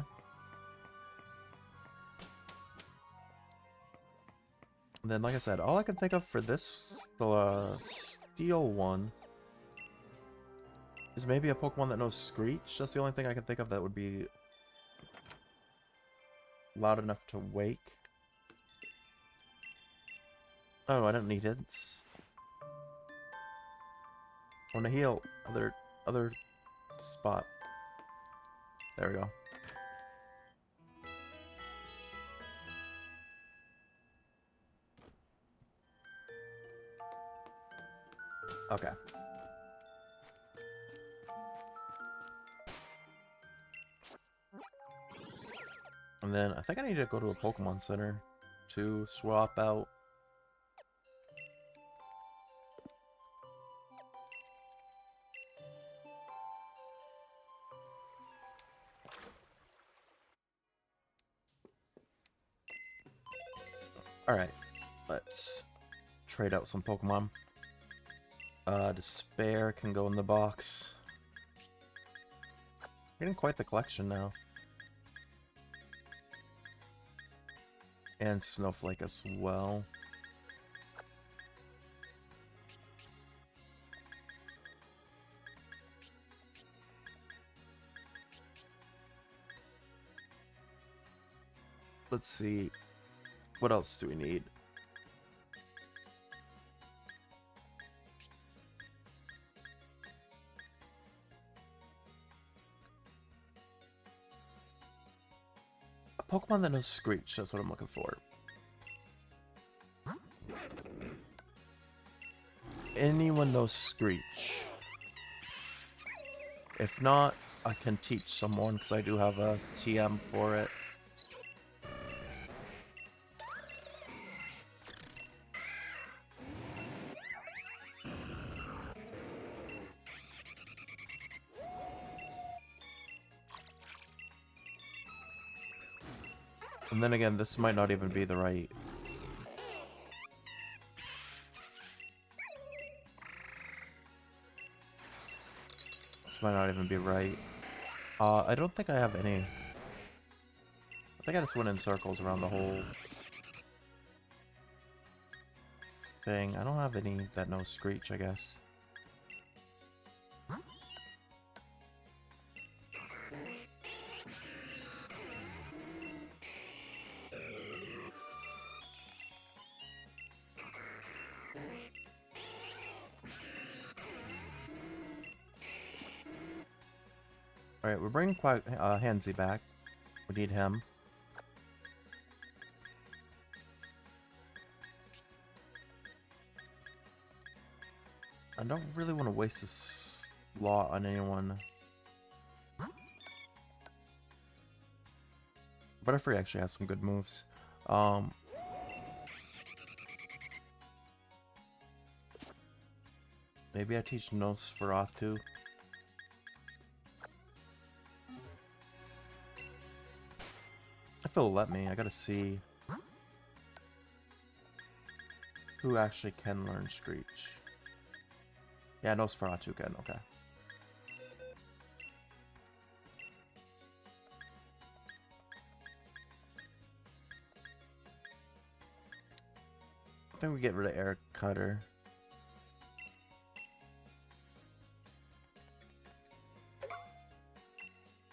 And then, like I said, all I can think of for this, the steel one, is maybe a Pokemon that knows Screech. That's the only thing I can think of that would be loud enough to wake. Oh, I don't need hints. I want to heal. Other spot. There we go. Okay. And then I think I need to go to a Pokemon Center to swap out. Alright, let's trade out some Pokemon. Despair can go in the box. Getting quite the collection now. And Snowflake as well. Let's see. What else do we need? A Pokemon that knows Screech, that's what I'm looking for. Anyone knows Screech? If not, I can teach someone because I do have a TM for it. And then again, this might not even be the right... This might not even be right. I don't think I have any... I think I just went in circles around the whole thing. I don't have any that know Screech, I guess. Alright, we're bringing Hansi back. We need him. I don't really want to waste a slot on anyone. Butterfree actually has some good moves. Maybe I teach Nosferatu. If it'll let me, I gotta see who actually can learn Screech. Yeah, Nosferatu can, okay. I think we get rid of Air Cutter.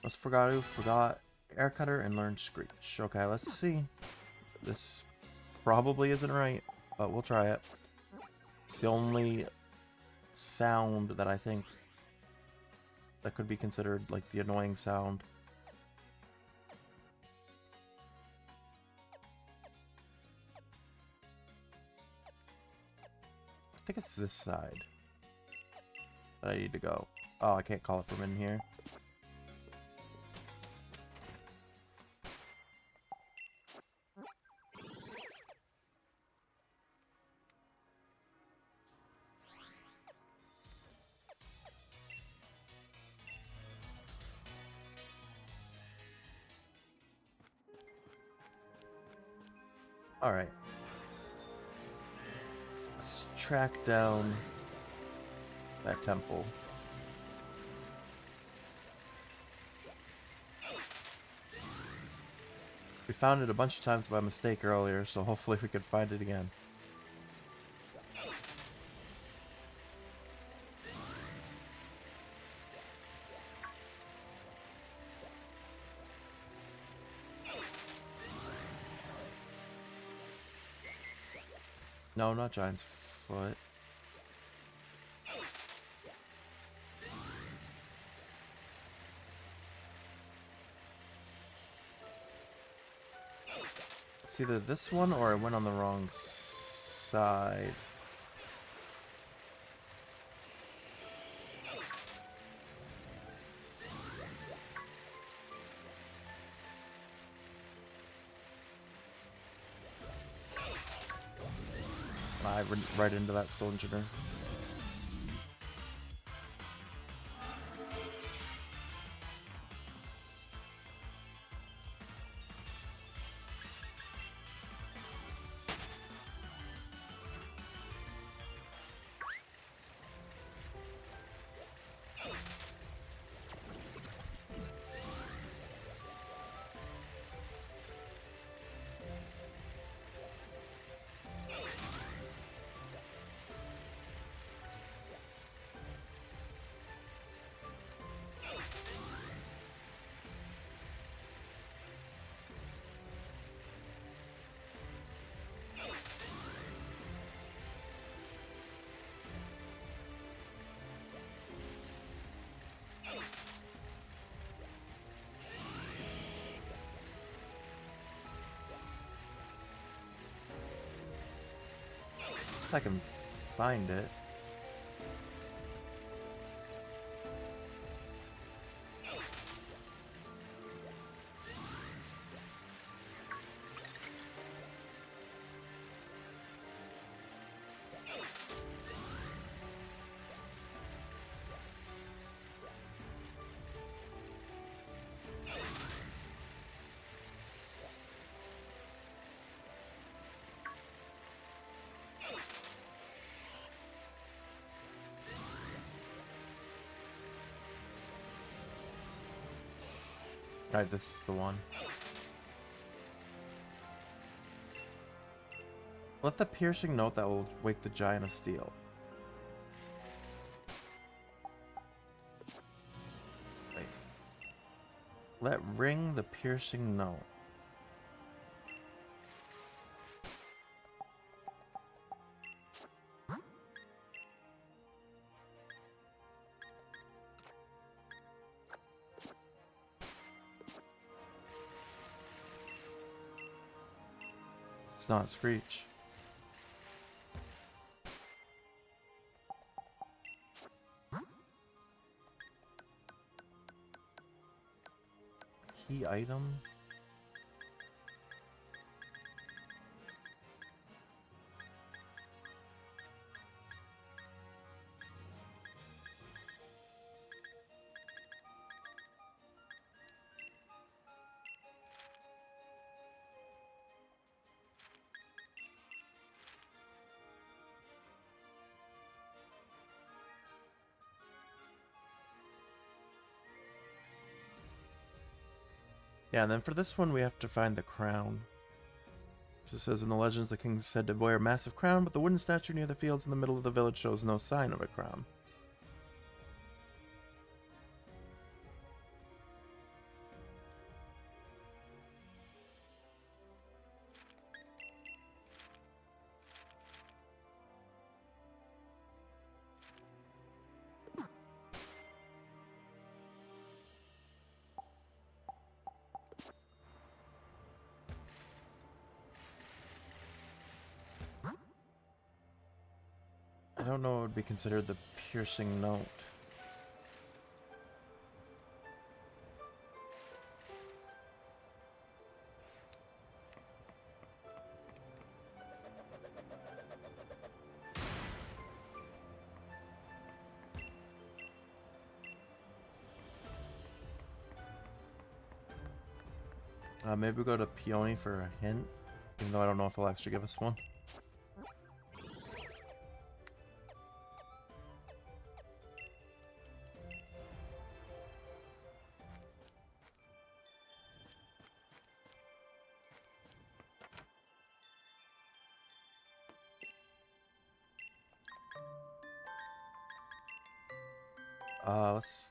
Nosferatu forgot Air Cutter and learned Screech. Okay, let's see. This probably isn't right, but we'll try it. It's the only sound that I think that could be considered like the annoying sound. I think it's this side that I need to go. Oh, I can't call it from in here. Alright. Let's track down that temple. We found it a bunch of times by mistake earlier, so hopefully we can find it again. No, not Giant's Foot. It's either this one or I went on the wrong side. I went right into that Stone Engineer. If I can find it. Alright, this is the one. Let the piercing note that will wake the giant of steel. Wait. Let ring the piercing note. It's not Screech. Key item. Yeah, and then for this one we have to find the crown. It says in the legends the king is said to wear a massive crown, but the wooden statue near the fields in the middle of the village shows no sign of a crown. I don't know what would be considered the piercing note. Maybe we'll go to Peony for a hint, even though I don't know if he'll actually give us one.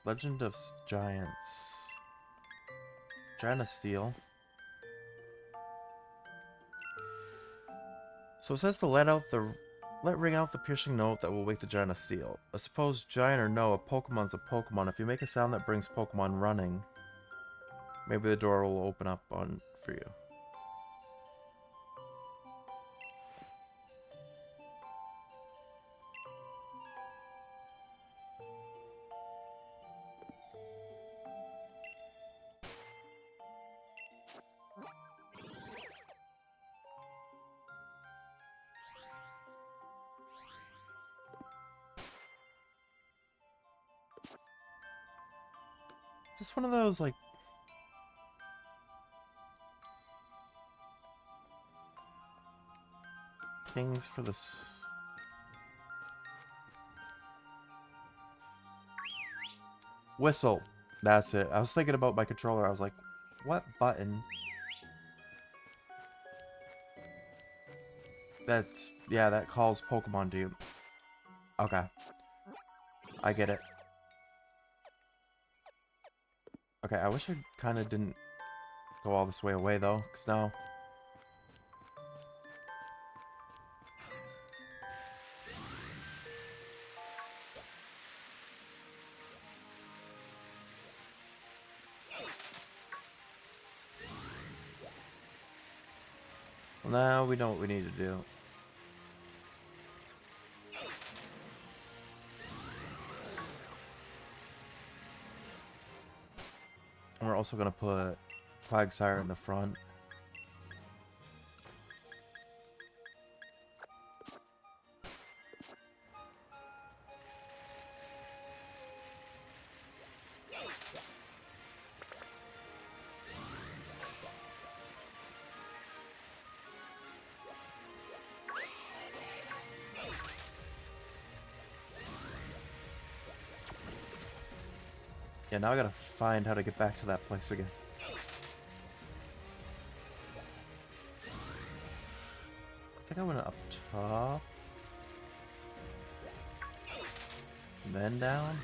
Legend of Giants. Giant of Steel. So it says to let ring out the piercing note that will wake the Giant of Steel. I suppose giant or no, a Pokemon's a Pokemon. If you make a sound that brings Pokemon running, maybe the door will open up for you. Is this one of those, like... things for this... Whistle. That's it. I was thinking about my controller. I was like, what button? That's... yeah, that calls Pokemon to you. Okay. I get it. Okay, I wish I kind of didn't go all this way away, though, because now... well, now we know what we need to do. And we're also going to put Quagsire in the front. Yeah, now I gotta find how to get back to that place again. I think I went up top. Then down.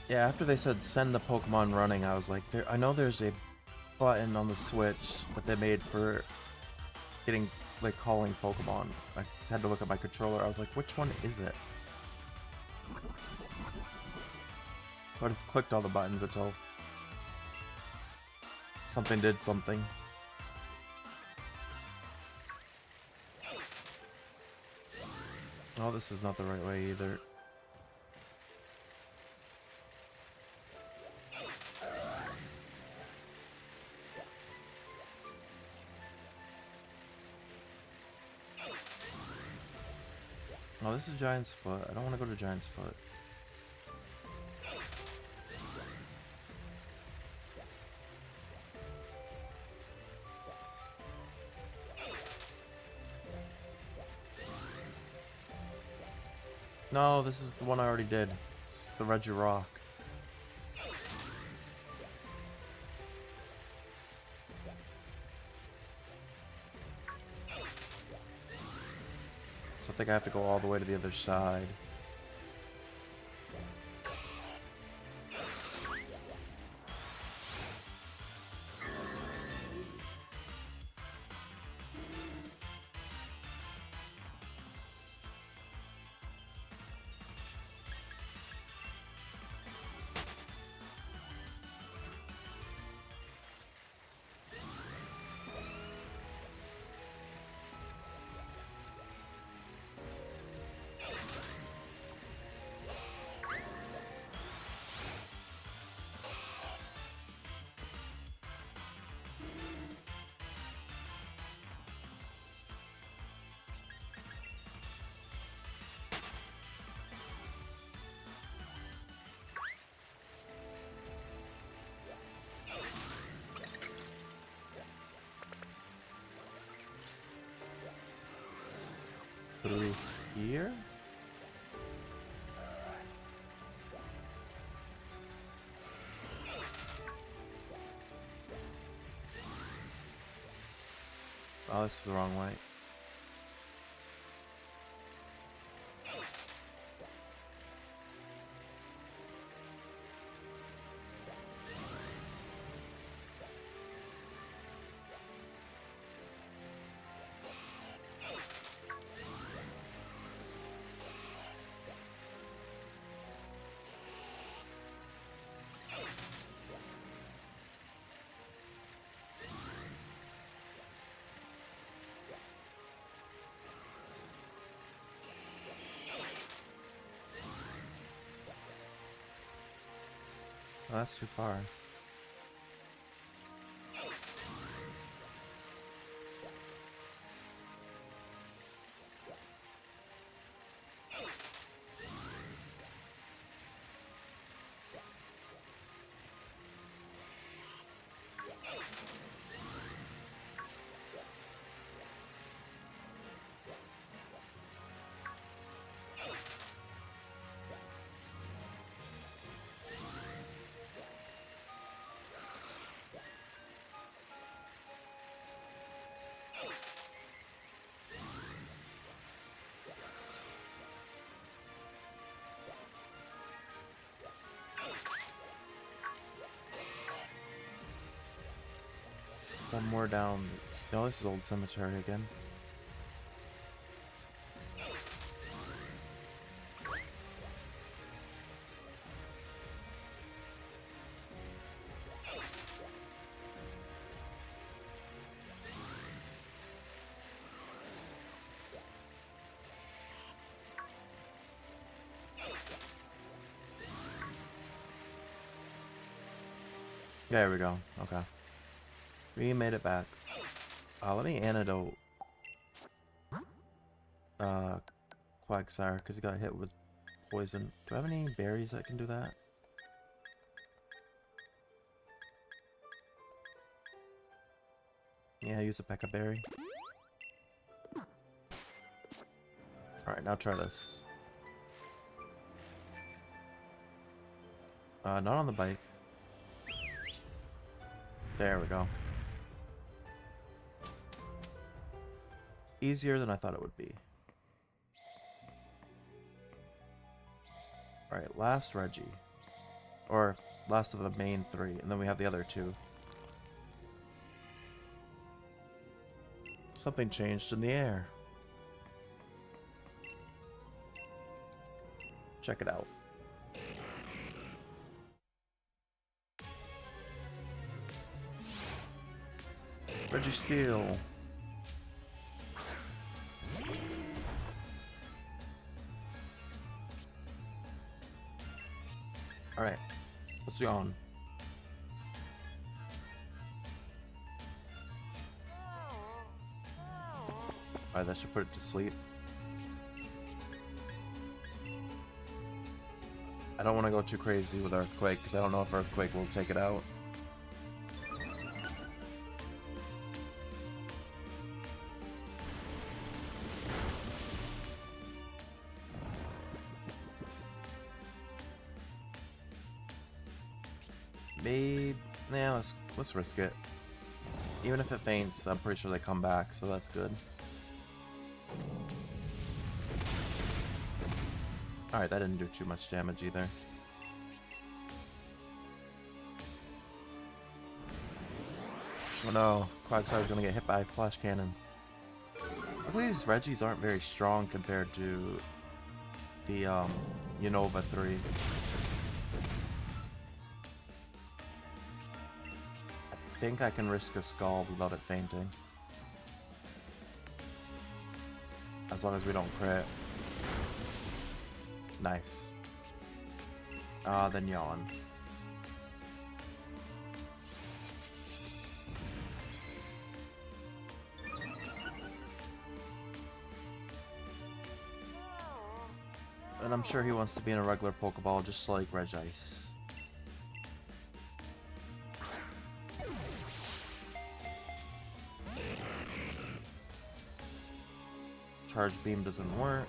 Yeah, after they said send the Pokemon running, I was like, I know there's a button on the Switch that they made for getting, like, calling Pokemon. I had to look at my controller. I was like, which one is it? So I just clicked all the buttons until something did something. Oh, this is not the right way either. Oh, this is Giant's Foot. I don't want to go to Giant's Foot. No, this is the one I already did. It's the Reggie Rock. So I think I have to go all the way to the other side. Through here? Oh, this is the wrong way. Oh, that's too far. Somewhere down. Oh, this is Old Cemetery again. There we go. Okay. We made it back. Let me antidote Quagsire because he got hit with poison. Do I have any berries that can do that? Yeah, use a P.E.K.K.A berry. Alright, now try this. Not on the bike. There we go. Easier than I thought it would be. Alright, last Reggie. Or last of the main three, and then we have the other two. Something changed in the air. Check it out. Regis Steel. Alright, let's yawn. Alright, that should put it to sleep. I don't want to go too crazy with Earthquake, because I don't know if Earthquake will take it out. Maybe... yeah, let's risk it. Even if it faints, I'm pretty sure they come back, so that's good. Alright, that didn't do too much damage either. Oh no, Quagsire's gonna get hit by a flash cannon. Luckily these Regis aren't very strong compared to the Unova 3. I think I can risk a Scald without it fainting. As long as we don't crit. Nice. Then yawn. And I'm sure he wants to be in a regular Pokeball just like Regis. Charge Beam doesn't work.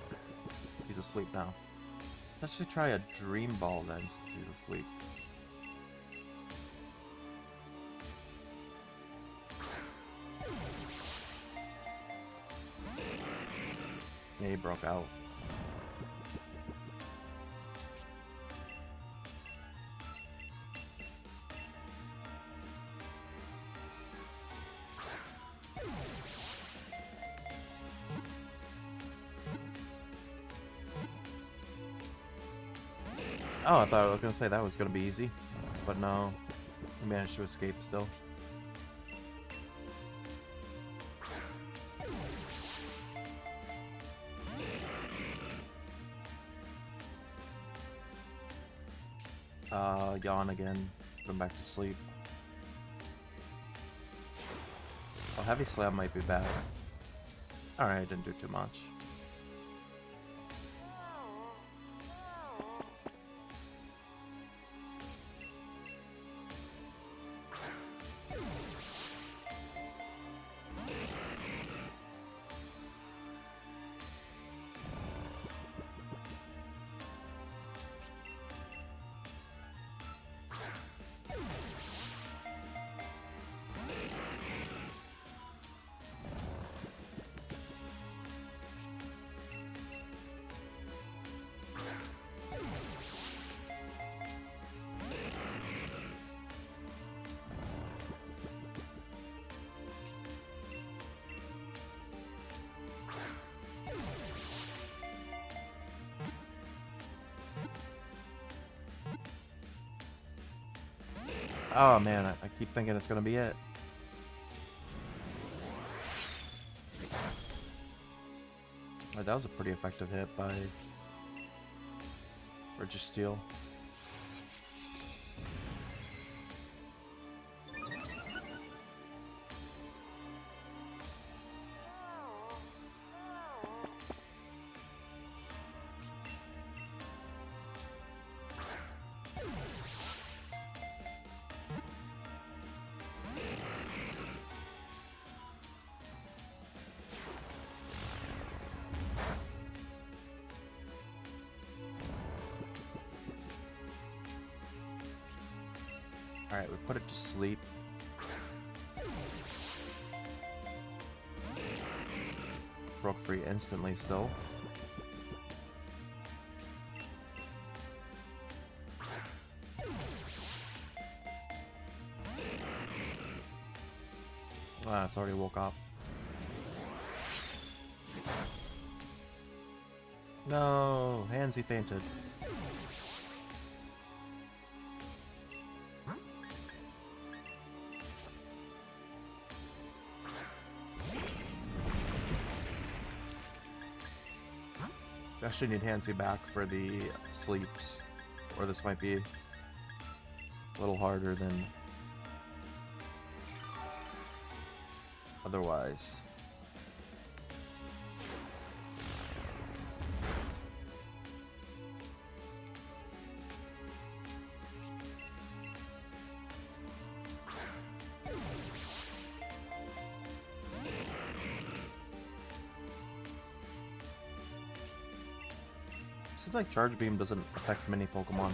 He's asleep now. Let's actually try a Dream Ball then, since he's asleep. Yeah, he broke out. Oh, I thought I was gonna say that was gonna be easy, but no, he managed to escape still. Yawn again, going back to sleep. Oh, Heavy Slam might be bad. Alright, didn't do too much. Oh man, I keep thinking it's gonna be it. Oh, that was a pretty effective hit by Regis Steel. Alright, we put it to sleep. Broke free instantly still. Ah, it's already woke up. No, Hansy fainted. I actually need Hansy back for the sleeps, or this might be a little harder than otherwise. Seems like Charge Beam doesn't affect many Pokemon.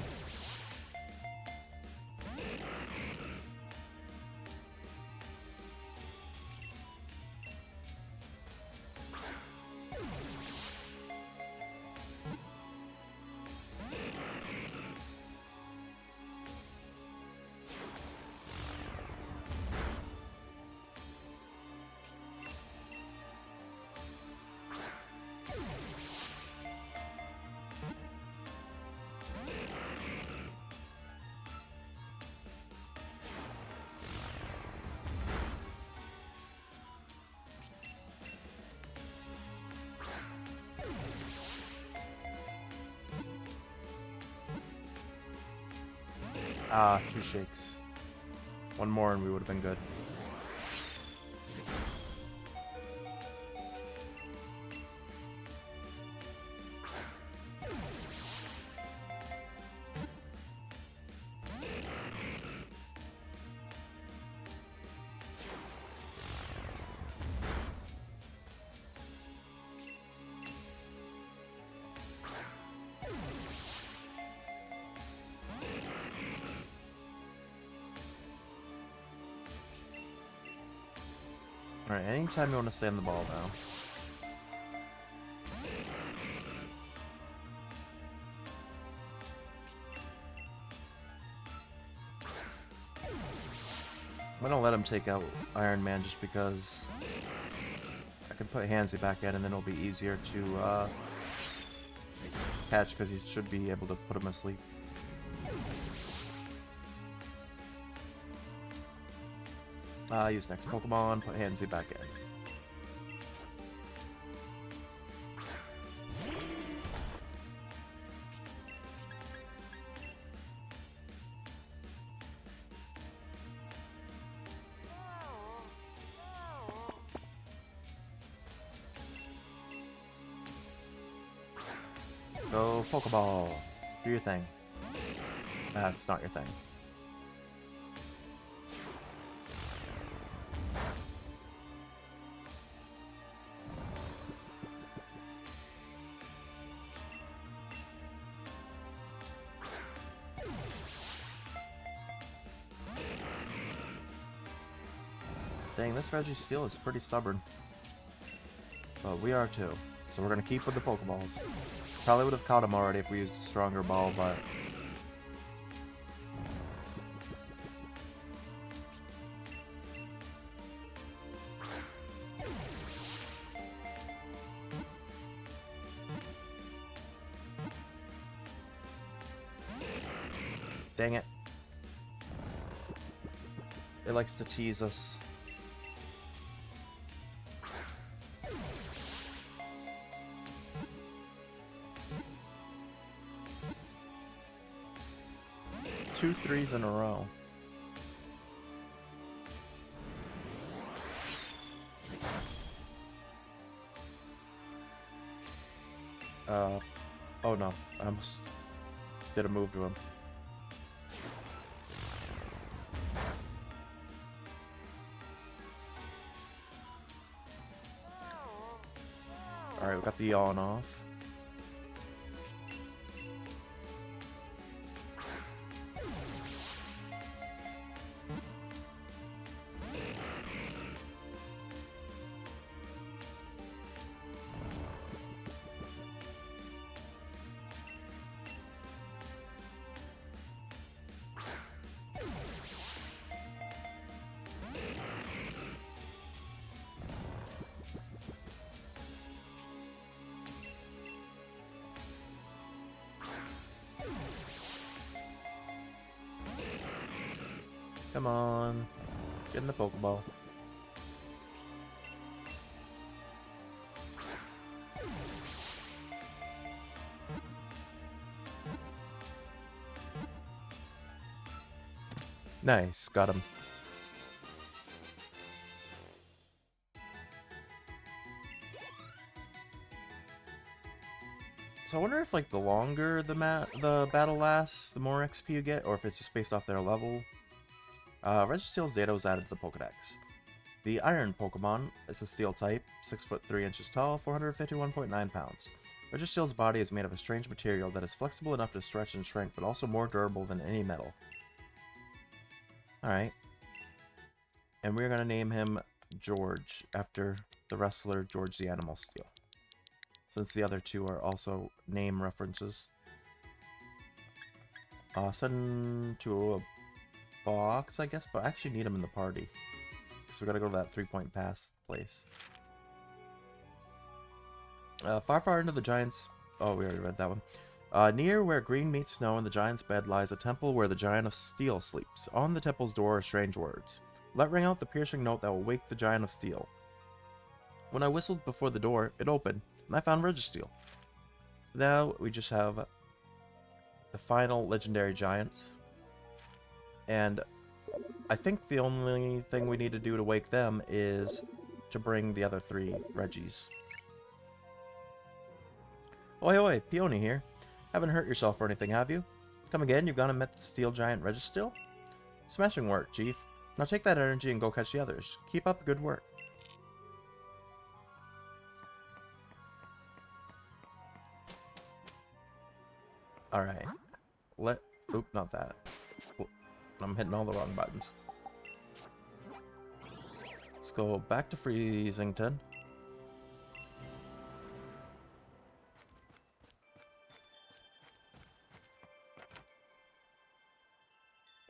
Ah, 2 shakes. One more and we would have been good. Alright, anytime you want to stay on the ball now. I'm gonna let him take out Iron Man just because I can put Hansy back in and then it'll be easier to catch because he should be able to put him asleep. Use next Pokemon, put Hansy back in. Go Pokeball. Do your thing. That's not your thing. Dang, this Regis Steel is pretty stubborn. But we are too. So we're gonna keep with the Pokeballs. Probably would have caught him already if we used a stronger ball, but... Dang it. It likes to tease us. Two threes in a row. Oh no, I almost did a move to him. Alright, we got the yawn off. Come on. Get in the Pokeball. Nice, got him. So I wonder if like the longer the battle lasts, the more XP you get, or if it's just based off their level. Regis data was added to the Pokedex. The Iron Pokemon is a Steel type, 6 foot 3 inches tall, 451.9 pounds. Registeel's body is made of a strange material that is flexible enough to stretch and shrink, but also more durable than any metal. Alright. And we're going to name him George, after the wrestler George the Animal Steel. Since the other two are also name references. Send to a box, I guess, but I actually need him in the party. So we gotta go to that 3-point pass place. Far into the Giant's... Oh, we already read that one. Near where green meets snow in the Giant's bed lies a temple where the Giant of Steel sleeps. On the temple's door are strange words. Let ring out the piercing note that will wake the Giant of Steel. When I whistled before the door, it opened, and I found Registeel. Now we just have the final legendary giants. And I think the only thing we need to do to wake them is to bring the other 3 Regis. Oi oi, Peony here. Haven't hurt yourself or anything, have you? Come again, you've gone and met the Steel Giant Registeel? Smashing work, Chief. Now take that energy and go catch the others. Keep up the good work. Alright. Oop, not that. I'm hitting all the wrong buttons. Let's go back to Freezington.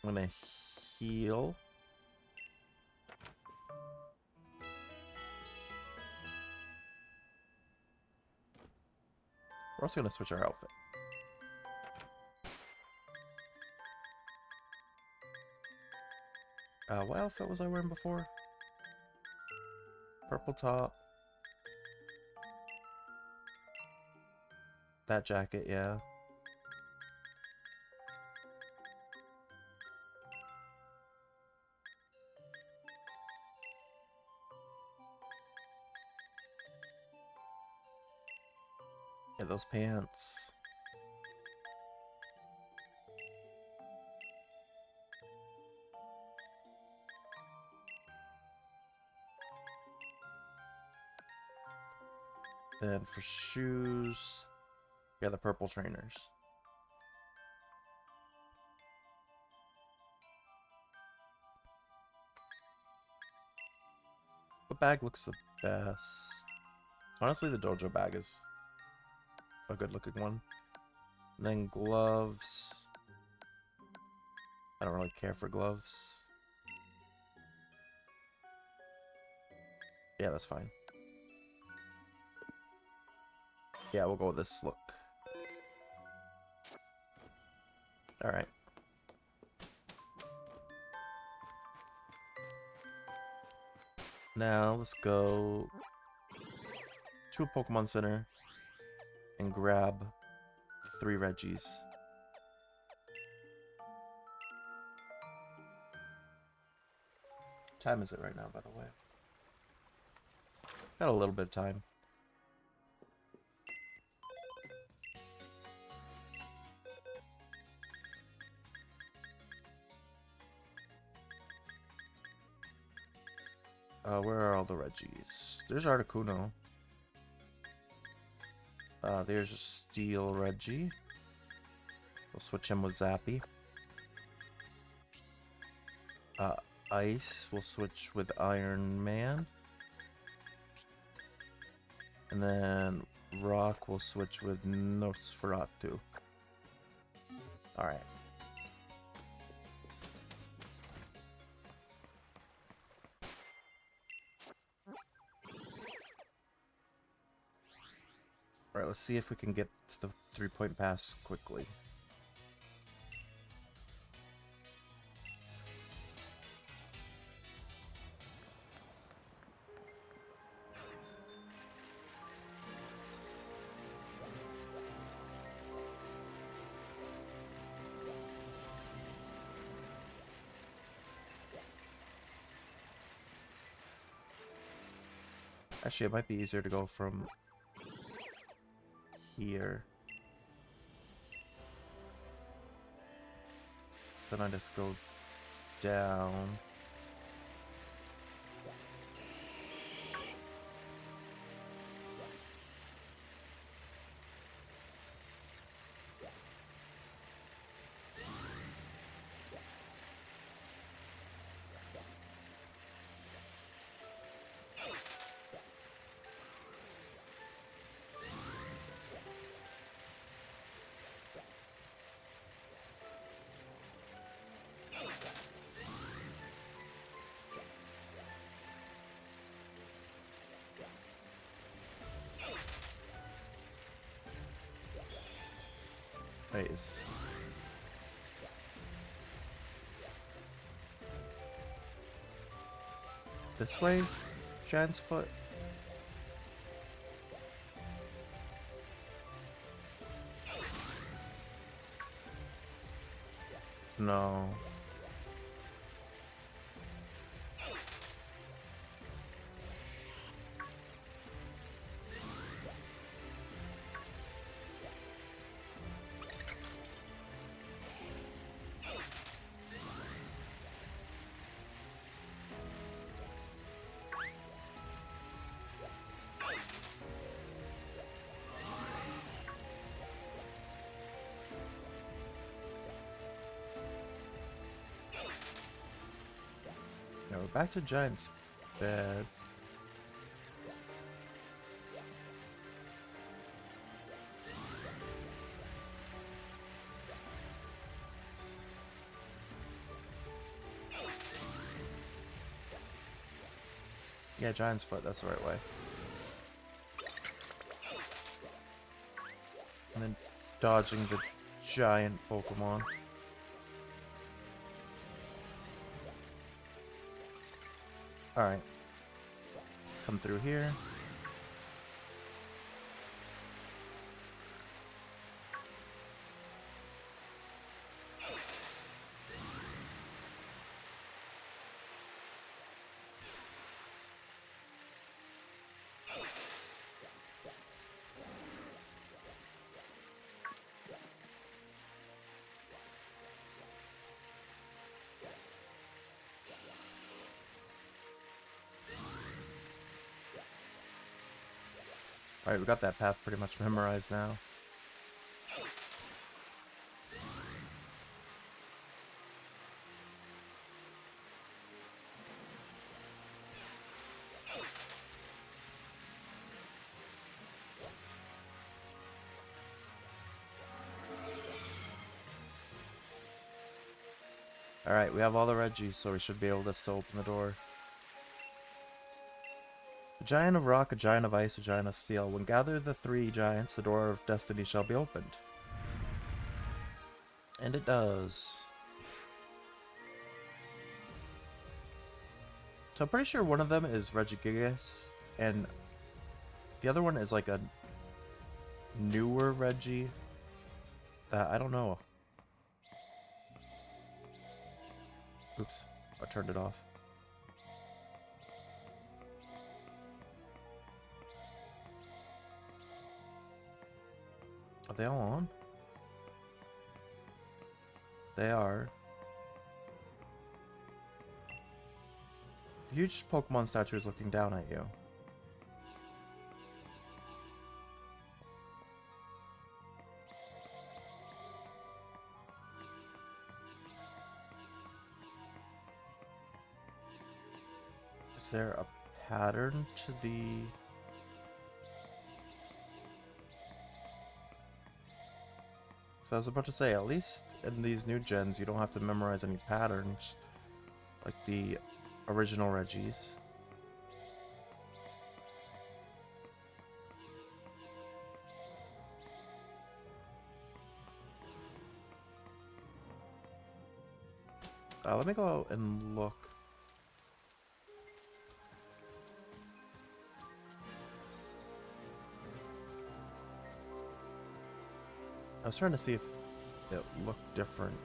I'm gonna heal. We're also gonna switch our outfit. What outfit was I wearing before? Purple top. That jacket, yeah. Yeah, those pants. Then for shoes, yeah, the purple trainers. What bag looks the best? Honestly, the dojo bag is a good looking one. And then gloves. I don't really care for gloves. Yeah, that's fine. Yeah, we'll go with this look. Alright. Now, let's go to a Pokemon Center and grab 3 Regis. What time is it right now, by the way? Got a little bit of time. Where are all the Regis? There's Articuno. There's a Steel Regi. We'll switch him with Zappy. Ice, we'll switch with Iron Man. And then Rock, we'll switch with Nosferatu. Alright. Alright, let's see if we can get to the 3-point pass quickly. Actually, it might be easier to go from here. So then I just go down. Wait, is... this way? Giant's foot? No. No, we're back to Giant's bed. Yeah, Giant's foot, that's the right way. And then dodging the giant Pokemon. Alright. Come through here. Alright, we got that path pretty much memorized now. Alright, we have all the Regis, so we should be able to still open the door. A giant of rock, a giant of ice, a giant of steel. When gathered the three giants, the door of destiny shall be opened. And it does. So I'm pretty sure one of them is Regis, and the other one is like a newer Reggie that I don't know. Oops, I turned it off. Are they all on? They are. A huge Pokemon statue is looking down at you. Is there a pattern to the... So I was about to say, at least in these new gens, you don't have to memorize any patterns like the original Regis. Let me go out and look. I was trying to see if it looked different.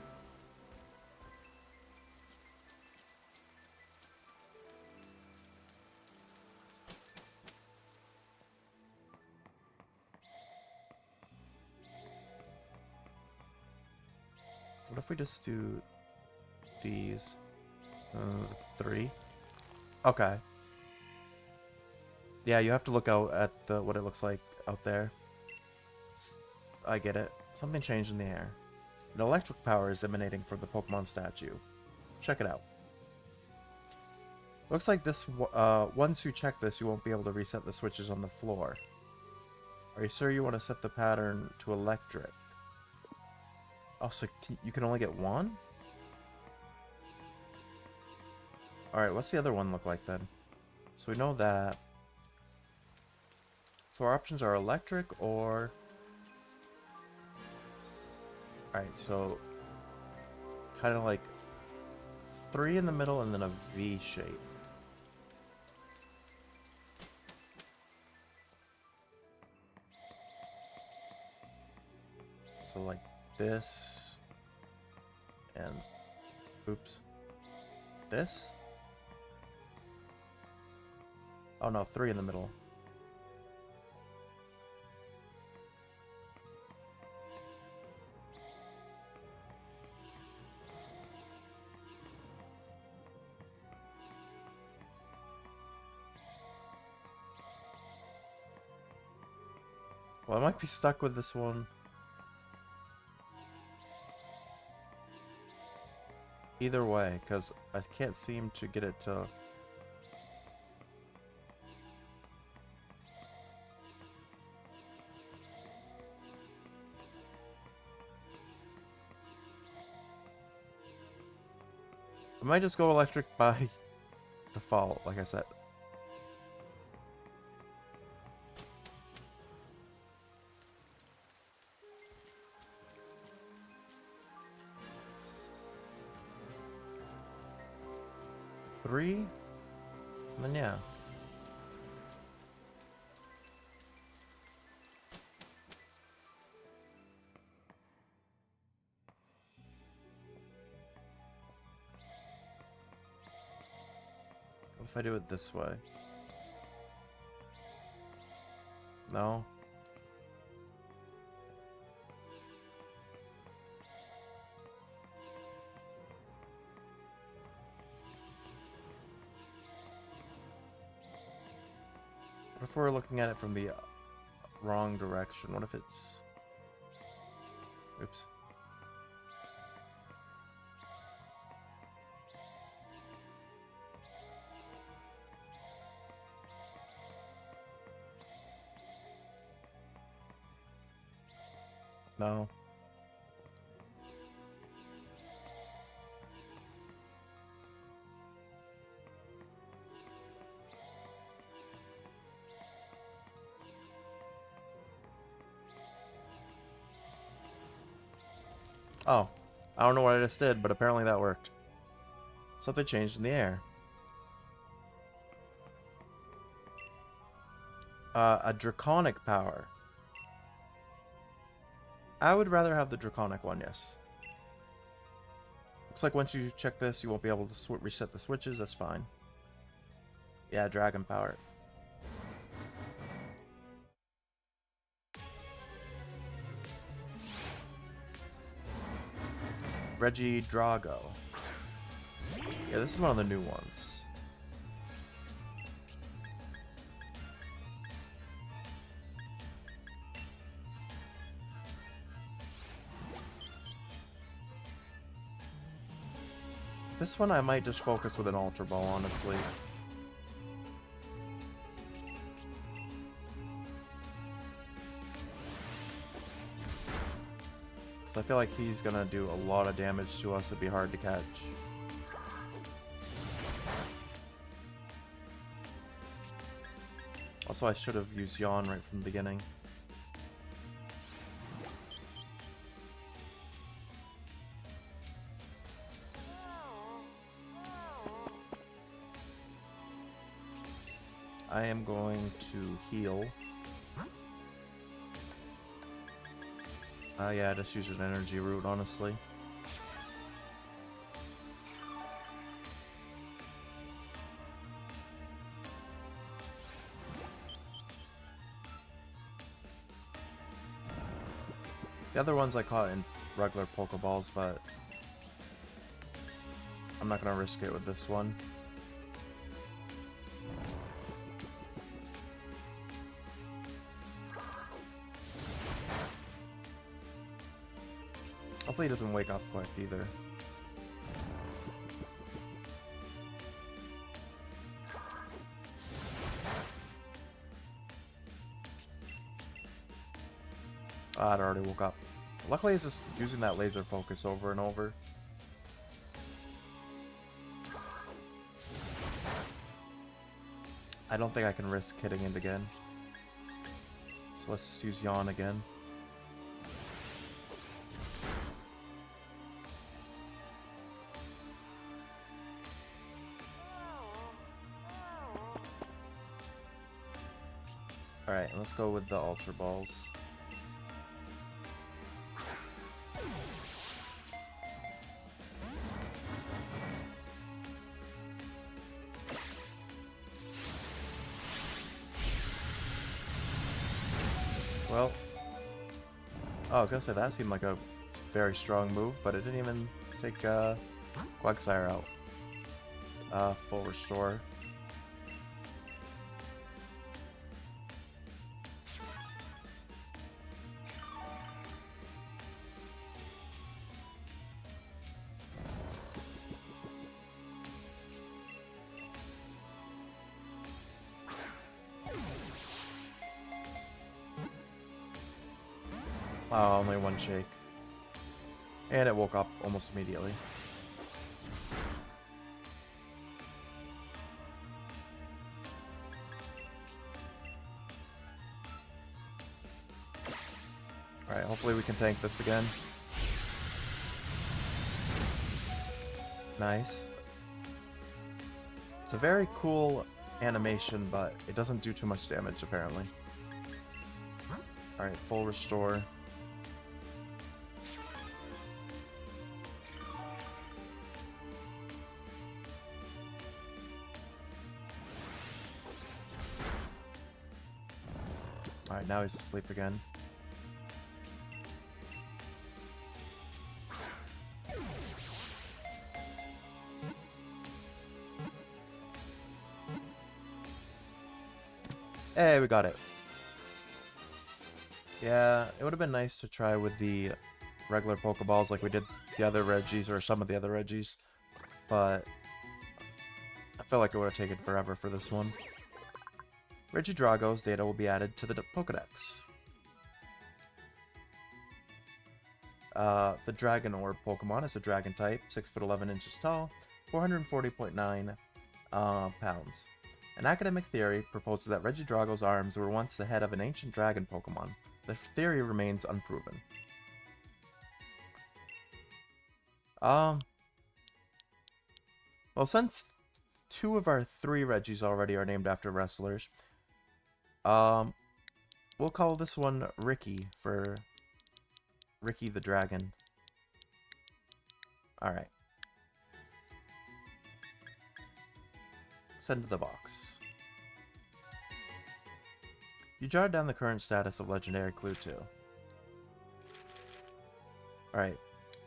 What if we just do these 3? Okay. Yeah, you have to look out at what it looks like out there. I get it. Something changed in the air. An electric power is emanating from the Pokemon statue. Check it out. Looks like this. Once you check this, you won't be able to reset the switches on the floor. Are you sure you want to set the pattern to electric? Oh, so you can only get one? Alright, what's the other one look like then? So we know that. So our options are electric or... Alright, so... kind of like 3 in the middle and then a V shape. So like this, and oops, this? Oh no, 3 in the middle. Well, I might be stuck with this one. Either way, because I can't seem to get it to... I might just go electric by default, like I said. Three? And then yeah. What if I do it this way? No? What if we're looking at it from the wrong direction? What if it's... Oops. No. Oh, I don't know what I just did, but apparently that worked. Something changed in the air. A draconic power. I would rather have the draconic one, yes. Looks like once you check this, you won't be able to reset the switches. That's fine. Yeah, dragon power. Reggie Drago. Yeah, this is one of the new ones. This one I might just focus with an Ultra Ball, honestly. Because I feel like he's gonna do a lot of damage to us. It'd be hard to catch. Also, I should have used Yawn right from the beginning. I am going to heal. Yeah, just use an energy root, honestly. The other ones I caught in regular Pokeballs, but I'm not gonna risk it with this one. Hopefully he doesn't wake up quick either. Ah, it already woke up. Luckily it's just using that laser focus over and over. I don't think I can risk hitting it again. So let's just use Yawn again. Alright, let's go with the Ultra Balls. Well, oh, I was gonna say that seemed like a very strong move, but it didn't even take Quagsire out. Full restore. Oh, only one shake. And it woke up almost immediately. Alright, hopefully we can tank this again. Nice. It's a very cool animation, but it doesn't do too much damage, apparently. Alright, full restore. Alright, now he's asleep again. Hey, we got it. Yeah, it would have been nice to try with the regular Pokeballs like we did the other Regis, or some of the other Regis, but I feel like it would have taken forever for this one. Regidrago's data will be added to the Pokedex. The Dragon Orb Pokemon is a Dragon type, 6 foot 11 inches tall, 440.9 pounds. An academic theory proposes that Regidrago's arms were once the head of an ancient dragon Pokemon. The theory remains unproven. Well, since 2 of our 3 Regis already are named after wrestlers, we'll call this one Ricky for Ricky the Dragon. Alright. Send to the box. You jot down the current status of Legendary Clue 2. Alright.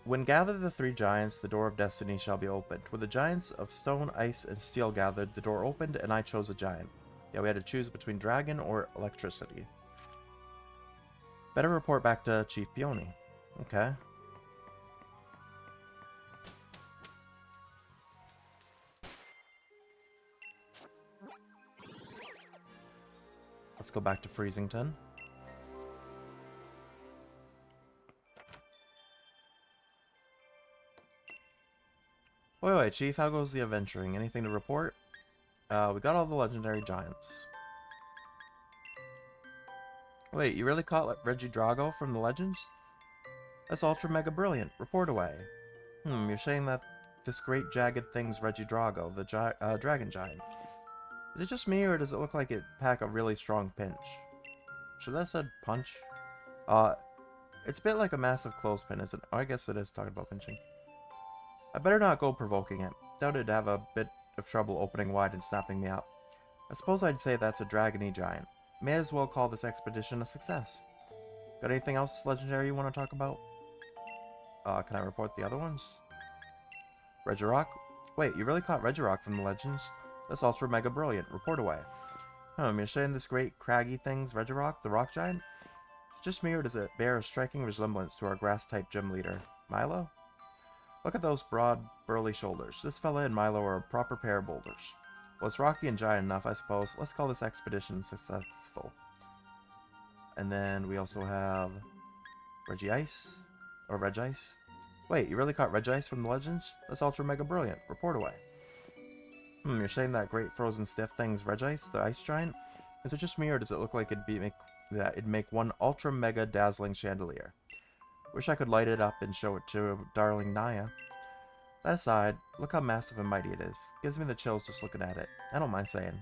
When gathered the 3 giants, the door of destiny shall be opened. With the giants of stone, ice, and steel gathered, the door opened, and I chose a giant. Yeah, we had to choose between dragon or electricity. Better report back to Chief Peony. Okay. Let's go back to Freezington. Wait, Chief, how goes the adventuring? Anything to report? We got all the legendary giants. Wait, you really caught Regidrago from the legends? That's ultra mega brilliant. Report away. You're saying that this great jagged thing's Regidrago, the dragon giant. Is it just me, or does it look like it pack a really strong pinch? Should that have said punch? It's a bit like a massive clothespin, isn't it? Oh, I guess it is talking about pinching. I better not go provoking it. Doubt it'd have a bit of trouble opening wide and snapping me up. I suppose I'd say that's a dragony giant. May as well call this expedition a success. Got anything else legendary you want to talk about? Can I report the other ones? Regirock? Wait, you really caught Regirock from the legends? That's ultra mega brilliant. Report away. You're saying this great craggy thing's Regirock, the rock giant? Is it just me, or does it bear a striking resemblance to our grass-type gym leader, Milo? Look at those broad, burly shoulders. This fella and Milo are a proper pair of boulders. Well, it's rocky and giant enough, I suppose. Let's call this expedition successful. And then we also have Regis, or Regis. Wait, you really caught Regis from the legends? That's ultra mega brilliant. Report away. You're saying that great frozen stiff thing's Regis, the ice giant? Is it just me, or does it look like it'd make one ultra mega dazzling chandelier? Wish I could light it up and show it to darling Naya. That aside, look how massive and mighty it is. Gives me the chills just looking at it. I don't mind saying.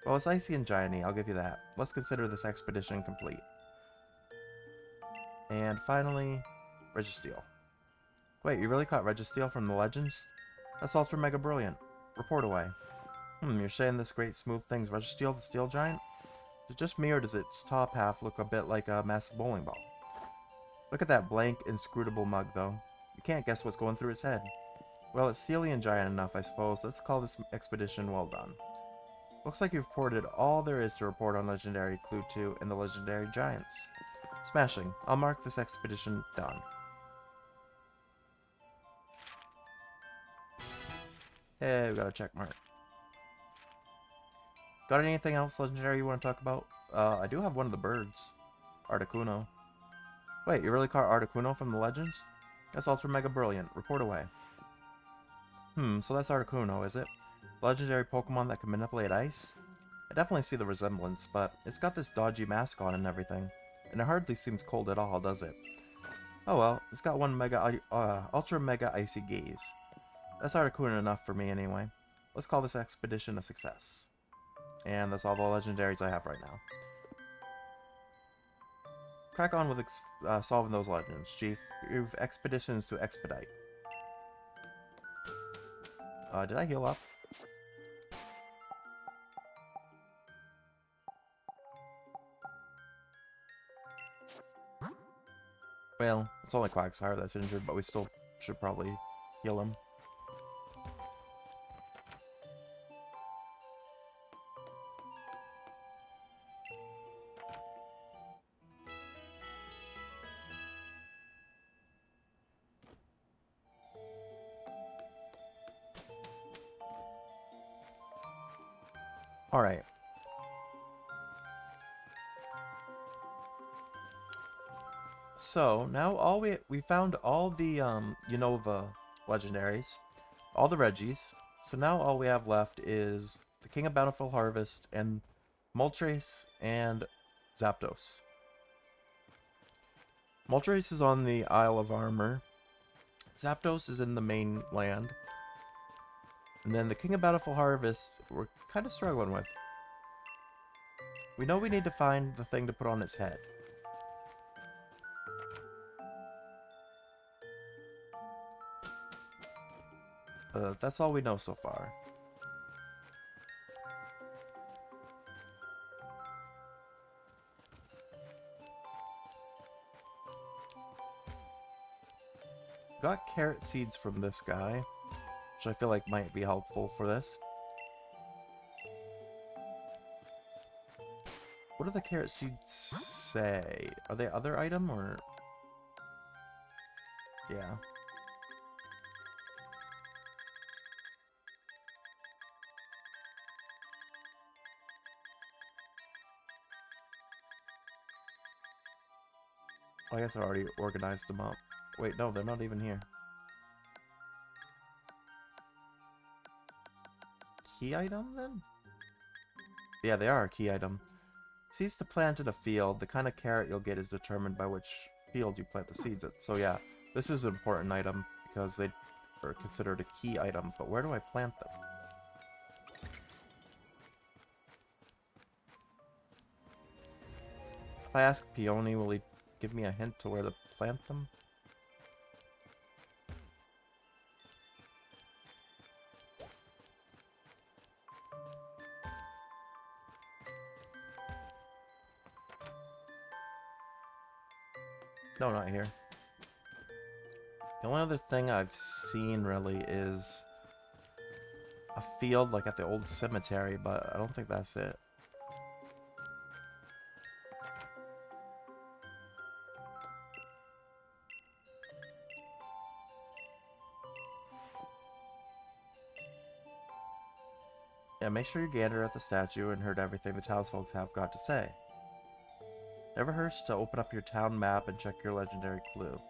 Well, it's icy and gianty, I'll give you that. Let's consider this expedition complete. And finally, Registeel. Wait, you really caught Registeel from the legends? That's ultra mega brilliant. Report away. You're saying this great smooth thing's Registeel, the steel giant? Is it just me, or does its top half look a bit like a massive bowling ball? Look at that blank, inscrutable mug, though. You can't guess what's going through its head. Well, it's steely and giant enough, I suppose. Let's call this expedition well done. Looks like you've reported all there is to report on Legendary Clue 2 and the Legendary Giants. Smashing. I'll mark this expedition done. Hey, we got a check mark. Got anything else legendary you want to talk about? I do have one of the birds. Articuno. Wait, you really caught Articuno from the legends? That's ultra mega brilliant. Report away. So that's Articuno, is it? Legendary Pokemon that can manipulate ice? I definitely see the resemblance, but it's got this dodgy mask on and everything. And it hardly seems cold at all, does it? Oh well, it's got one ultra mega icy gaze. That's Articuno enough for me anyway. Let's call this expedition a success. And that's all the legendaries I have right now. Crack on with solving those legends, Chief. You've expeditions to expedite. Did I heal up? Well, it's only Quagsire that's injured, but we still should probably heal him. Alright. So, now we found all the Unova legendaries, all the Regis. So now all we have left is the King of Bountiful Harvest and Moltres and Zapdos. Moltres is on the Isle of Armor. Zapdos is in the mainland. And then the King of Bountiful Harvest, we're kind of struggling with. We know we need to find the thing to put on its head. That's all we know so far. Got carrot seeds from this guy, which I feel like might be helpful for this. What do the carrot seeds say? Are they other item or... Yeah. Oh, I guess I already organized them up. Wait, no, they're not even here. Key item, then? Yeah, they are a key item. Seeds to plant in a field. The kind of carrot you'll get is determined by which field you plant the seeds at. So yeah, this is an important item because they are considered a key item. But where do I plant them? If I ask Peony, will he give me a hint to where to plant them? No, not here. The only other thing I've seen really is a field like at the old cemetery, but I don't think that's it. Yeah, make sure you gander at the statue and heard everything the townsfolk have got to say. Never hurts to open up your town map and check your legendary clue.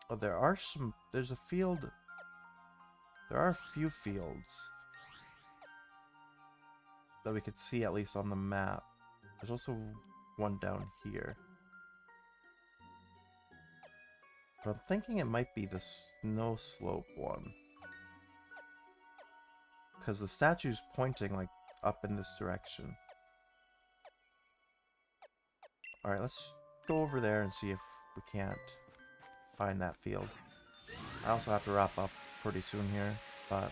Oh, there's a field. There are a few fields that we could see at least on the map. There's also one down here. But I'm thinking it might be the snow slope one. Because the statue's pointing, like, up in this direction. Alright, let's go over there and see if we can't find that field. I also have to wrap up pretty soon here, but...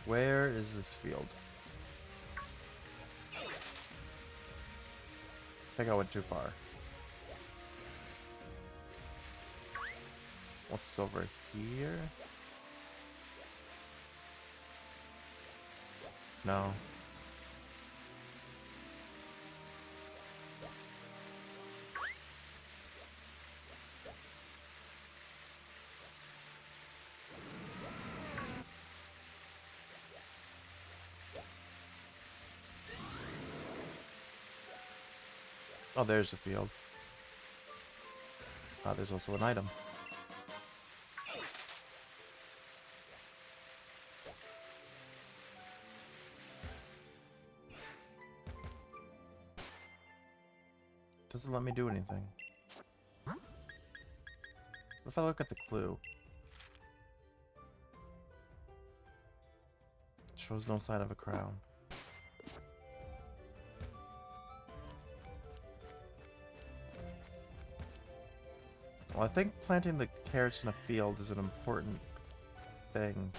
where is this field? I think I went too far. What's over here? No. Oh, there's the field. There's also an item. Doesn't let me do anything. What if I look at the clue? It shows no sign of a crown. Well, I think planting the carrots in a field is an important thing.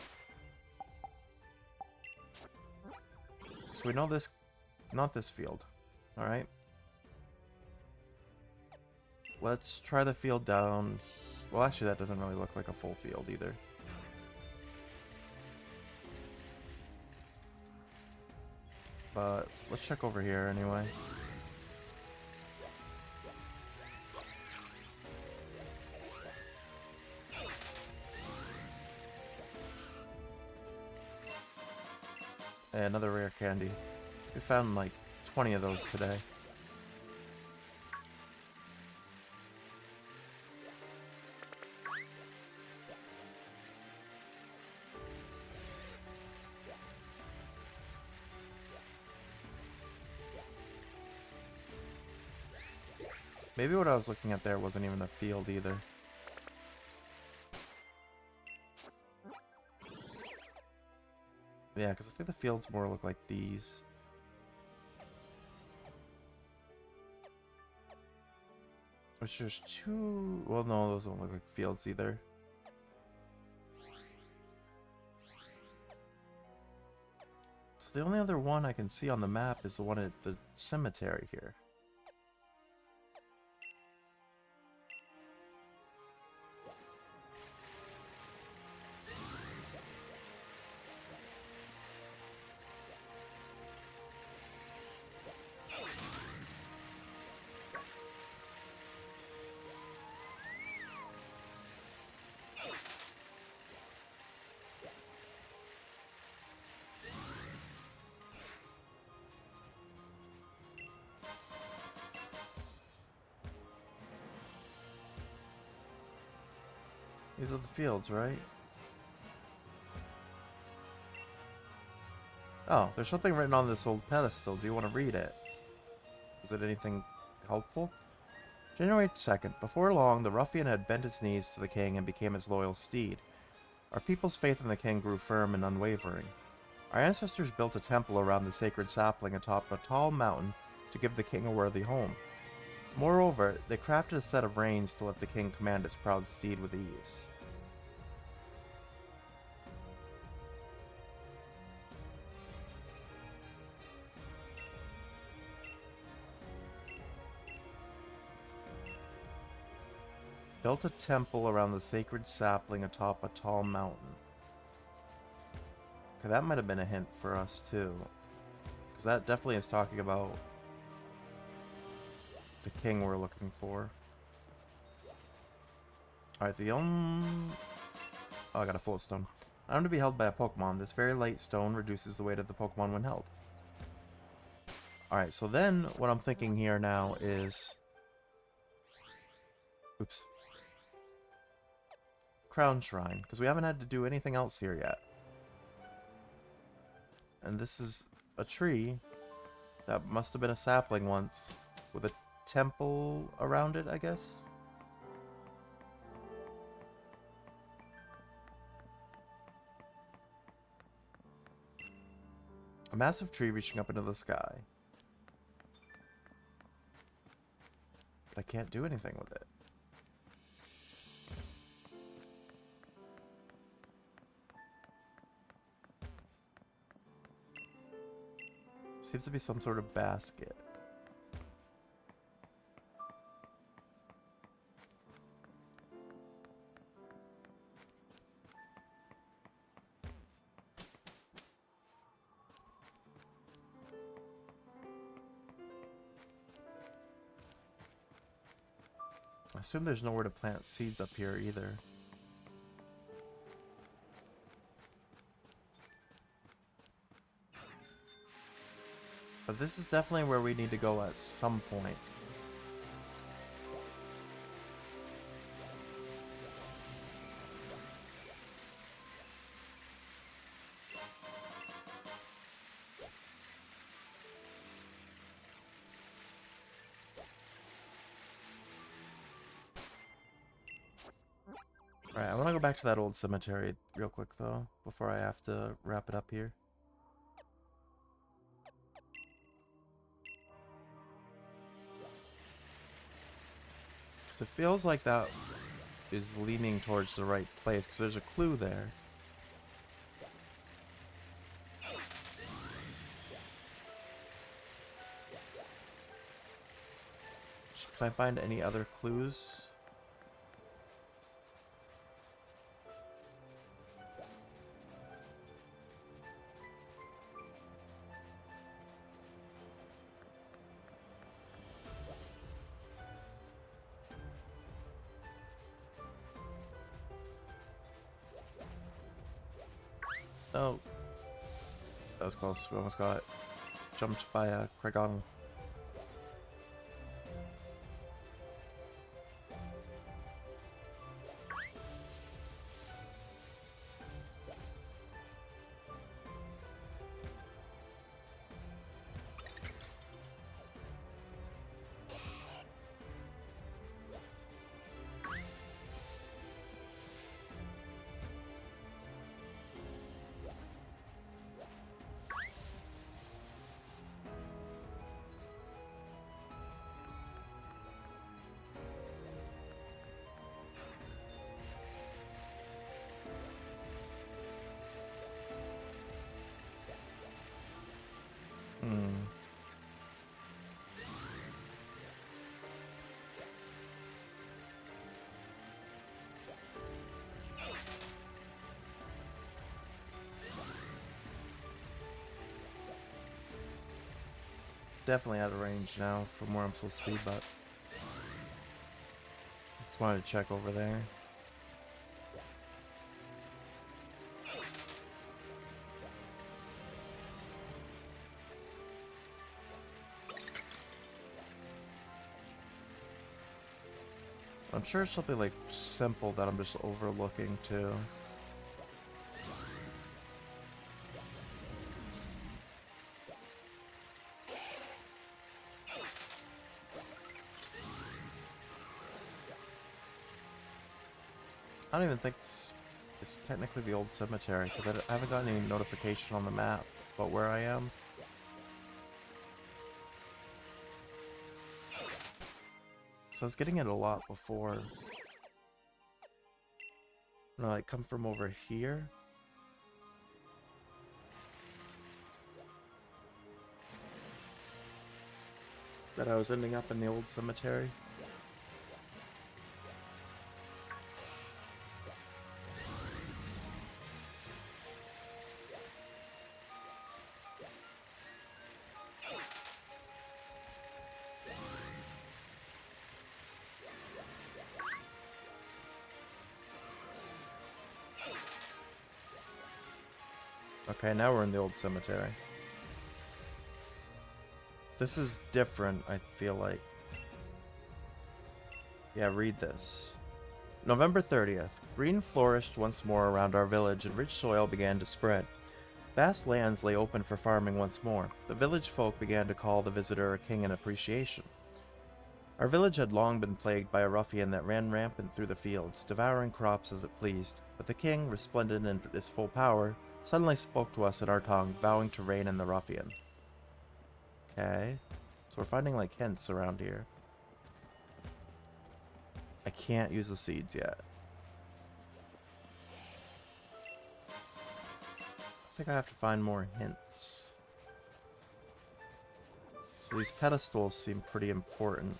So we know this, not this field. Alright. Let's try the field down. Well, actually, that doesn't really look like a full field either. But let's check over here anyway. Hey, another rare candy. We found like 20 of those today. Maybe what I was looking at there wasn't even a field either. Yeah, because I think the fields more look like these. Which there's two... well, no, those don't look like fields either. So the only other one I can see on the map is the one at the cemetery here. These are the fields, right? Oh, there's something written on this old pedestal. Do you want to read it? Is it anything helpful? January 2nd. Before long, the ruffian had bent his knees to the king and became his loyal steed. Our people's faith in the king grew firm and unwavering. Our ancestors built a temple around the sacred sapling atop a tall mountain to give the king a worthy home. Moreover, they crafted a set of reins to let the king command his proud steed with ease. Built a temple around the sacred sapling atop a tall mountain. Okay, that might have been a hint for us too. Because that definitely is talking about the king we're looking for. Alright, Oh, I got a full stone. I'm to be held by a Pokemon. This very light stone reduces the weight of the Pokemon when held. Alright, so then what I'm thinking here now is... Oops. Crown Shrine, because we haven't had to do anything else here yet. And this is a tree that must have been a sapling once, with a temple around it, I guess? A massive tree reaching up into the sky. But I can't do anything with it. Seems to be some sort of basket. I assume there's nowhere to plant seeds up here either. But this is definitely where we need to go at some point. Alright, I want to go back to that old cemetery real quick though, before I have to wrap it up here. Because it feels like that is leaning towards the right place, because there's a clue there. Can I find any other clues? Oh. That was close. We almost got jumped by a Kragon. Definitely out of range now from where I'm supposed to be, but just wanted to check over there. I'm sure it's something like simple that I'm just overlooking too. I don't even think it's technically the old cemetery, because I haven't got any notification on the map about where I am. So I was getting it a lot before. When I like come from over here. That I was ending up in the old cemetery. Okay, now we're in the old cemetery. This is different, I feel like. Yeah, read this. November 30th. Green flourished once more around our village and rich soil began to spread. Vast lands lay open for farming once more. The village folk began to call the visitor a king in appreciation. Our village had long been plagued by a ruffian that ran rampant through the fields, devouring crops as it pleased, but the king, resplendent in his full power, suddenly spoke to us in our tongue, vowing to reign in the ruffian. Okay. So we're finding, like, hints around here. I can't use the seeds yet. I think I have to find more hints. So these pedestals seem pretty important.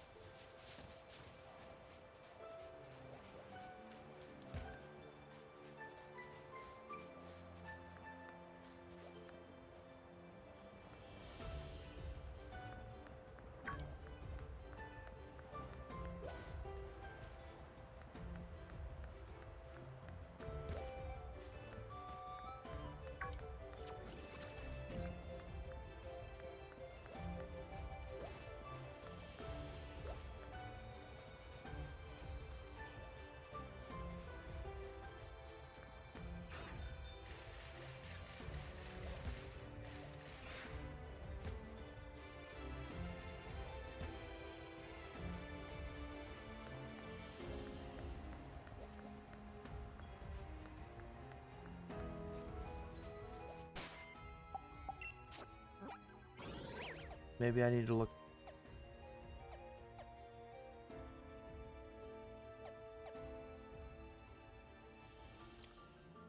Maybe I need to look.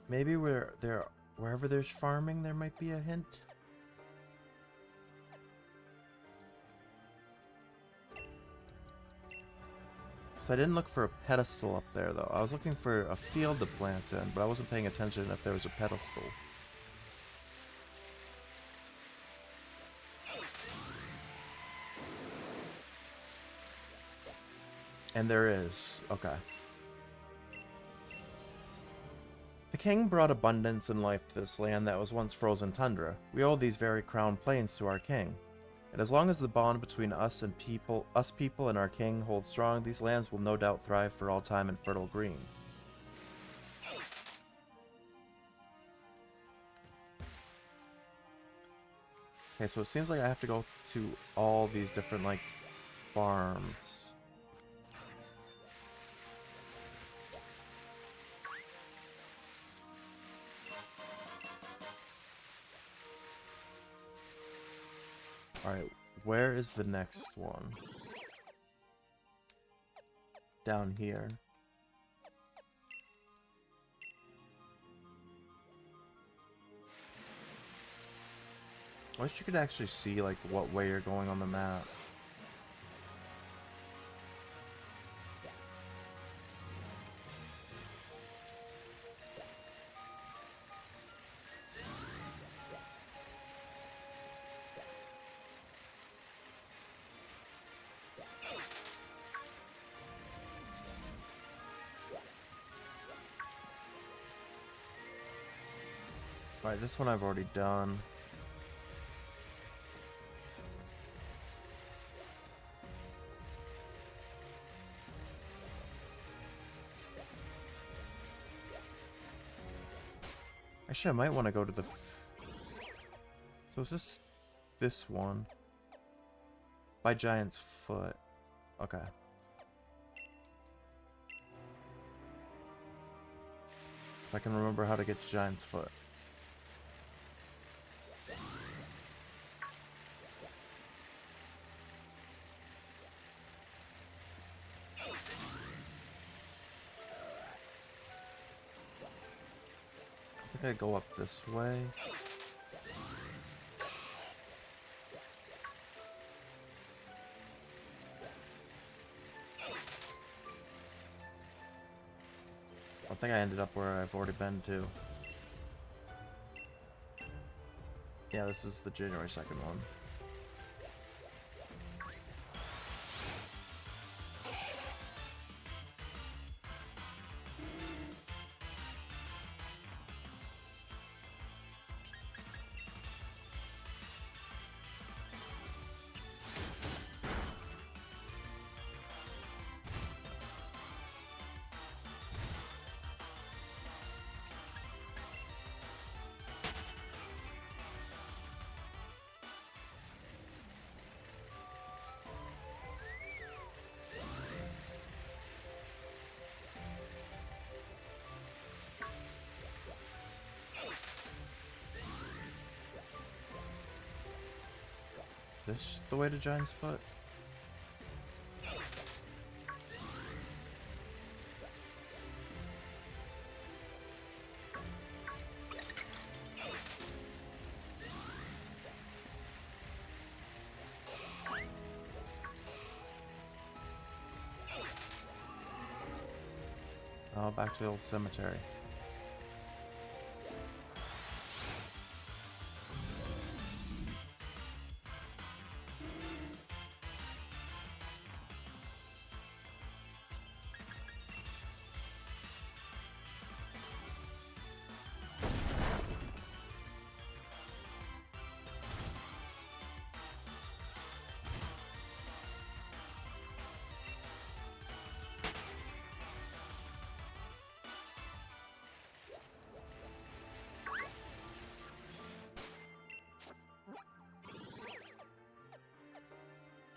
Maybe wherever there's farming, there might be a hint. So I didn't look for a pedestal up there, though. I was looking for a field to plant in, but I wasn't paying attention if there was a pedestal. And there is. Okay. The king brought abundance and life to this land that was once frozen tundra. We owe these very crown plains to our king. And as long as the bond between us people and our king holds strong, these lands will no doubt thrive for all time in fertile green. Okay, so it seems like I have to go to all these different, like, farms. Alright, where is the next one? Down here. I wish you could actually see, like, what way you're going on the map. Alright, this one I've already done. Actually, I might want to go to the... So is this one? By Giant's Foot. Okay. if I can remember how to get to Giant's Foot. I think I go up this way. I think I ended up where I've already been to. Yeah, this is the January 2nd one. Is this the way to Giant's Foot? Oh, back to the old cemetery.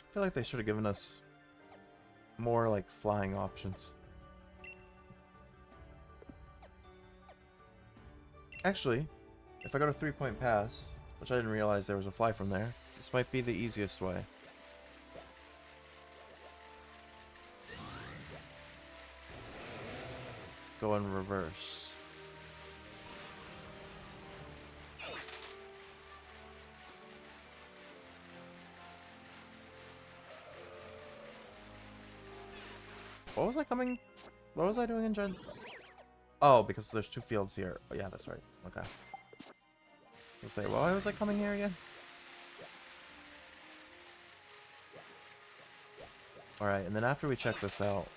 I feel like they should have given us more like flying options. Actually, if I go to 3-point pass, which I didn't realize there was a fly from there, this might be the easiest way. Go in reverse. What was I coming? What was I doing in Gen? Oh, because there's 2 fields here. Oh, yeah, that's right. Okay. I'll say, why was I coming here again? Alright, and then after we check this out,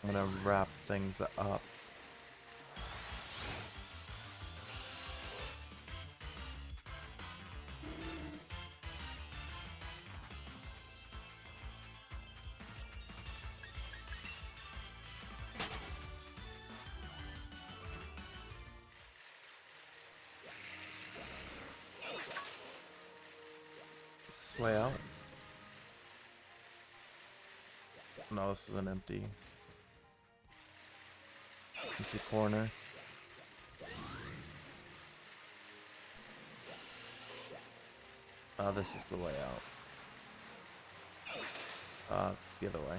I'm gonna wrap things up. This way out. No, this is an empty corner. This is the way out. The other way.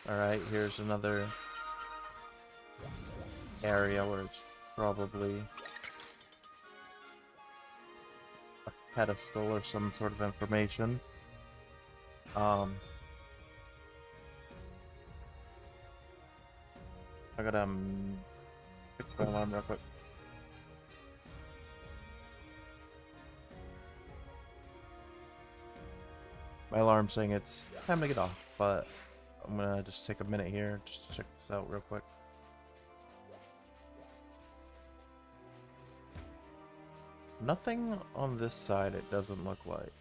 Alright, here's another area where it's probably a pedestal or some sort of information. I gotta fix my alarm real quick. My alarm's saying it's time to get off, but I'm gonna just take a minute here just to check this out real quick. Nothing on this side, it doesn't look like.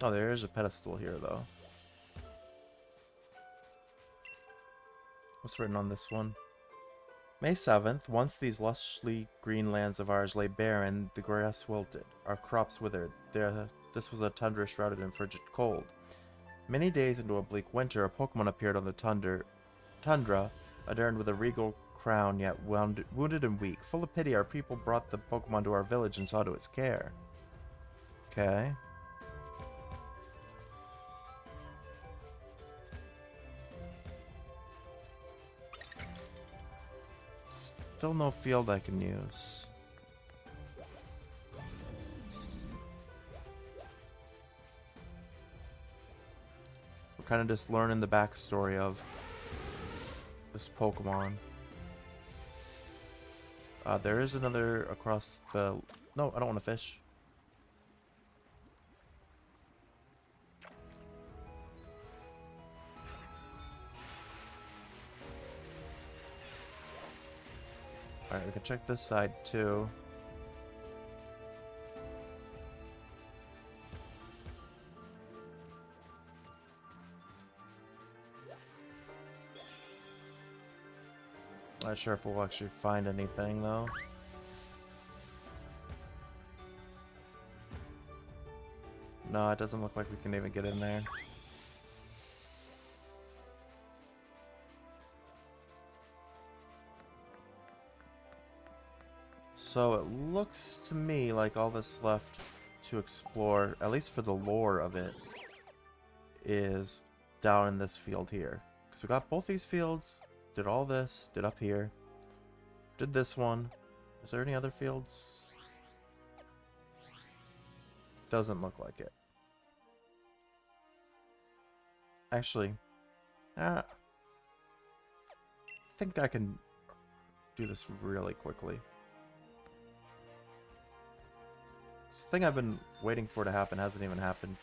Oh, there is a pedestal here, though. What's written on this one? May 7th, once these lushly green lands of ours lay barren, the grass wilted, our crops withered. This was a tundra shrouded in frigid cold. Many days into a bleak winter, a Pokemon appeared on the tundra, adorned with a regal crown, yet wounded and weak. Full of pity, our people brought the Pokemon to our village and saw to its care. Okay. Still no field I can use. We're kind of just learning the backstory of this Pokemon. There is another across the... No, I don't want to fish. Alright, we can check this side too. Not sure if we'll actually find anything though. No, it doesn't look like we can even get in there. So it looks to me like all that's left to explore, at least for the lore of it, is down in this field here. Because we got both these fields, did all this, did up here, did this one. Is there any other fields? Doesn't look like it. Actually, I think I can do this really quickly. This thing I've been waiting for to happen hasn't even happened.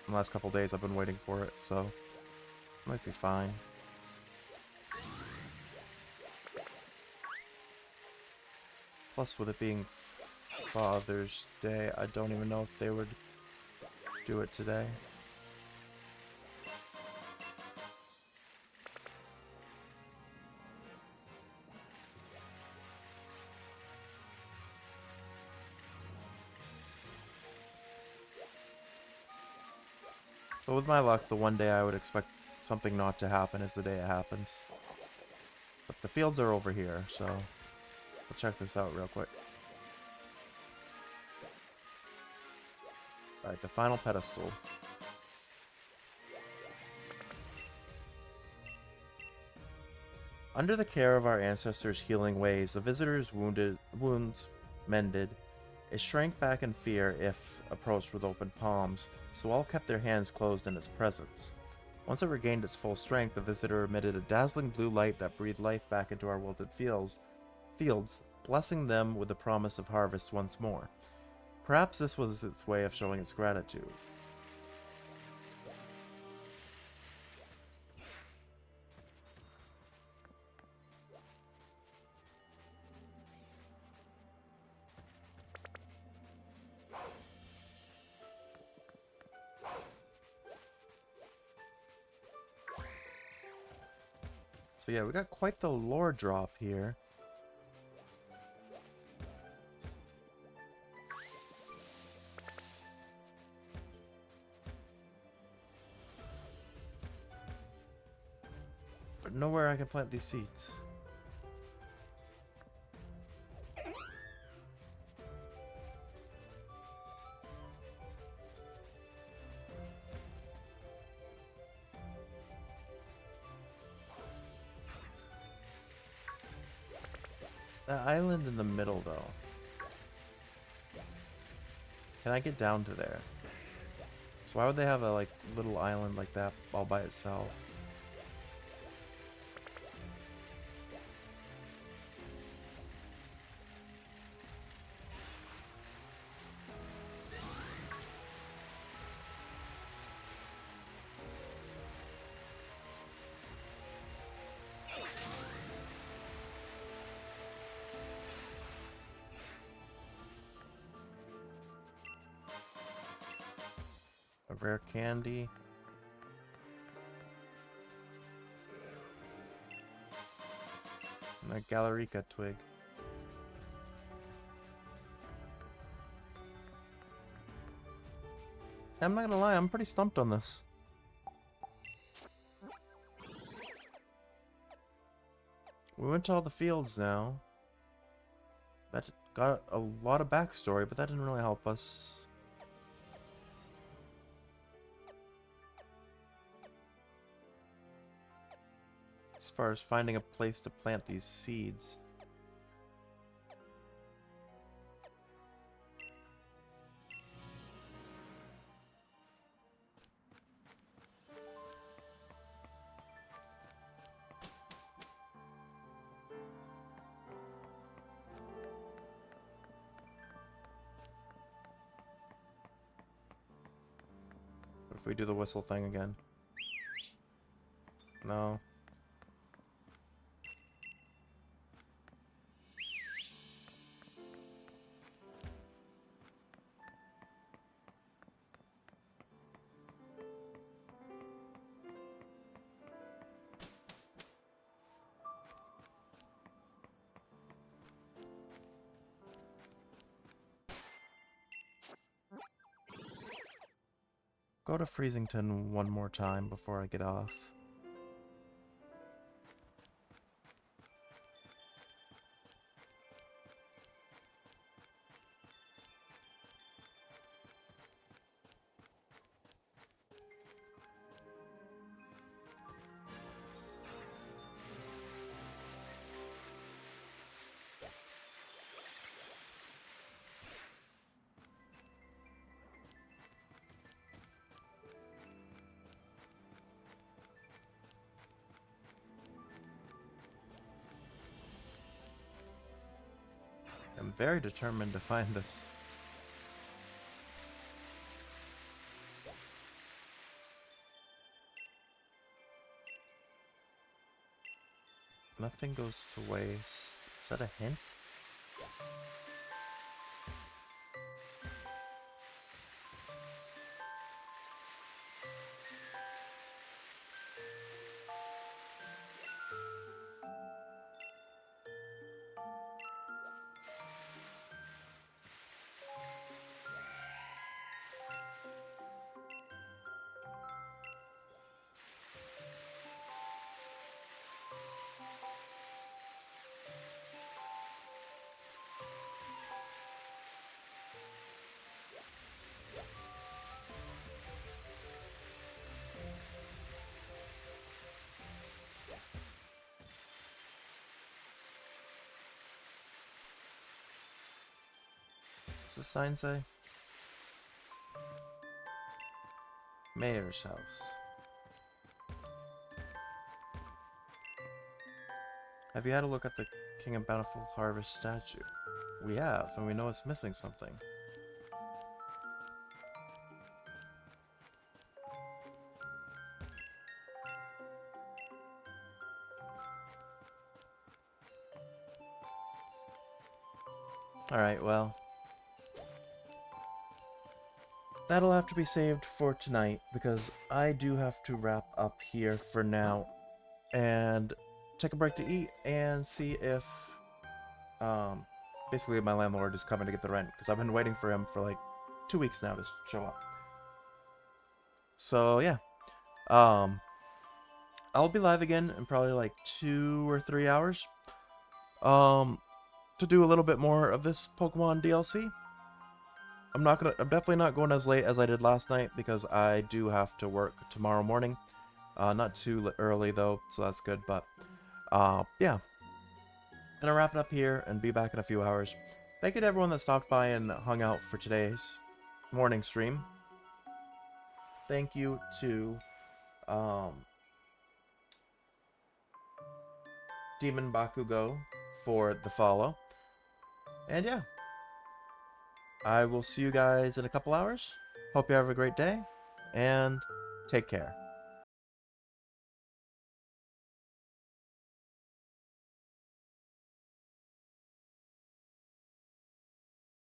In the last couple days I've been waiting for it, so it might be fine. Plus, with it being Father's Day, I don't even know if they would do it today. But with my luck, the one day I would expect something not to happen is the day it happens. But the fields are over here, so we'll check this out real quick. Alright, the final pedestal. Under the care of our ancestors' healing ways, the visitor's wounds mended. It shrank back in fear if approached with open palms, so all kept their hands closed in its presence. Once it regained its full strength, the visitor emitted a dazzling blue light that breathed life back into our wilted fields, blessing them with the promise of harvest once more. Perhaps this was its way of showing its gratitude. So yeah, we got quite the lore drop here. But nowhere I can plant these seeds. That island in the middle, though. Can I get down to there? So why would they have a like little island like that all by itself? A rare candy. A Galarica twig. I'm not gonna lie, I'm pretty stumped on this. We went to all the fields now. That got a lot of backstory, but that didn't really help us. As far as finding a place to plant these seeds. What if we do the whistle thing again? No. Go to Freezington one more time before I get off. I'm very determined to find this. Nothing goes to waste. Is that a hint? What's the sign say? Mayor's house. Have you had a look at the King of Bountiful Harvest statue? We have, and we know it's missing something. Alright, well. That'll have to be saved for tonight, because I do have to wrap up here for now. And take a break to eat, and see if, basically my landlord is coming to get the rent, because I've been waiting for him for like 2 weeks now to show up. So, yeah. I'll be live again in probably like 2 or 3 hours. To do a little bit more of this Pokemon DLC. I'm definitely not going as late as I did last night because I do have to work tomorrow morning. Not too early though, so that's good, but yeah. Gonna wrap it up here and be back in a few hours. Thank you to everyone that stopped by and hung out for today's morning stream. Thank you to Demon Bakugo for the follow. And yeah, I will see you guys in a couple hours. Hope you have a great day, and take care.